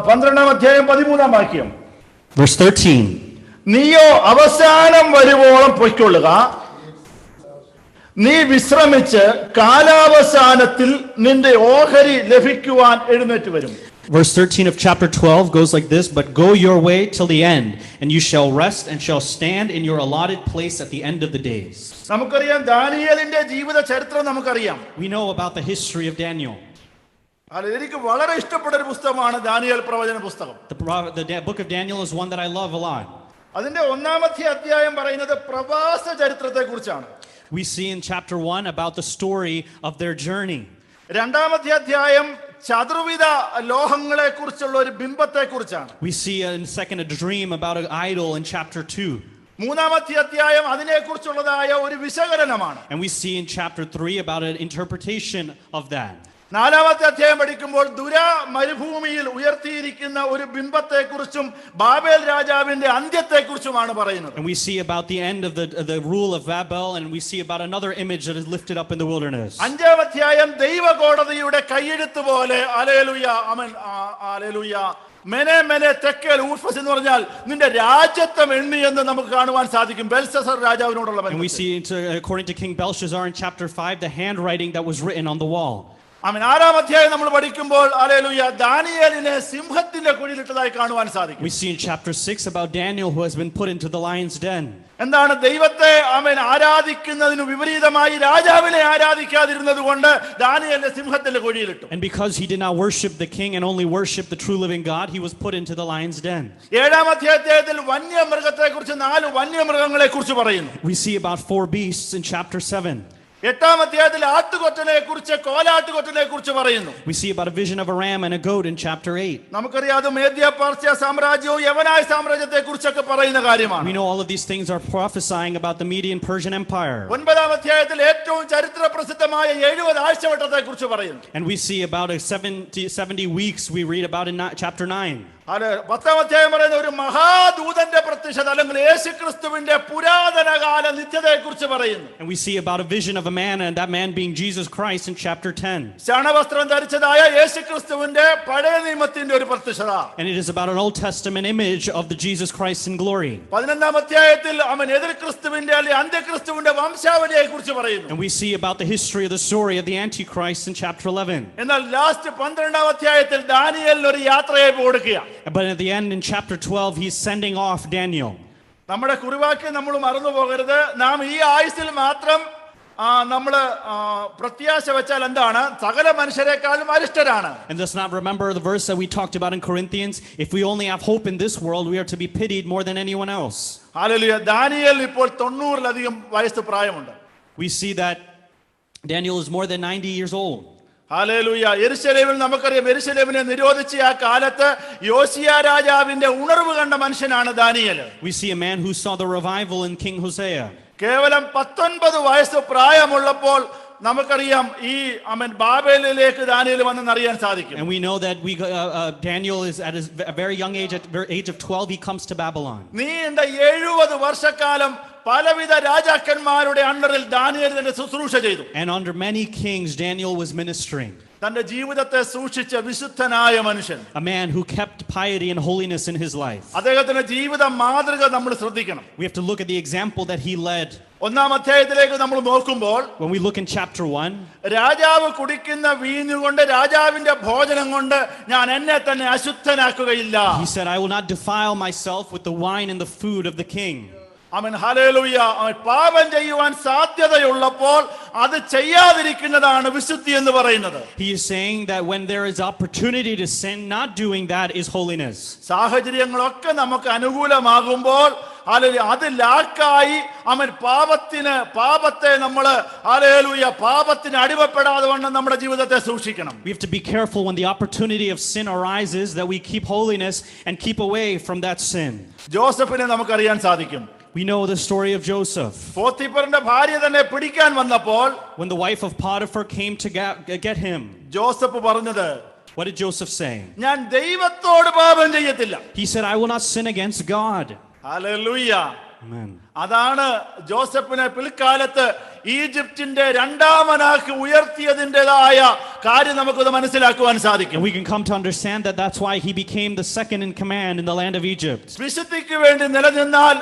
12-ാം അധ്യായം 13-ാം വാക്യം. Verse 13. നീയോ അവസാനം വരുവോളം പൊയ്ക്കൊള്ളുക, നീ വിശ്രമിച്ച് കാലാവസാനത്തിൽ നിന്റെ ഓഹരി ലഭിക്കുവാൻ എഴുന്നേറ്റ് വരും. Verse 13 of chapter 12 goes like this, but go your way till the end, and you shall rest and shall stand in your allotted place at the end of the days. നമുക്കറിയാം ദാനിയേലിന്റെ ജീവിത ചരിത്രം നമുക്കറിയാം. We know about the history of Daniel. എനിക്ക് വളരെ ഇഷ്ടപ്പെട്ട ഒരു പുസ്തകമാണ് ദാനിയേൽ പ്രവചന പുസ്തകം. The book of Daniel is one that I love a lot. അതിന്റെ 1-ാമത്തെ അധ്യായം പറയുന്നത് പ്രവാസ ചരിത്രത്തെ കുറിച്ചാണ്. We see in chapter 1 about the story of their journey. 2-ാമത്തെ അധ്യായം ചതുർവിധ ലോഹങ്ങളെ കുറിച്ചുള്ള ഒരു ബിംബത്തെ കുറിച്ചാണ്. We see in second a dream about an idol in chapter 2. 3-ാമത്തെ അധ്യായം അതിനെക്കുറിച്ചുള്ളതായ ഒരു വിശകലനമാണ്. And we see in chapter 3 about an interpretation of that. 4-ാമത്തെ അധ്യായം പഠിക്കുമ്പോൾ ദുരാ മരുഭൂമിയിൽ ഉയർത്തിയിരിക്കുന്ന ഒരു ബിംബത്തെക്കുറിച്ചും ബാബേൽ രാജാവിന്റെ അന്ത്യത്തെക്കുറിച്ചുമാണ് പറയുന്നത്. And we see about the end of the rule of Babel, and we see about another image that is lifted up in the wilderness. 5-ാം അധ്യായം ദൈവകോടതിയുടെ കയ്യെഴുത്ത് പോലെ ഹല്ലേലൂയ ആമേൻ ഹല്ലേലൂയ മെനെ മെനെ തെക്കേൽ ഊർഫസ് എന്ന് പറഞ്ഞാൽ നിന്റെ രാജ്യത്വം എണ്ണി എന്ന് നമുക്ക് കാണുവാൻ സാധിക്കും. ബെൽശസ്സർ രാജാവിനോടുള്ള ബന്ധം. And we see according to King Belshazzar in chapter 5 the handwriting that was written on the wall. ആമേൻ. 6-ാം അധ്യായം നമ്മൾ പഠിക്കുമ്പോൾ ഹല്ലേലൂയ ദാനിയേലിനെ സിംഹത്തിന്റെ കുഴിയിലിട്ടതായി കാണുവാൻ സാധിക്കും. We see in chapter 6 about Daniel who has been put into the lion's den. എന്താണ് ദൈവത്തെ ആമേൻ ആരാധിക്കുന്നതിന് വിപരീതമായി രാജാവിനെ ആരാധിക്കാതിരുന്നത് കൊണ്ട് ദാനിയേലിനെ സിംഹത്തിന്റെ കുഴിയിലിട്ടു. And because he did not worship the king and only worship the true living God, he was put into the lion's den. 7-ാം അധ്യായത്തിൽ വന്യമൃഗത്തെക്കുറിച്ച് 4 വന്യമൃഗങ്ങളെ കുറിച്ച് പറയുന്നു. We see about 4 beasts in chapter 7. 8-ാം അധ്യായത്തിൽ ആട്ടുകൊറ്റനെ കുറിച്ച് കോലാട്ടുകൊറ്റനെ കുറിച്ച് പറയുന്നു. We see about a vision of a ram and a goat in chapter 8. നമുക്കറിയാം മേദ്യ പാർസ്യ സാമ്രാജ്യവും യവനായ സാമ്രാജ്യത്തെ കുറിച്ചൊക്കെ പറയുന്ന കാര്യമാണ്. We know all of these things are prophesying about the Median Persian Empire. 9-ാം അധ്യായത്തിൽ ഏറ്റവും ചരിത്ര പ്രസിദ്ധമായ 70 ആഴ്ചവട്ടത്തെ കുറിച്ച് പറയുന്നു. And we see about a 70 weeks we read about in chapter 9. 10-ാം അധ്യായം പറയുന്ന ഒരു മഹാദൂതന്റെ പ്രത്യക്ഷ പ്രത്യക്ഷത അല്ലെങ്കിൽ യേശുക്രിസ്തുവിന്റെ പുരാതനകാല നിത്യതയെക്കുറിച്ച് പറയുന്നു. And we see about a vision of a man, and that man being Jesus Christ in chapter 10. ശണവസ്ത്രം ധരിച്ചതായ യേശുക്രിസ്തുവിന്റെ പഴയ നിയമത്തിന്റെ ഒരു പ്രത്യക്ഷത. And it is about an Old Testament image of the Jesus Christ in glory. 11-ാം അധ്യായത്തിൽ അവൻ എതിർ ക്രിസ്തുവിന്റെ അല്ലെങ്കിൽ അന്ത്യക്രിസ്തുവിന്റെ വംശാവലിയെ കുറിച്ച് പറയുന്നു. And we see about the history of the story of the Antichrist in chapter 11. എന്നാൽ ലാസ്റ്റ് 12-ാം അധ്യായത്തിൽ ദാനിയേലിന് ഒരു യാത്രയെ കൊടുക്കുക. But at the end in chapter 12, he's sending off Daniel. നമ്മുടെ കുറിവാക്യം നമ്മൾ മറന്നു പോകരുത്. നാം ഈ ആയുസ്സിൽ മാത്രം നമ്മൾ പ്രത്യാശ വെച്ചാൽ എന്താണ്? സകല മനുഷ്യരെക്കാളും അരിഷ്ടരാണ്. And let's not remember the verse that we talked about in Corinthians. If we only have hope in this world, we are to be pitied more than anyone else. Hallelujah. Daniel ഇപ്പോൾ 90-ലധികം വയസ്സ് പ്രായമുണ്ട്. We see that Daniel is more than 90 years old. Hallelujah. യെരുശലേമിൽ നമുക്കറിയാം, യെരുശലേമിനെ നിരോധിച്ച ആ കാലത്ത് യോശിയ രാജാവിന്റെ ഉണർവ് കണ്ട മനുഷ്യനാണ് Daniel. We see a man who saw the revival in King Hosea. കേവലം 19 വയസ്സ് പ്രായമുള്ളപ്പോൾ നമുക്കറിയാം ഈ ബാബേലിലേക്ക് ദാനിയേൽ വന്നെന്ന് അറിയാൻ സാധിക്കും. And we know that Daniel is at a very young age, at the age of 12, he comes to Babylon. നീണ്ട 70 വർഷക്കാലം പലവിധ രാജാക്കന്മാരുടെ അണ്ടറിൽ ദാനിയേൽ തന്റെ ശുശ്രൂഷ ചെയ്തു. And under many kings, Daniel was ministering. തന്റെ ജീവിതത്തെ സൂക്ഷിച്ച വിശുദ്ധനായ മനുഷ്യൻ. A man who kept piety and holiness in his life. അദ്ദേഹത്തിന്റെ ജീവിത മാതൃക നമ്മൾ ശ്രദ്ധിക്കണം. We have to look at the example that he led. 1-ാം അധ്യായത്തിലേക്ക് നമ്മൾ നോക്കുമ്പോൾ When we look in chapter 1, രാജാവ് കുടിക്കുന്ന വീഞ്ഞുകൊണ്ട് രാജാവിന്റെ ഭോജനം കൊണ്ട് ഞാൻ എന്നെ തന്നെ അശുദ്ധനാക്കുകയില്ല. he said, I will not defile myself with the wine and the food of the king. അവൻ ഹല്ലേലൂയ. അവൻ പാപം ചെയ്യുവാൻ സാധ്യതയുള്ളപ്പോൾ അത് ചെയ്യാതിരിക്കുന്നതാണ് വിശുദ്ധി എന്ന് പറയുന്നത്. He is saying that when there is opportunity to sin, not doing that is holiness. സാഹചര്യങ്ങളൊക്കെ നമുക്ക് അനുകൂലമാകുമ്പോൾ അത് ലാക്കായി അവൻ പാപത്തെ നമ്മൾ ഹല്ലേലൂയ പാപത്തിന് അടിമപ്പെടാതെ വണ്ണം നമ്മുടെ ജീവിതത്തെ സൂക്ഷിക്കണം. We have to be careful when the opportunity of sin arises that we keep holiness and keep away from that sin. ജോസഫിനെ നമുക്കറിയാൻ സാധിക്കും. We know the story of Joseph. പോത്തിഫറിന്റെ ഭാര്യ തന്നെ പിടിക്കാൻ വന്നപ്പോൾ When the wife of Potiphar came to get him, Joseph പറഞ്ഞത്, what did Joseph say? ഞാൻ ദൈവത്തോട് പാപം ചെയ്യത്തില്ല. He said, I will not sin against God. Hallelujah. Amen. അതാണ് ജോസഫിനെ പിൽക്കാലത്ത് ഈജിപ്തിന്റെ രണ്ടാമനാക്കി ഉയർത്തിയതിൻ്റെതായ കാര്യം നമുക്കത് മനസ്സിലാക്കുവാൻ സാധിക്കും. And we can come to understand that that's why he became the second in command in the land of Egypt. വിശുദ്ധിക്ക് വേണ്ടി നിലനിന്നാൽ,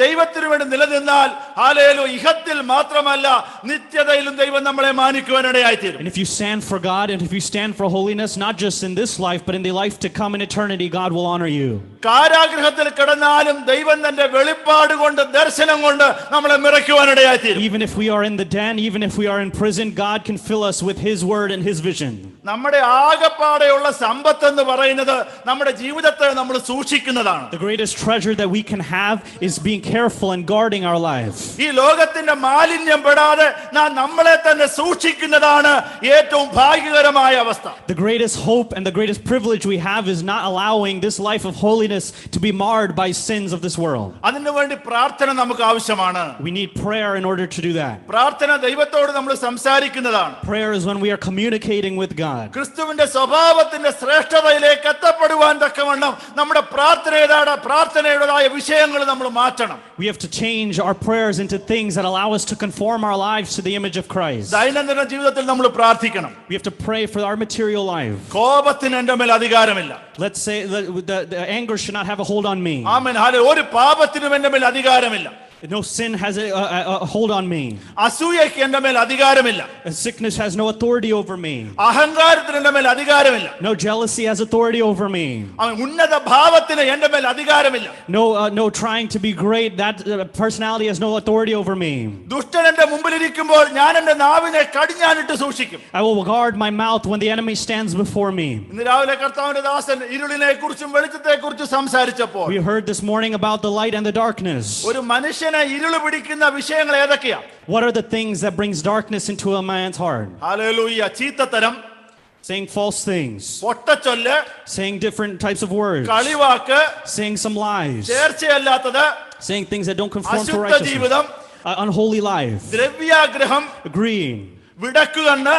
ദൈവത്തിന് വേണ്ടി നിലനിന്നാൽ ഹല്ലേലൂയ ഇഹത്തിൽ മാത്രമല്ല നിത്യതയിലും ദൈവം നമ്മളെ മാനിക്കുവാനിടയായിത്തീരും. And if you stand for God and if you stand for holiness, not just in this life but in the life to come in eternity, God will honor you. കാരാഗൃഹത്തിൽ കിടന്നാലും ദൈവം തന്റെ വെളിപ്പാട് കൊണ്ട് ദർശനം കൊണ്ട് നമ്മളെ നിറയ്ക്കുവാനിടയായിത്തീരും. Even if we are in the den, even if we are in prison, God can fill us with his word and his vision. നമ്മുടെ ആകപ്പാടെയുള്ള സമ്പത്ത് എന്ന് പറയുന്നത് നമ്മുടെ ജീവിതത്തെ നമ്മൾ സൂക്ഷിക്കുന്നതാണ്. The greatest treasure that we can have is being careful and guarding our life. ഈ ലോകത്തിന്റെ മാലിന്യം പെടാതെ നാം നമ്മളെ തന്നെ സൂക്ഷിക്കുന്നതാണ് ഏറ്റവും ഭാഗ്യകരമായ അവസ്ഥ. The greatest hope and the greatest privilege we have is not allowing this life of holiness to be marred by sins of this world. അതിനു വേണ്ടി പ്രാർത്ഥന നമുക്ക് ആവശ്യമാണ്. We need prayer in order to do that. പ്രാർത്ഥന ദൈവത്തോട് നമ്മൾ സംസാരിക്കുന്നതാണ്. Prayer is when we are communicating with God. ക്രിസ്തുവിന്റെ സ്വഭാവത്തിന്റെ ശ്രേഷ്ഠതയിലേക്ക് എത്തപ്പെടുവാൻ തക്കവണ്ണം നമ്മുടെ പ്രാർത്ഥനയുടേതായ വിഷയങ്ങൾ നമ്മൾ മാറ്റണം. We have to change our prayers into things that allow us to conform our lives to the image of Christ. ദൈനംദിന ജീവിതത്തിൽ നമ്മൾ പ്രാർത്ഥിക്കണം. We have to pray for our material life. കോപത്തിന് എൻ്റെ മേൽ അധികാരമില്ല. Let's say the anger should not have a hold on me. Amen. Hallelujah. ഒരു പാപത്തിനും എൻ്റെ മേൽ അധികാരമില്ല. No sin has a hold on me. അസൂയയ്ക്ക് എൻ്റെ മേൽ അധികാരമില്ല. Sickness has no authority over me. അഹങ്കാരത്തിന് എൻ്റെ മേൽ അധികാരമില്ല. No jealousy has authority over me. ഉന്നത ഭാവത്തിന് എൻ്റെ മേൽ അധികാരമില്ല. No trying to be great, that personality has no authority over me. ദുഷ്ടൻ എൻ്റെ മുമ്പിലിരിക്കുമ്പോൾ ഞാൻ എൻ്റെ നാവിനെ കടിഞ്ഞാനിട്ട് സൂക്ഷിക്കും. I will guard my mouth when the enemy stands before me. ഇന്ന് രാവിലെ കർത്താവിന്റെ ദാസൻ ഇരുളിനെ കുറിച്ചും വെളിച്ചത്തെ കുറിച്ചും സംസാരിച്ചപ്പോൾ We heard this morning about the light and the darkness. ഒരു മനുഷ്യനെ ഇരുള് പിടിക്കുന്ന വിഷയങ്ങൾ ഏതൊക്കെയാ? What are the things that brings darkness into a man's heart? Hallelujah. ചീത്തത്തരം, Saying false things, പൊട്ടച്ചൊല്ല്, saying different types of words, കളിവാക്ക്, saying some lies, ചേർച്ചയല്ലാത്തത്, saying things that don't conform to അശുദ്ധ righteousness, ജീവിതം, unholy life, ദ്രവ്യാഗ്രഹം, agreeing, വിടക്കുകണ്ണ്,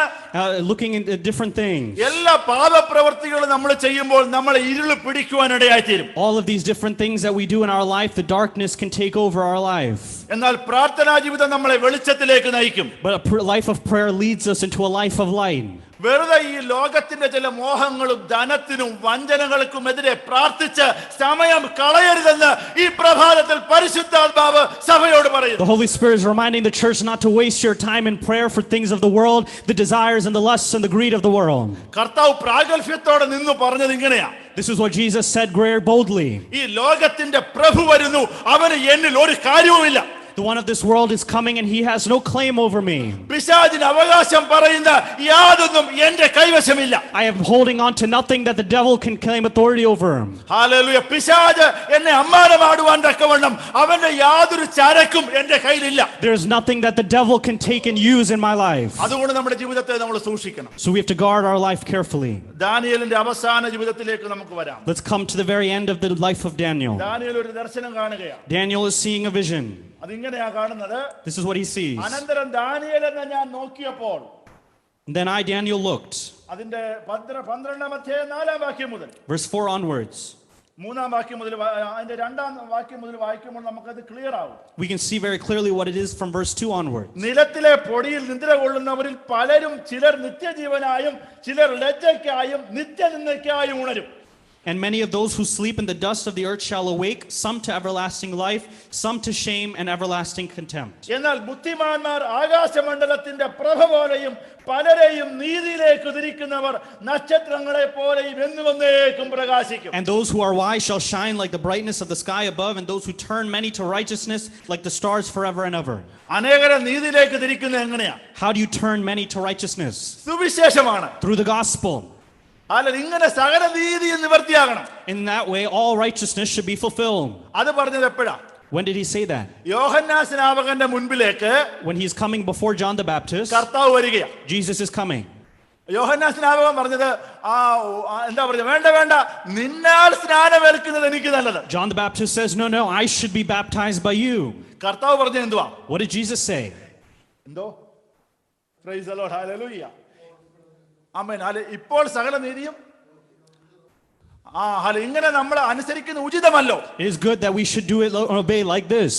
looking into different things. എല്ലാ പാപപ്രവൃത്തികളും നമ്മൾ ചെയ്യുമ്പോൾ നമ്മളെ ഇരുൾ പിടിക്കുവാനിടയായി തീരും. All of these different things that we do in our life, the darkness can take over our life. എന്നാൽ പ്രാർത്ഥനാ ജീവിതം നമ്മളെ വെളിച്ചത്തിലേക്ക് നയിക്കും. But a life of prayer leads us into a life of light. വെറുതെ ഈ ലോകത്തിന്റെ ചില മോഹങ്ങളും ധനത്തിനും വഞ്ചനകൾക്കുമെതിരെ പ്രാർത്ഥിച്ച് സമയം കളയരുതെന്ന് ഈ പ്രഭാതത്തിൽ പരിശുദ്ധാത്മാവ് സഭയോട് പറയുന്നു. The Holy Spirit is reminding the church not to waste your time in prayer for things of the world, the desires and the lusts and the greed of the world. കർത്താവ് പ്രാഗൽഭ്യത്തോടെ നിന്ന് പറഞ്ഞത് ഇങ്ങനെയാ. This is what Jesus said very boldly. ഈ ലോകത്തിന്റെ പ്രഭു വരുന്നു, അവന് എന്നിൽ ഒരു കാര്യവുമില്ല. The one of this world is coming and he has no claim over me. പിശാചിന് അവകാശം പറയുന്ന യാതൊന്നും എന്റെ കൈവശമില്ല. I am holding on to nothing that the devil can claim authority over. Hallelujah. പിശാച് എന്നെ അമ്മാനമാടുവാൻ തക്കവണ്ണം അവന്റെ യാതൊരു ചരക്കും എന്റെ കയ്യിലില്ല. There is nothing that the devil can take and use in my life. അതുകൊണ്ട് നമ്മുടെ ജീവിതത്തെ നമ്മൾ സൂക്ഷിക്കണം. So we have to guard our life carefully. ദാനിയേലിന്റെ അവസാന ജീവിതത്തിലേക്ക് നമുക്ക് വരാം. Let's come to the very end of the life of Daniel. Daniel ഒരു ദർശനം കാണുകയാണ്. Daniel is seeing a vision. അതിങ്ങനെയാ കാണുന്നത്. This is what he sees. അനന്തരം ദാനിയേൽ എന്ന ഞാൻ നോക്കിയപ്പോൾ, Then I, Daniel, looked. അതിന്റെ 12-ാം അധ്യായം 4-ാം വാക്യം മുതൽ, Verse 4 onwards. 3-ാം വാക്യം മുതൽ, അതിന്റെ 2-ാം വാക്യം മുതൽ വായിക്കുമ്പോൾ നമുക്കത് ക്ലിയർ ആവും. We can see very clearly what it is from verse 2 onwards. നിലത്തിലെ പൊടിയിൽ നിദ്ര കൊള്ളുന്നവരിൽ പലരും ചിലർ നിത്യജീവനായും ചിലർ ലജ്ജയ്ക്കായും നിത്യനിന്ദയ്ക്കായും ഉണരും. And many of those who sleep in the dust of the earth shall awake, some to everlasting life, some to shame and everlasting contempt. എന്നാൽ ബുദ്ധിമാന്മാർ ആകാശമണ്ഡലത്തിന്റെ പ്രഭ പോലെയും പലരെയും നീതിയിലേക്ക് തിരിക്കുന്നവർ നക്ഷത്രങ്ങളെ പോലെയും എന്നുവന്നേക്കും പ്രകാശിക്കും. And those who are wise shall shine like the brightness of the sky above, and those who turn many to righteousness like the stars forever and ever. അനേകരെ നീതിയിലേക്ക് തിരിക്കുന്നത് എങ്ങനെയാ? How do you turn many to righteousness? സുവിശേഷമാണ്. Through the gospel. അല്ല, ഇങ്ങനെ സകല നീതി നിവർത്തിയാകണം. In that way, all righteousness should be fulfilled. അത് പറഞ്ഞത് എപ്പോഴാ? When did he say that? യോഹന്നാൻ സ്നാപകന്റെ മുൻപിലേക്ക് When he's coming before John the Baptist, കർത്താവ് വരികയാ. Jesus is coming. യോഹന്നാൻ സ്നാപകൻ പറഞ്ഞത് എന്താ പറഞ്ഞത്? വേണ്ട വേണ്ട, നിന്നാൽ സ്നാനമേൽക്കുന്നത് എനിക്ക് നല്ലത്. John the Baptist says, no, I should be baptized by you. കർത്താവ് പറഞ്ഞത് എന്തുവാ? What did Jesus say? എന്തോ? പ്രൈസ് ദി ലോർഡ്, ഹല്ലേലൂയ, ആമേൻ. അല്ല, ഇപ്പോൾ സകല നീതിയും ഇങ്ങനെ നമ്മൾ അനുസരിക്കുന്ന ഉചിതമല്ലോ. It is good that we should do it, obey like this.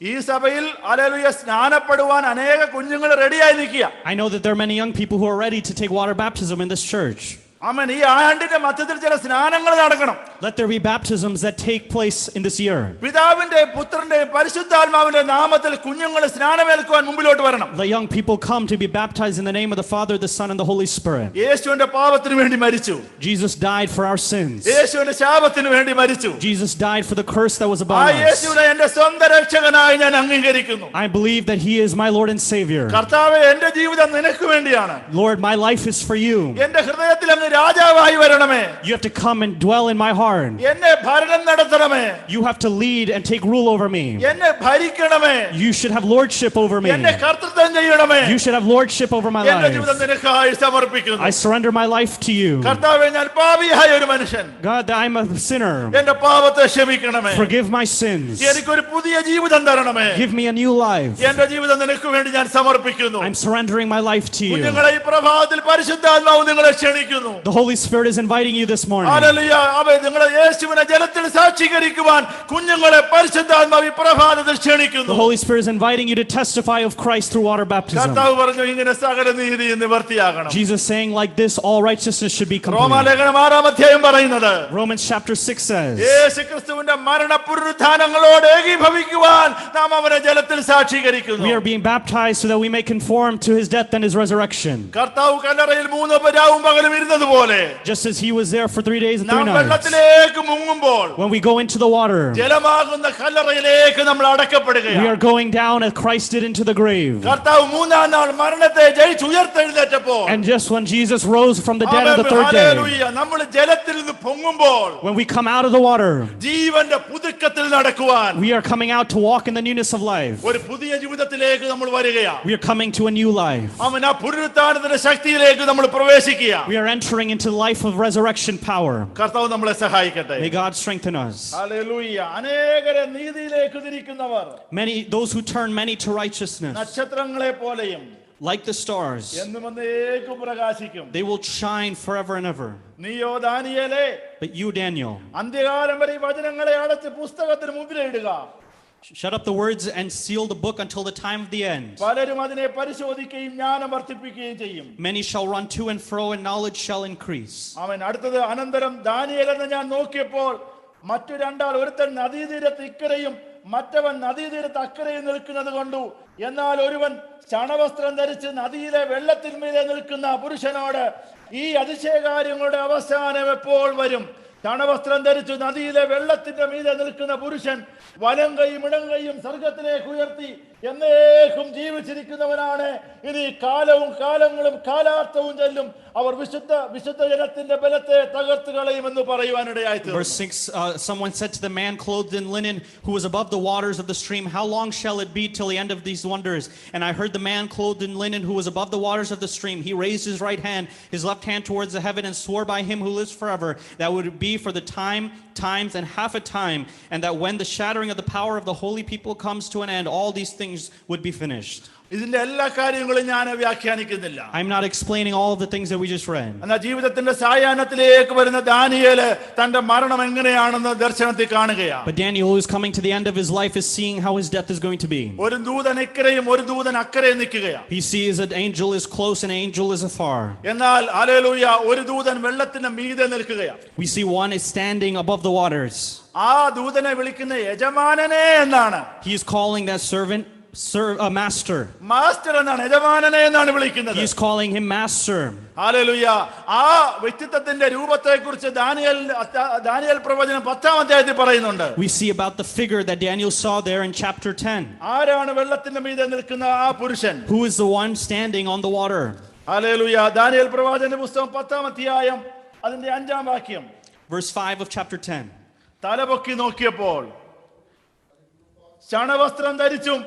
ഈ സഭയിൽ ഹല്ലേലൂയ സ്നാനപ്പെടുവാൻ അനേക കുഞ്ഞുങ്ങൾ റെഡിയായി നിൽക്കുക. I know that there are many young people who are ready to take water baptism in this church. ആമേൻ. ഈ ആണ്ടിന്റെ മധ്യത്തിൽ ചില സ്നാനങ്ങൾ നടക്കണം. Let there be baptisms that take place in this year. പിതാവിന്റെ പുത്രന്റെ പരിശുദ്ധാത്മാവിന്റെ നാമത്തിൽ കുഞ്ഞുങ്ങൾ സ്നാനമേൽക്കുവാൻ മുമ്പിലോട്ട് വരണം. Let young people come to be baptized in the name of the Father, the Son, and the Holy Spirit. യേശുവിന്റെ പാപത്തിന് വേണ്ടി മരിച്ചു. Jesus died for our sins. യേശുവിന്റെ ശാപത്തിന് വേണ്ടി മരിച്ചു. Jesus died for the curse that was upon us. യേശുവിനെ എന്റെ സ്വന്തം രക്ഷകനായി ഞാൻ അംഗീകരിക്കുന്നു. I believe that He is my Lord and Savior. കർത്താവേ, എന്റെ ജീവിതം നിനക്ക് വേണ്ടിയാണ്. Lord, my life is for you. എന്റെ ഹൃദയത്തിൽ അങ്ങ് രാജാവായി വരണമേ. You have to come and dwell in my heart. എന്നെ ഭരണം നടത്തണമേ. You have to lead and take rule over me. എന്നെ ഭരിക്കണമേ. You should have lordship over me. എന്നെ കർത്തൃത്വം ചെയ്യണമേ. You should have lordship over my എന്റെ ജീവിതം life. നിനക്കായി സമർപ്പിക്കുന്നു. I surrender my life to you. കർത്താവേ, ഞാൻ പാപിയായ ഒരു മനുഷ്യൻ. God, I'm a sinner. എന്റെ പാപത്തെ ക്ഷമിക്കണമേ. Forgive my sins. എനിക്കൊരു പുതിയ ജീവിതം തരണമേ. Give me a new life. എന്റെ ജീവിതം നിനക്ക് വേണ്ടി ഞാൻ സമർപ്പിക്കുന്നു. I'm surrendering my life to you. കുഞ്ഞുങ്ങളെ, ഈ പ്രഭാതത്തിൽ പരിശുദ്ധാത്മാവ് നിങ്ങളെ ക്ഷണിക്കുന്നു. The Holy Spirit is inviting you this morning. Hallelujah. അവൻ നിങ്ങളെ യേശുവിനെ ജലത്തിൽ സാക്ഷീകരിക്കുവാൻ കുഞ്ഞുങ്ങളെ പരിശുദ്ധാത്മാവ് ഈ പ്രഭാതത്തിൽ ക്ഷണിക്കുന്നു. The Holy Spirit is inviting you to testify of Christ through water baptism. കർത്താവ് പറഞ്ഞു, ഇങ്ങനെ സകല നീതി നിവർത്തിയാകണം. Jesus saying like this, all righteousness should be complete. റോമാലേഖനം 6-ാം അധ്യായം പറയുന്നത്, Romans chapter 6 says, യേശുക്രിസ്തുവിന്റെ മരണ പുനരുത്ഥാനങ്ങളോട് ഏകീഭവിക്കുവാൻ നാം അവനെ ജലത്തിൽ സാക്ഷീകരിക്കുന്നു. we are being baptized so that we may conform to His death and His resurrection. കർത്താവ് കല്ലറയിൽ 3 രാവും പകലും ഇരുന്നതുപോലെ, Just as He was there for 3 days and 3 നാം nights. വെള്ളത്തിലേക്ക് മുങ്ങുമ്പോൾ When we go into the water, ജലമാകുന്ന കല്ലറയിലേക്ക് നമ്മൾ we അടക്കപ്പെടുകയാണ്. are going down as Christ did into the grave. കർത്താവ് 3-ാം നാൾ മരണത്തെ ജയിച്ച് ഉയർത്തെഴുന്നേറ്റപ്പോൾ, And just when Jesus rose from the dead on the third day, നമ്മൾ ജലത്തിൽ നിന്ന് പൊങ്ങുമ്പോൾ when we come out of the water, ജീവന്റെ പുതുക്കത്തിൽ നടക്കുവാൻ, we are coming out to walk in the newness of life. ഒരു പുതിയ ജീവിതത്തിലേക്ക് നമ്മൾ വരികയാണ്. We are coming to a new life. അവൻ ആ പുനരുത്ഥാനത്തിന്റെ ശക്തിയിലേക്ക് നമ്മൾ പ്രവേശിക്കുക. We are entering into the life of resurrection power. കർത്താവ് നമ്മളെ സഹായിക്കട്ടെ. May God strengthen us. Hallelujah. അനേകരെ നീതിയിലേക്ക് തിരിക്കുന്നവർ Those who turn many to righteousness, നക്ഷത്രങ്ങളെ പോലെയും like the stars. എന്നും എന്നേക്കും പ്രകാശിക്കും. They will shine forever and ever. നീയോ ദാനിയേലേ, But you, Daniel, അന്ത്യകാലം വരെ ഈ വചനങ്ങളെ അടച്ച് പുസ്തകത്തിന് മുദ്രയിടുക. shut up the words and seal the book until the time of the end. പലരും അതിനെ പരിശോധിക്കുകയും ജ്ഞാനം വർദ്ധിപ്പിക്കുകയും ചെയ്യും. Many shall run to and fro, and knowledge shall increase. അവൻ അടുത്തത് അനന്തരം ദാനിയേലെന്ന് ഞാൻ നോക്കിയപ്പോൾ മറ്റു രണ്ടാൾ, ഒരുത്തൻ നദീതീരത്ത് ഇക്കരയും മറ്റവൻ നദീതീരത്ത് അക്കരയും നിൽക്കുന്നത് കണ്ടു. എന്നാൽ ഒരുവൻ ചണവസ്ത്രം ധരിച്ച് നദിയിലെ വെള്ളത്തിന്മീതെ നിൽക്കുന്ന പുരുഷനോട്, ഈ അതിശയകാര്യങ്ങളുടെ അവസാനം എപ്പോൾ വരും? ചണവസ്ത്രം ധരിച്ചു നദിയിലെ വെള്ളത്തിന്റെ മീതെ നിൽക്കുന്ന പുരുഷൻ വലം കൈയും ഇടം കൈയും സ്വർഗത്തിലേക്ക് ഉയർത്തി എന്നേക്കും ജീവിച്ചിരിക്കുന്നവനാണ്. ഇനി കാലവും കാലങ്ങളും കാലാർത്ഥവും ചെല്ലും. അവർ വിശുദ്ധ ജനത്തിന്റെ ബലത്തെ തകർത്ത് കളയുമെന്ന് പറയുവാനിടയായി. Verse 6, someone said to the man clothed in linen who was above the waters of the stream, how long shall it be till the end of these wonders? And I heard the man clothed in linen who was above the waters of the stream. He raised his right hand, his left hand towards the heaven, and swore by him who lives forever, that would be for the times and half a time, and that when the shattering of the power of the holy people comes to an end, all these things would be finished. ഇതിന്റെ എല്ലാ കാര്യങ്ങളും ഞാൻ വ്യാഖ്യാനിക്കുന്നില്ല. I'm not explaining all of the things that we just read. എന്നാൽ ജീവിതത്തിന്റെ സായാഹ്നത്തിലേക്ക് വരുന്ന ദാനിയേല് തന്റെ മരണം എങ്ങനെയാണെന്ന് ദർശനത്തിൽ കാണുകയാണ്. But Daniel, who is coming to the end of his life, is seeing how his death is going to be. ഒരു ദൂതൻ ഇക്കരയും ഒരു ദൂതൻ അക്കരയും നിൽക്കുകയാണ്. He sees an angel is close and an angel is afar. എന്നാൽ ഹല്ലേലൂയ, ഒരു ദൂതൻ വെള്ളത്തിന്റെ മീതെ നിൽക്കുകയാണ്. We see one is standing above the waters. ആ ദൂതനെ വിളിക്കുന്ന യജമാനനെ എന്നാണ്. He is calling that servant master. Master എന്നാണ്, യജമാനനെ എന്നാണ് വിളിക്കുന്നത്. He is calling him master. Hallelujah. ആ വ്യക്തിത്വത്തിന്റെ രൂപത്തെക്കുറിച്ച് ദാനിയേൽ പ്രവചനം 10-ാം അധ്യായത്തിൽ പറയുന്നുണ്ട്. We see about the figure that Daniel saw there in chapter 10. ആരാണ് വെള്ളത്തിന്റെ മീതെ നിൽക്കുന്ന ആ പുരുഷൻ? Who is the one standing on the water? Hallelujah. Daniel പ്രവാചകന്റെ പുസ്തകം 10-ാം അധ്യായം അതിന്റെ 5-ാം വാക്യം. Verse 5 of chapter 10. തലപൊക്കി നോക്കിയപ്പോൾ ചണവസ്ത്രം ധരിച്ചും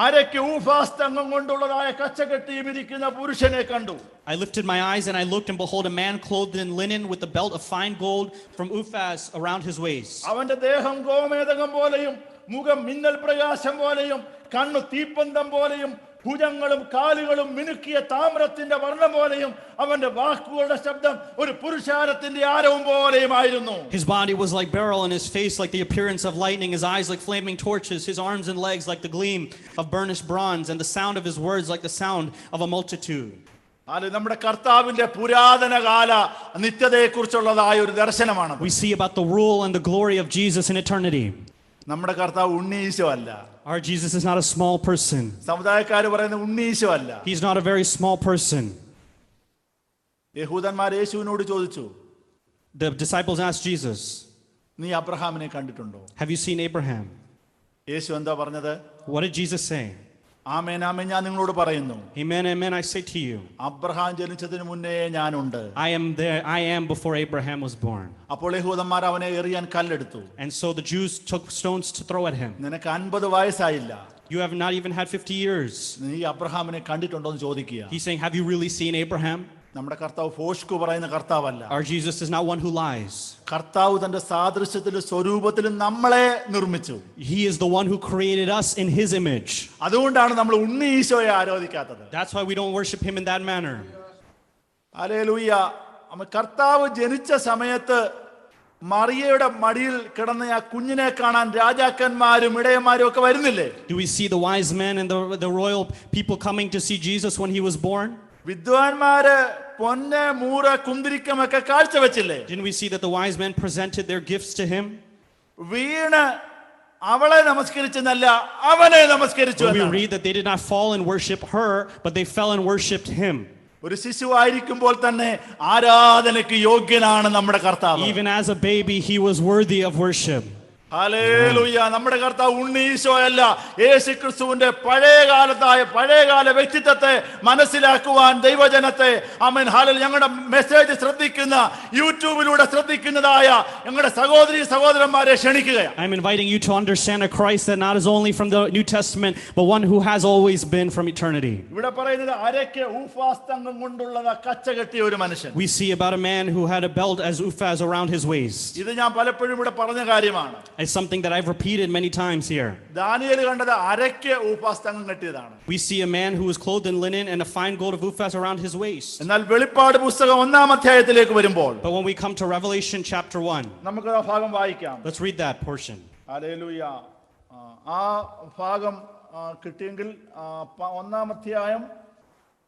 അരയ്ക്ക് ഊഫാസ്തംഗം കൊണ്ടുള്ളതായ കച്ചകെട്ടിയും ഇരിക്കുന്ന പുരുഷനെ കണ്ടു. I lifted my eyes and I looked, and behold, a man clothed in linen with a belt of fine gold from Uphaz around his waist. അവന്റെ ദേഹം ഗോമേതകം പോലെയും മുഖം മിന്നൽ പ്രകാശം പോലെയും കണ്ണു തീപ്പന്തം പോലെയും ഭുജങ്ങളും കാലുകളും മിനുക്കിയ താമ്രത്തിന്റെ വർണ്ണം പോലെയും അവന്റെ വാക്കുകളുടെ ശബ്ദം ഒരു പുരുഷാരത്തിന്റെ ആരവം പോലെയുമായിരുന്നു. His body was like beryl, and his face like the appearance of lightning, his eyes like flaming torches, his arms and legs like the gleam of burnished bronze, and the sound of his words like the sound of a multitude. അത് നമ്മുടെ കർത്താവിന്റെ പുരാതന കാല നിത്യതയെക്കുറിച്ചുള്ളതായ ഒരു ദർശനമാണ്. We see about the rule and the glory of Jesus in eternity. നമ്മുടെ കർത്താവ് ഉണ്ണീശോ അല്ല. Our Jesus is not a small person. സമുദായക്കാർ പറയുന്ന ഉണ്ണീശോ അല്ല. He's not a very small person. യഹൂദന്മാർ യേശുവിനോട് ചോദിച്ചു, The disciples asked Jesus, നീ അബ്രഹാമിനെ കണ്ടിട്ടുണ്ടോ? have you seen Abraham? യേശു എന്താ പറഞ്ഞത്? What did Jesus say? ആമേൻ ആമേൻ, ഞാൻ നിങ്ങളോട് പറയുന്നു, Amen, amen, I say to you, Abraham ജനിച്ചതിന് മുന്നേ ഞാനുണ്ട്. I am there, I am before Abraham was born. അപ്പോൾ യഹൂദന്മാർ അവനെ എറിയാൻ കല്ലെടുത്തു. And so the Jews took stones to throw at him. നിനക്ക് 50 വയസ്സായില്ല, You have not even had 50 years. നീ അബ്രഹാമിനെ കണ്ടിട്ടുണ്ടോ എന്ന് ചോദിക്കുക. He's saying, have you really seen Abraham? നമ്മുടെ കർത്താവ് ഫോഷ്കു പറയുന്ന കർത്താവല്ല. Our Jesus is not one who lies. കർത്താവ് തന്റെ സാദൃശ്യത്തിലും സ്വരൂപത്തിലും നമ്മളെ നിർമ്മിച്ചു. He is the one who created us in his image. അതുകൊണ്ടാണ് നമ്മൾ ഉണ്ണി ഈശോയെ ആരാധിക്കാത്തത്. That's why we don't worship him in that manner. Hallelujah. കർത്താവ് ജനിച്ച സമയത്ത് മറിയയുടെ മടിയിൽ കിടന്ന ആ കുഞ്ഞിനെ കാണാൻ രാജാക്കന്മാരും ഇടയന്മാരും ഒക്കെ വരുന്നില്ലേ? Do we see the wise men and the royal people coming to see Jesus when he was born? വിദ്വാൻമാര് പൊന്ന് മൂറ കുന്തിരിക്കമൊക്കെ കാഴ്ചവെച്ചില്ലേ? Didn't we see that the wise men presented their gifts to him? വീണ് അവളെ നമസ്കരിച്ചെന്നല്ല, അവനെ നമസ്കരിച്ചു. We read that they did not fall and worship her, but they fell and worshipped him. ഒരു ശിശുവായിരിക്കുമ്പോൾ തന്നെ ആരാധനയ്ക്ക് യോഗ്യനാണ് നമ്മുടെ കർത്താവ്. Even as a baby, he was worthy of worship. Hallelujah. നമ്മുടെ കർത്താവ് ഉണ്ണീശോയല്ല, യേശുക്രിസ്തുവിന്റെ പഴയകാല വ്യക്തിത്വത്തെ മനസ്സിലാക്കുവാൻ ദൈവജനത്തെ ആമേൻ ഹല്ലേലൂയ ഞങ്ങളുടെ മെസ്സേജ് ശ്രദ്ധിക്കുന്ന യൂട്യൂബിലൂടെ ശ്രദ്ധിക്കുന്നതായ ഞങ്ങളുടെ സഹോദരന്മാരെ ക്ഷണിക്കുകയാണ്. I'm inviting you to understand a Christ that not is only from the New Testament, but one who has always been from eternity. ഇവിടെ പറയുന്നത് അരയ്ക്ക് ഊഫാസ്തംഗം കൊണ്ടുള്ള കച്ച കെട്ടിയ ഒരു മനുഷ്യൻ. We see about a man who had a belt as Uphaz around his waist. ഇത് ഞാൻ പലപ്പോഴും ഇവിടെ പറഞ്ഞ കാര്യമാണ്. is something that I've repeated many times here. Daniel കണ്ടത് അരയ്ക്ക് ഊപ്പാസ്തംഗം കെട്ടിയതാണ്. We see a man who was clothed in linen and a fine gold of Uphaz around his waist. എന്നാൽ വെളിപ്പാട് പുസ്തകം 1-ാം അധ്യായത്തിലേക്ക് വരുമ്പോൾ But when we come to Revelation chapter 1, നമുക്ക് ആ ഭാഗം വായിക്കാം. let's read that portion. Hallelujah. ആ ഭാഗം കിട്ടിയെങ്കിൽ 1-ാം അധ്യായം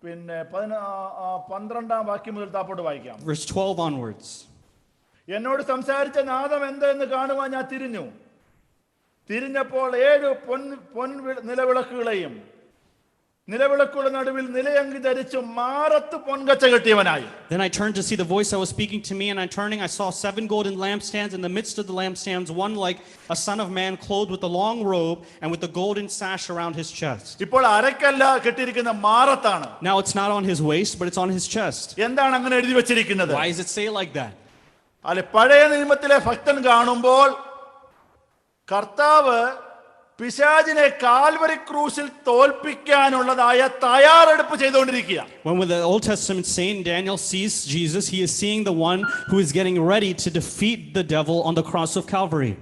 പിന്നെ 12-ാം വാക്യം മുതൽ താപ്പോട്ട് വായിക്കാം. Verse 12 onwards. എന്നോട് സംസാരിച്ച നാദം എന്തെന്ന് കാണുവാൻ ഞാൻ തിരിഞ്ഞപ്പോൾ 7 പൊൻ നിലവിളക്കുകളെയും നിലവിളക്കുകളുടെ നടുവിൽ നിലയങ്കി ധരിച്ചു മാറത്ത് പൊൻകച്ച കെട്ടിയവനായി. Then I turned to see the voice that was speaking to me, and on turning I saw 7 golden lampstands. In the midst of the lampstands, one like a son of man, clothed with a long robe and with a golden sash around his chest. ഇപ്പോൾ അരക്കല്ല കെട്ടിയിരിക്കുന്ന മാറത്താണ്. Now it's not on his waist, but it's on his chest. എന്താണ് അങ്ങനെ എഴുതി വെച്ചിരിക്കുന്നത്? Why does it say like that? അല്ലെ, പഴയ നിയമത്തിലെ ഭക്തൻ കാണുമ്പോൾ കർത്താവ് പിശാചിനെ കാൽവരി ക്രൂശിൽ തോൽപ്പിക്കാനുള്ളതായ തയ്യാറെടുപ്പ് ചെയ്തുകൊണ്ടിരിക്കുക. When the Old Testament saint Daniel sees Jesus, he is seeing the one who is getting ready to defeat the devil on the cross of Calvary.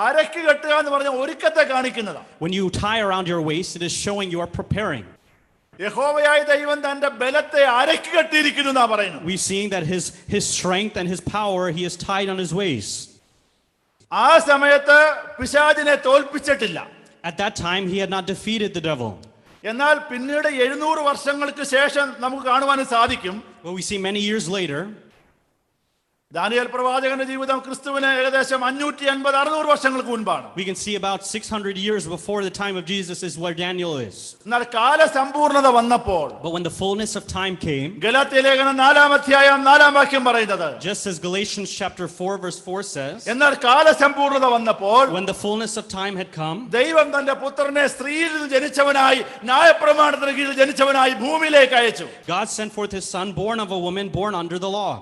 അരക്ക് കെട്ടുക എന്ന് പറഞ്ഞ ഒരുക്കത്തെ കാണിക്കുന്നതാണ്. When you tie around your waist, it is showing you are preparing. യഹോവയായ ദൈവം തന്റെ ബലത്തെ അരക്ക് കെട്ടിയിരിക്കുന്നു എന്നാ പറയുന്നത്. We seeing that his strength and his power he is tied on his waist. ആ സമയത്ത് പിശാചിനെ തോൽപ്പിച്ചിട്ടില്ല. At that time he had not defeated the devil. എന്നാൽ പിന്നീട് 700 വർഷങ്ങൾക്ക് ശേഷം നമുക്ക് കാണുവാൻ സാധിക്കും. Well, we see many years later, Daniel പ്രവാചകന്റെ ജീവിതം ക്രിസ്തുവിന് ഏകദേശം 550-600 വർഷങ്ങൾക്ക് മുൻപാണ്. we can see about 600 years before the time of Jesus is where Daniel is. എന്നാൽ കാലസമ്പൂർണത വന്നപ്പോൾ, But when the fullness of time came, Galatia ലേഖനം 4-ാം അധ്യായം 4-ാം വാക്യം പറയുന്നത്, just as Galatians chapter 4 verse 4 says, എന്നാൽ കാലസമ്പൂർണത വന്നപ്പോൾ when the fullness of time had come, ദൈവം തന്റെ പുത്രനെ സ്ത്രീയിൽ നിന്ന് ജനിച്ചവനായി ന്യായപ്രമാണത്തിന് കീഴിൽ ജനിച്ചവനായി ഭൂമിയിലേക്ക് അയച്ചു. God sent forth his son, born of a woman, born under the law.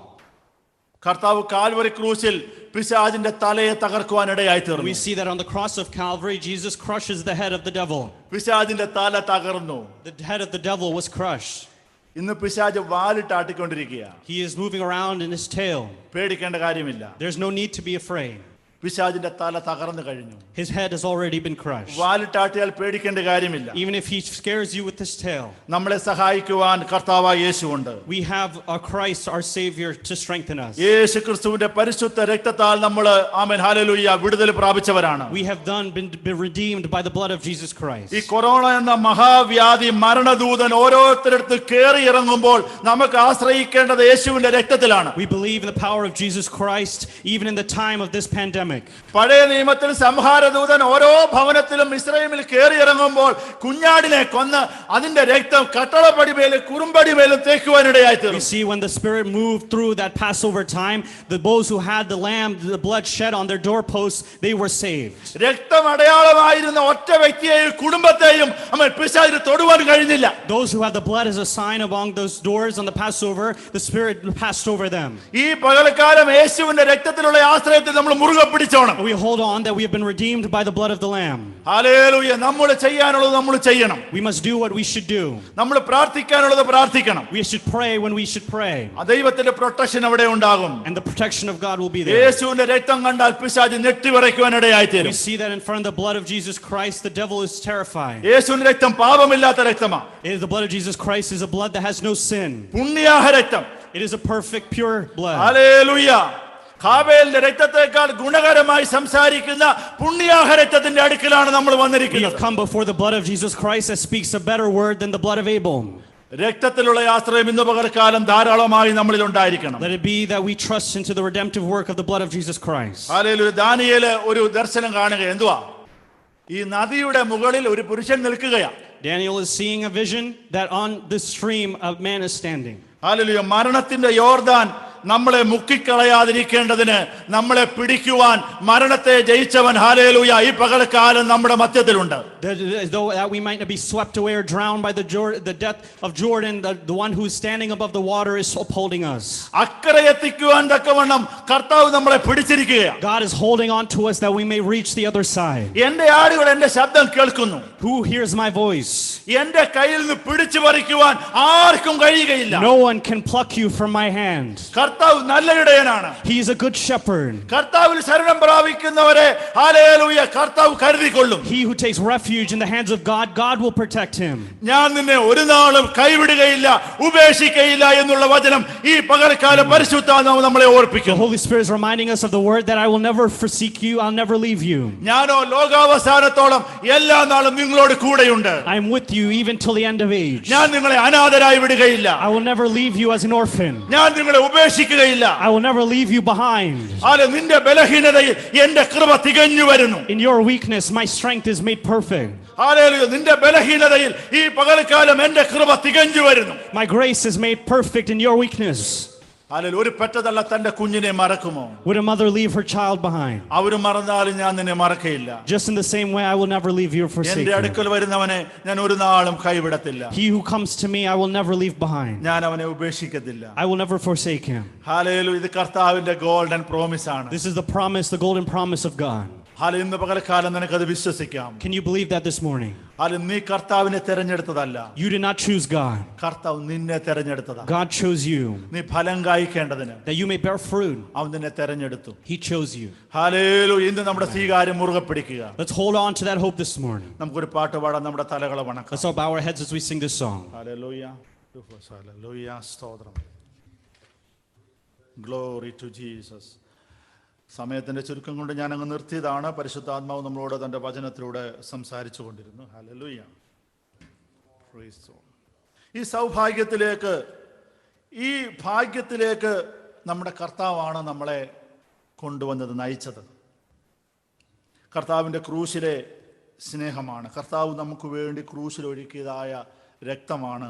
കർത്താവ് കാൽവരി ക്രൂശിൽ പിശാചിന്റെ തലയെ തകർക്കുവാൻ ഇടയായി We തീർന്നു. see that on the cross of Calvary, Jesus crushes the head of the devil. പിശാചിന്റെ തല തകർന്നു. The head of the devil was crushed. ഇന്ന് പിശാച് വാലിട്ടാട്ടിക്കൊണ്ടിരിക്കുക. He is moving around in his tail. പേടിക്കേണ്ട കാര്യമില്ല. There's no need to be afraid. പിശാചിന്റെ തല തകർന്നു കഴിഞ്ഞു. His head has already been crushed. വാലിട്ടാട്ടിയാൽ പേടിക്കേണ്ട കാര്യമില്ല. Even if he scares you with his tail, നമ്മളെ സഹായിക്കുവാൻ കർത്താവായ യേശുവുണ്ട്. we have a Christ, our Savior, to strengthen us. യേശു ക്രിസ്തുവിന്റെ പരിശുദ്ധ രക്തത്താൽ നമ്മൾ ആമേൻ ഹല്ലേലൂയ വിടുതൽ പ്രാപിച്ചവരാണ്. We have been redeemed by the blood of Jesus Christ. ഈ കൊറോണ എന്ന മഹാവ്യാധി മരണദൂതൻ ഓരോരുത്തരടുത്ത് കേറി ഇറങ്ങുമ്പോൾ നമുക്ക് ആശ്രയിക്കേണ്ടത് യേശുവിന്റെ രക്തത്തിലാണ്. We believe in the power of Jesus Christ even in the time of this pandemic. പഴയ നിയമത്തിൽ സംഹാരദൂതൻ ഓരോ ഭവനത്തിലും ഇസ്രായേലിൽ കേറി ഇറങ്ങുമ്പോൾ കുഞ്ഞാടിനെ കൊന്ന് അതിന്റെ രക്തം കട്ടളപ്പടിമേലും കുറുമ്പടിമേലും തേക്കുവാനിടയായി We തീർന്നു. see when the Spirit moved through that Passover time, those who had the lamb, the blood shed on their doorposts, they were saved. രക്തം അടയാളമായിരുന്ന ഒറ്റ വ്യക്തിയെയും കുടുംബത്തെയും അവൻ പിശാചിന് തൊടുവാൻ കഴിഞ്ഞില്ല. Those who had the blood as a sign along those doors on the Passover, the Spirit passed over them. ഈ പകൽക്കാലം യേശുവിന്റെ രക്തത്തിലുള്ള ആശ്രയത്തിൽ നമ്മൾ മുറുകെ പിടിച്ചോണം. We hold on that we have been redeemed by the blood of the Lamb. Hallelujah. നമ്മൾ ചെയ്യാനുള്ളത് നമ്മൾ ചെയ്യണം. We must do what we should do. നമ്മൾ പ്രാർത്ഥിക്കാനുള്ളത് പ്രാർത്ഥിക്കണം. We should pray when we should pray. ദൈവത്തിന്റെ പ്രൊട്ടക്ഷൻ അവിടെ ഉണ്ടാകും. And the protection of God will be there. യേശുവിന്റെ രക്തം കണ്ടാൽ പിശാച് ഞെട്ടിവിറയ്ക്കുവാനിടയായി We തീരും. see that in front of the blood of Jesus Christ, the devil is terrified. യേശുവിന്റെ രക്തം പാപമില്ലാത്ത രക്തമാണ്. The blood of Jesus Christ is a blood that has no sin. പുണ്യാഹ രക്തം. It is a perfect, pure blood. Hallelujah. ഹാബേലിന്റെ രക്തത്തെക്കാൾ ഗുണകരമായി സംസാരിക്കുന്ന പുണ്യാഹ രക്തത്തിന്റെ അടുക്കലാണ് നമ്മൾ We have വന്നിരിക്കുന്നത്. come before the blood of Jesus Christ that speaks a better word than the blood of Abel. രക്തത്തിലുള്ള ആശ്രയം ഇന്ന് പകൽക്കാലം ധാരാളമായി നമ്മളിൽ ഉണ്ടായിരിക്കണം. Let it be that we trust into the redemptive work of the blood of Jesus Christ. Hallelujah. Daniel ഒരു ദർശനം കാണുക. എന്തുവാ? ഈ നദിയുടെ മുകളിൽ ഒരു പുരുഷൻ നിൽക്കുകയാണ്. Daniel is seeing a vision that on this stream a man is standing. Hallelujah. മരണത്തിന്റെ യോർദാൻ നമ്മളെ മുക്കിക്കളയാതിരിക്കേണ്ടതിന് നമ്മളെ പിടിക്കുവാൻ മരണത്തെ ജയിച്ചവൻ ഹല്ലേലൂയ ഈ പകൽക്കാലം നമ്മുടെ മധ്യത്തിലുണ്ട്. That we might not be swept away or drowned by the death of Jordan, the one who is standing above the water is upholding us. അക്കരെ എത്തിക്കുവാൻ തക്കവണ്ണം കർത്താവ് നമ്മളെ പിടിച്ചിരിക്കുകയാണ്. God is holding on to us that we may reach the other side. എന്റെ ആടുകൾ എന്റെ ശബ്ദം കേൾക്കുന്നു. Who hears my voice? എന്റെ കയ്യിൽ നിന്ന് പിടിച്ചു പറിക്കുവാൻ ആർക്കും കഴിയുകയില്ല. No one can pluck you from my hand. കർത്താവ് നല്ല ഇടയനാണ്. He is a good shepherd. കർത്താവിൽ ശരണം പ്രാപിക്കുന്നവരെ ഹല്ലേലൂയ കർത്താവ് കരുതിക്കൊള്ളും. He who takes refuge in the hands of God, God will protect him. ഞാൻ നിന്നെ ഒരു നാളും കൈവിടുകയില്ല ഉപേക്ഷിക്കയില്ല എന്നുള്ള വചനം ഈ പകൽക്കാലം പരിശുദ്ധാത്മാവ് നമ്മളെ The ഓർപ്പിക്കും. Holy Spirit is reminding us of the word that I will never forsake you, I'll never leave you. ഞാനോ ലോകാവസാനത്തോളം എല്ലാ നാളും നിങ്ങളോട് കൂടെയുണ്ട്. I am with you even till the end of age. ഞാൻ നിങ്ങളെ അനാഥരായി വിടുകയില്ല. I will never leave you as an orphan. ഞാൻ നിങ്ങളെ ഉപേക്ഷിക്കുകയില്ല. I will never leave you behind. നിന്റെ ബലഹീനതയിൽ എന്റെ കൃപ തികഞ്ഞു വരുന്നു. In your weakness, my strength is made perfect. Hallelujah നിന്റെ ബലഹീനതയിൽ ഈ പകൽക്കാലം എന്റെ കൃപ തികഞ്ഞു വരുന്നു. My grace is made perfect in your weakness. Hallelujah ഒരു പെറ്റതള്ള തന്റെ കുഞ്ഞിനെ മറക്കുമോ? Would a mother leave her child behind? അവര് മറന്നാലും ഞാൻ നിന്നെ മറക്കയില്ല. Just in the same way, I will never leave you or forsake എന്റെ you. അടുക്കൽ വരുന്നവനെ ഞാൻ ഒരു നാളും കൈവിടത്തില്ല. He who comes to me, I will never leave behind. ഞാൻ അവനെ ഉപേക്ഷിക്കത്തില്ല. I will never forsake him. Hallelujah ഇത് കർത്താവിന്റെ ഗോൾഡൻ പ്രോമിസ് ആണ്. This is the promise, the golden promise of God. Hallelujah ഇന്ന് പകൽക്കാലം നിനക്കത് വിശ്വസിക്കാം. Can you believe that this morning? Hallelujah നീ കർത്താവിനെ തെരഞ്ഞെടുത്തതല്ല. You did not choose God. കർത്താവ് നിന്നെ തെരഞ്ഞെടുത്തതാണ്. God chose you നീ ഫലം കായ്ക്കേണ്ടതിന് that you may bear fruit. അവൻ നിന്നെ തെരഞ്ഞെടുത്തു. He chose you. ഹല്ലേലൂയ ഇന്ന് നമ്മുടെ സ്വീകാര്യം മുറുകെ പിടിക്കുക. Let's hold on to that hope this morning. നമുക്കൊരു പാട്ട് പാടാം. നമ്മുടെ തലകളെ വണക്കാം. Let's all bow our heads as we sing this song. Hallelujah hallelujah സ്തോത്രം. Glory to Jesus. സമയത്തിന്റെ ചുരുക്കം കൊണ്ട് ഞാൻ അങ്ങ് നിർത്തിയതാണ്. പരിശുദ്ധാത്മാവ് നമ്മളോട് തന്റെ വചനത്തിലൂടെ സംസാരിച്ചു കൊണ്ടിരുന്നു. ഹല്ലേലൂയ. ഈ സൗഭാഗ്യത്തിലേക്ക് ഈ ഭാഗ്യത്തിലേക്ക് നമ്മുടെ കർത്താവാണ് നമ്മളെ കൊണ്ടുവന്നത്, നയിച്ചത്. കർത്താവിൻ്റെ ക്രൂശിലെ സ്നേഹമാണ്, കർത്താവ് നമുക്ക് വേണ്ടി ക്രൂശിലൊഴുക്കിയതായ രക്തമാണ്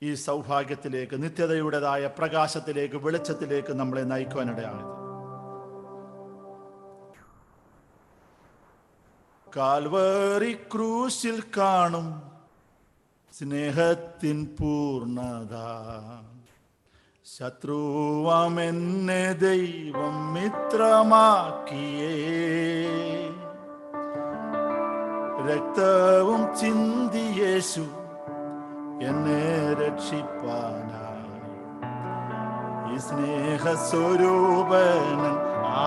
ഈ സൗഭാഗ്യത്തിലേക്ക്, നിത്യതയുടേതായ പ്രകാശത്തിലേക്ക്, വെളിച്ചത്തിലേക്ക് നമ്മളെ നയിക്കുവാനിടയായത്. കാൽവറി ക്രൂശിൽ കാണും സ്നേഹത്തിൻ പൂർണ്ണത, ശത്രുവാമെന്നെ ദൈവം മിത്രമാക്കിയേ, രക്തവും ചിന്തിയേശു എന്നെ രക്ഷിപ്പാനായി, ഈ സ്നേഹസ്വരൂപനൻ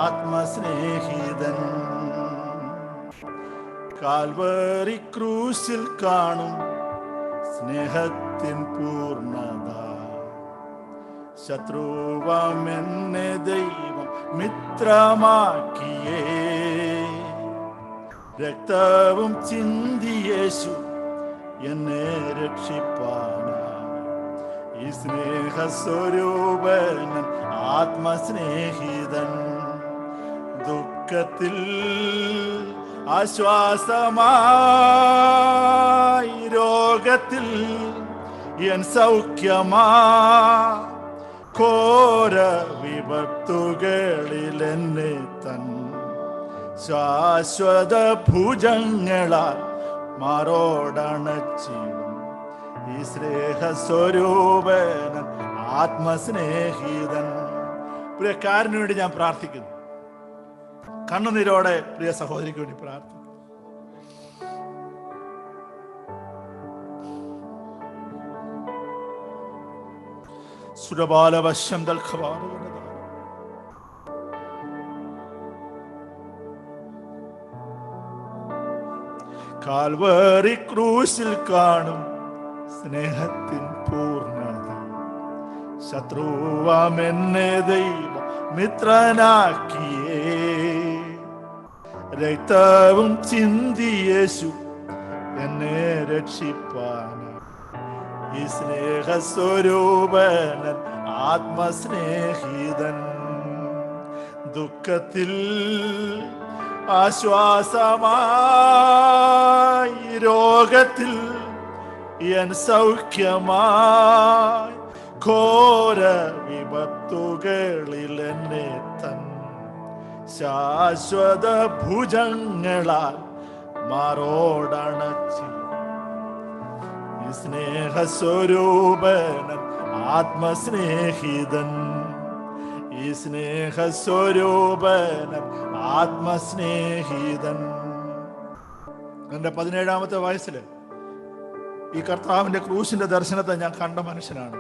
ആത്മസ്നേഹിതൻ. കാൽവറി ക്രൂശിൽ കാണും സ്നേഹത്തിൻ പൂർണ്ണത, ശത്രുവാമെന്നെ ദൈവം മിത്രമാക്കിയേ, രക്തവും ചിന്തിയേശു എന്നെ രക്ഷിപ്പാനായി, ഈ സ്നേഹസ്വരൂപനൻ ആത്മസ്നേഹിതൻ. ദുഃഖത്തിൽ ആശ്വാസമായി, രോഗത്തിൽ എൻ സൗഖ്യമാ, ഘോര വിപത്തുകളിൽ എന്നെ തൻ ശാശ്വത ഭുജങ്ങളാൽ മാറോടണച്ചിടും, ഈ സ്നേഹസ്വരൂപനൻ ആത്മസ്നേഹിതൻ. പ്രിയക്കാരന് വേണ്ടി ഞാൻ പ്രാർത്ഥിക്കുന്നു, കണ്ണുനീരോടെ പ്രിയ സഹോദരിക്ക് വേണ്ടി പ്രാർത്ഥിക്കുന്നു. സുരബാലവശ്യം കാൽവറി ക്രൂശിൽ കാണും സ്നേഹത്തിൻ പൂർണ്ണത, ശത്രുവാമെന്നെ ദൈവം മിത്രനാക്കിയേ, രക്തവും ചിന്തിയേശു എന്നെ രക്ഷിപ്പാനായി, ഈ സ്നേഹസ്വരൂപനൻ ആത്മസ്നേഹിതൻ. ദുഃഖത്തിൽ ആശ്വാസമായി, രോഗത്തിൽ എൻ സൗഖ്യമായി, ഘോര വിപത്തുകളിൽ എന്നെ തൻ ശാശ്വത ഭുജങ്ങളാൽ മാറോടണച്ചി, ഈ സ്നേഹസ്വരൂപനൻ ആത്മസ്നേഹിതൻ, ഈ സ്നേഹസ്വരൂപനൻ ആത്മസ്നേഹിതൻ. എൻ്റെ 17-ാമത്തെ വയസ്സിൽ ഈ കർത്താവിൻ്റെ ക്രൂശിന്റെ ദർശനത്തെ ഞാൻ കണ്ട മനുഷ്യനാണ്.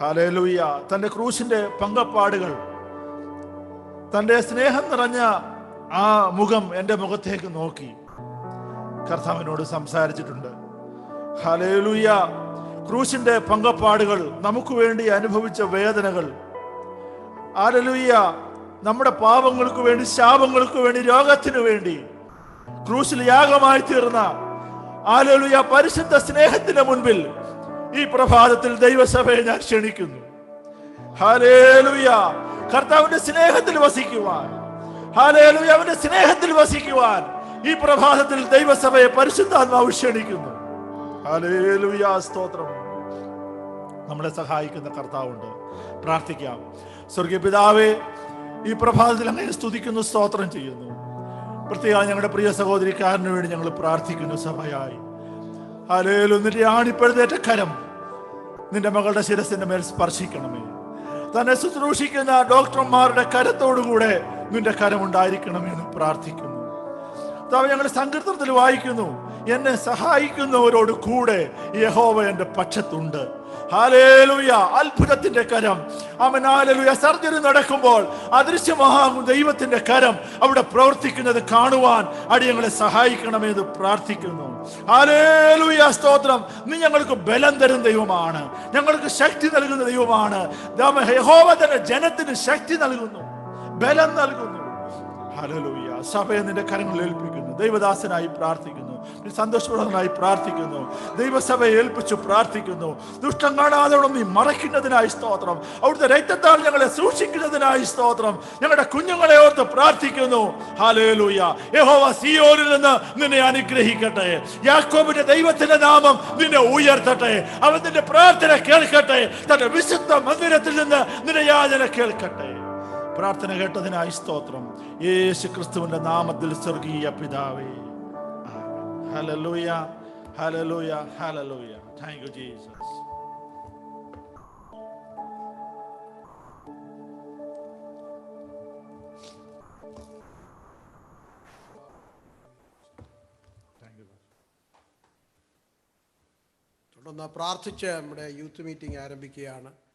ഹല്ലേലൂയ. തന്റെ ക്രൂശിന്റെ പങ്കപ്പാടുകൾ, തന്റെ സ്നേഹം നിറഞ്ഞ ആ മുഖം എൻ്റെ മുഖത്തേക്ക് നോക്കി കർത്താവിനോട് സംസാരിച്ചിട്ടുണ്ട്. ഹല്ലേലൂയ. ക്രൂശിന്റെ പങ്കപ്പാടുകൾ, നമുക്ക് വേണ്ടി അനുഭവിച്ച വേദനകൾ, ഹല്ലേലൂയ, നമ്മുടെ പാപങ്ങൾക്ക് വേണ്ടി, ശാപങ്ങൾക്ക് വേണ്ടി, രോഗത്തിനു വേണ്ടി ക്രൂശിൽ യാഗമായി തീർന്ന ഹല്ലേലൂയ പരിശുദ്ധ സ്നേഹത്തിന് മുൻപിൽ ഈ പ്രഭാതത്തിൽ ദൈവസഭയെ ഞാൻ ക്ഷണിക്കുന്നു. ഹല്ലേലൂയ. കർത്താവിന്റെ സ്നേഹത്തിൽ വസിക്കുവാൻ, ഹല്ലേലൂയ, അവന്റെ സ്നേഹത്തിൽ വസിക്കുവാൻ ഈ പ്രഭാതത്തിൽ ദൈവസഭയെ പരിശുദ്ധാത്മാവ് ക്ഷണിക്കുന്നു. ഹല്ലേലൂയ. സ്തോത്രം. നമ്മളെ സഹായിക്കുന്ന കർത്താവുണ്ട്. പ്രാർത്ഥിക്കാം. സ്വർഗീയ പിതാവേ, ഈ പ്രഭാതത്തിൽ അങ്ങനെ സ്തുതിക്കുന്നു, സ്തോത്രം ചെയ്യുന്നു. പ്രത്യേകം ഞങ്ങളുടെ പ്രിയ സഹോദരിക്കാരന് വേണ്ടി ഞങ്ങൾ പ്രാർത്ഥിക്കുന്നു സഭയായി. ഹല്ലേലൂയ. നിന്റെ ആണിപ്പഴുതേറ്റ കരം നിന്റെ മകളുടെ ശിരസിന്റെ മേൽ സ്പർശിക്കണമേ. തന്നെ ശുശ്രൂഷിക്കുന്ന ഡോക്ടർമാരുടെ കരത്തോടുകൂടെ നിന്റെ കരമുണ്ടായിരിക്കണമേ എന്ന് പ്രാർത്ഥിക്കുന്നു. ഞങ്ങൾ സങ്കീർത്തനത്തിൽ വായിക്കുന്നു, എന്നെ സഹായിക്കുന്നവരോട് കൂടെ യഹോവ എൻ്റെ പക്ഷത്തുണ്ട്. ഹല്ലേലൂയ. അത്ഭുതത്തിന്റെ കരം. ആമേൻ. ഹല്ലേലൂയ. സർജറി നടക്കുമ്പോൾ അദൃശ്യമാകും ദൈവത്തിന്റെ കരം അവിടെ പ്രവർത്തിക്കുന്നത് കാണുവാൻ അടിയങ്ങളെ സഹായിക്കണമെന്ന് പ്രാർത്ഥിക്കുന്നു. ഹല്ലേലൂയ. സ്തോത്രം. നീ ഞങ്ങൾക്ക് ബലം തരുന്ന ദൈവമാണ്, ഞങ്ങൾക്ക് ശക്തി നൽകുന്ന ദൈവമാണ്. യഹോവ തന്നെ ജനത്തിന് ശക്തി നൽകുന്നു, ബലം നൽകുന്നു. ഹല്ലേലൂയ. സഭയെ നിന്റെ കരങ്ങളിൽ ഏൽപ്പിക്കുന്നു. ദൈവദാസനായി പ്രാർത്ഥിക്കുന്നു, സന്തോഷപ്രദനായി പ്രാർത്ഥിക്കുന്നു. ദൈവസഭയെ ഏൽപ്പിച്ചു പ്രാർത്ഥിക്കുന്നു. ദുഷ്ടം കാണാതെ നീ മറയ്ക്കുന്നതിനായി സ്തോത്രം. അവിടുത്തെ രക്തത്താൽ ഞങ്ങളെ സൂക്ഷിക്കുന്നതിനായി സ്തോത്രം. ഞങ്ങളുടെ കുഞ്ഞുങ്ങളെ ഓർത്ത് പ്രാർത്ഥിക്കുന്നു. ഹല്ലേലൂയ. യഹോവ സിയോനിൽ നിന്ന് നിന്നെ അനുഗ്രഹിക്കട്ടെ. യാക്കോബിന്റെ ദൈവത്തിന്റെ നാമം നിന്നെ ഉയർത്തട്ടെ. അവൻ നിന്റെ പ്രാർത്ഥന കേൾക്കട്ടെ. തന്റെ വിശുദ്ധ മന്ദിരത്തിൽ നിന്ന് നിന്റെ യാചന കേൾക്കട്ടെ. പ്രാർത്ഥന കേട്ടതിനായി സ്തോത്രം. യേശു ക്രിസ്തുവിന്റെ നാമത്തിൽ സ്വർഗീയ പിതാവേ. Hallelujah. Hallelujah. Hallelujah. Thank you Jesus. തുടർന്ന് പ്രാർത്ഥിച്ച് നമ്മുടെ യൂത്ത് മീറ്റിംഗ് ആരംഭിക്കുകയാണ്.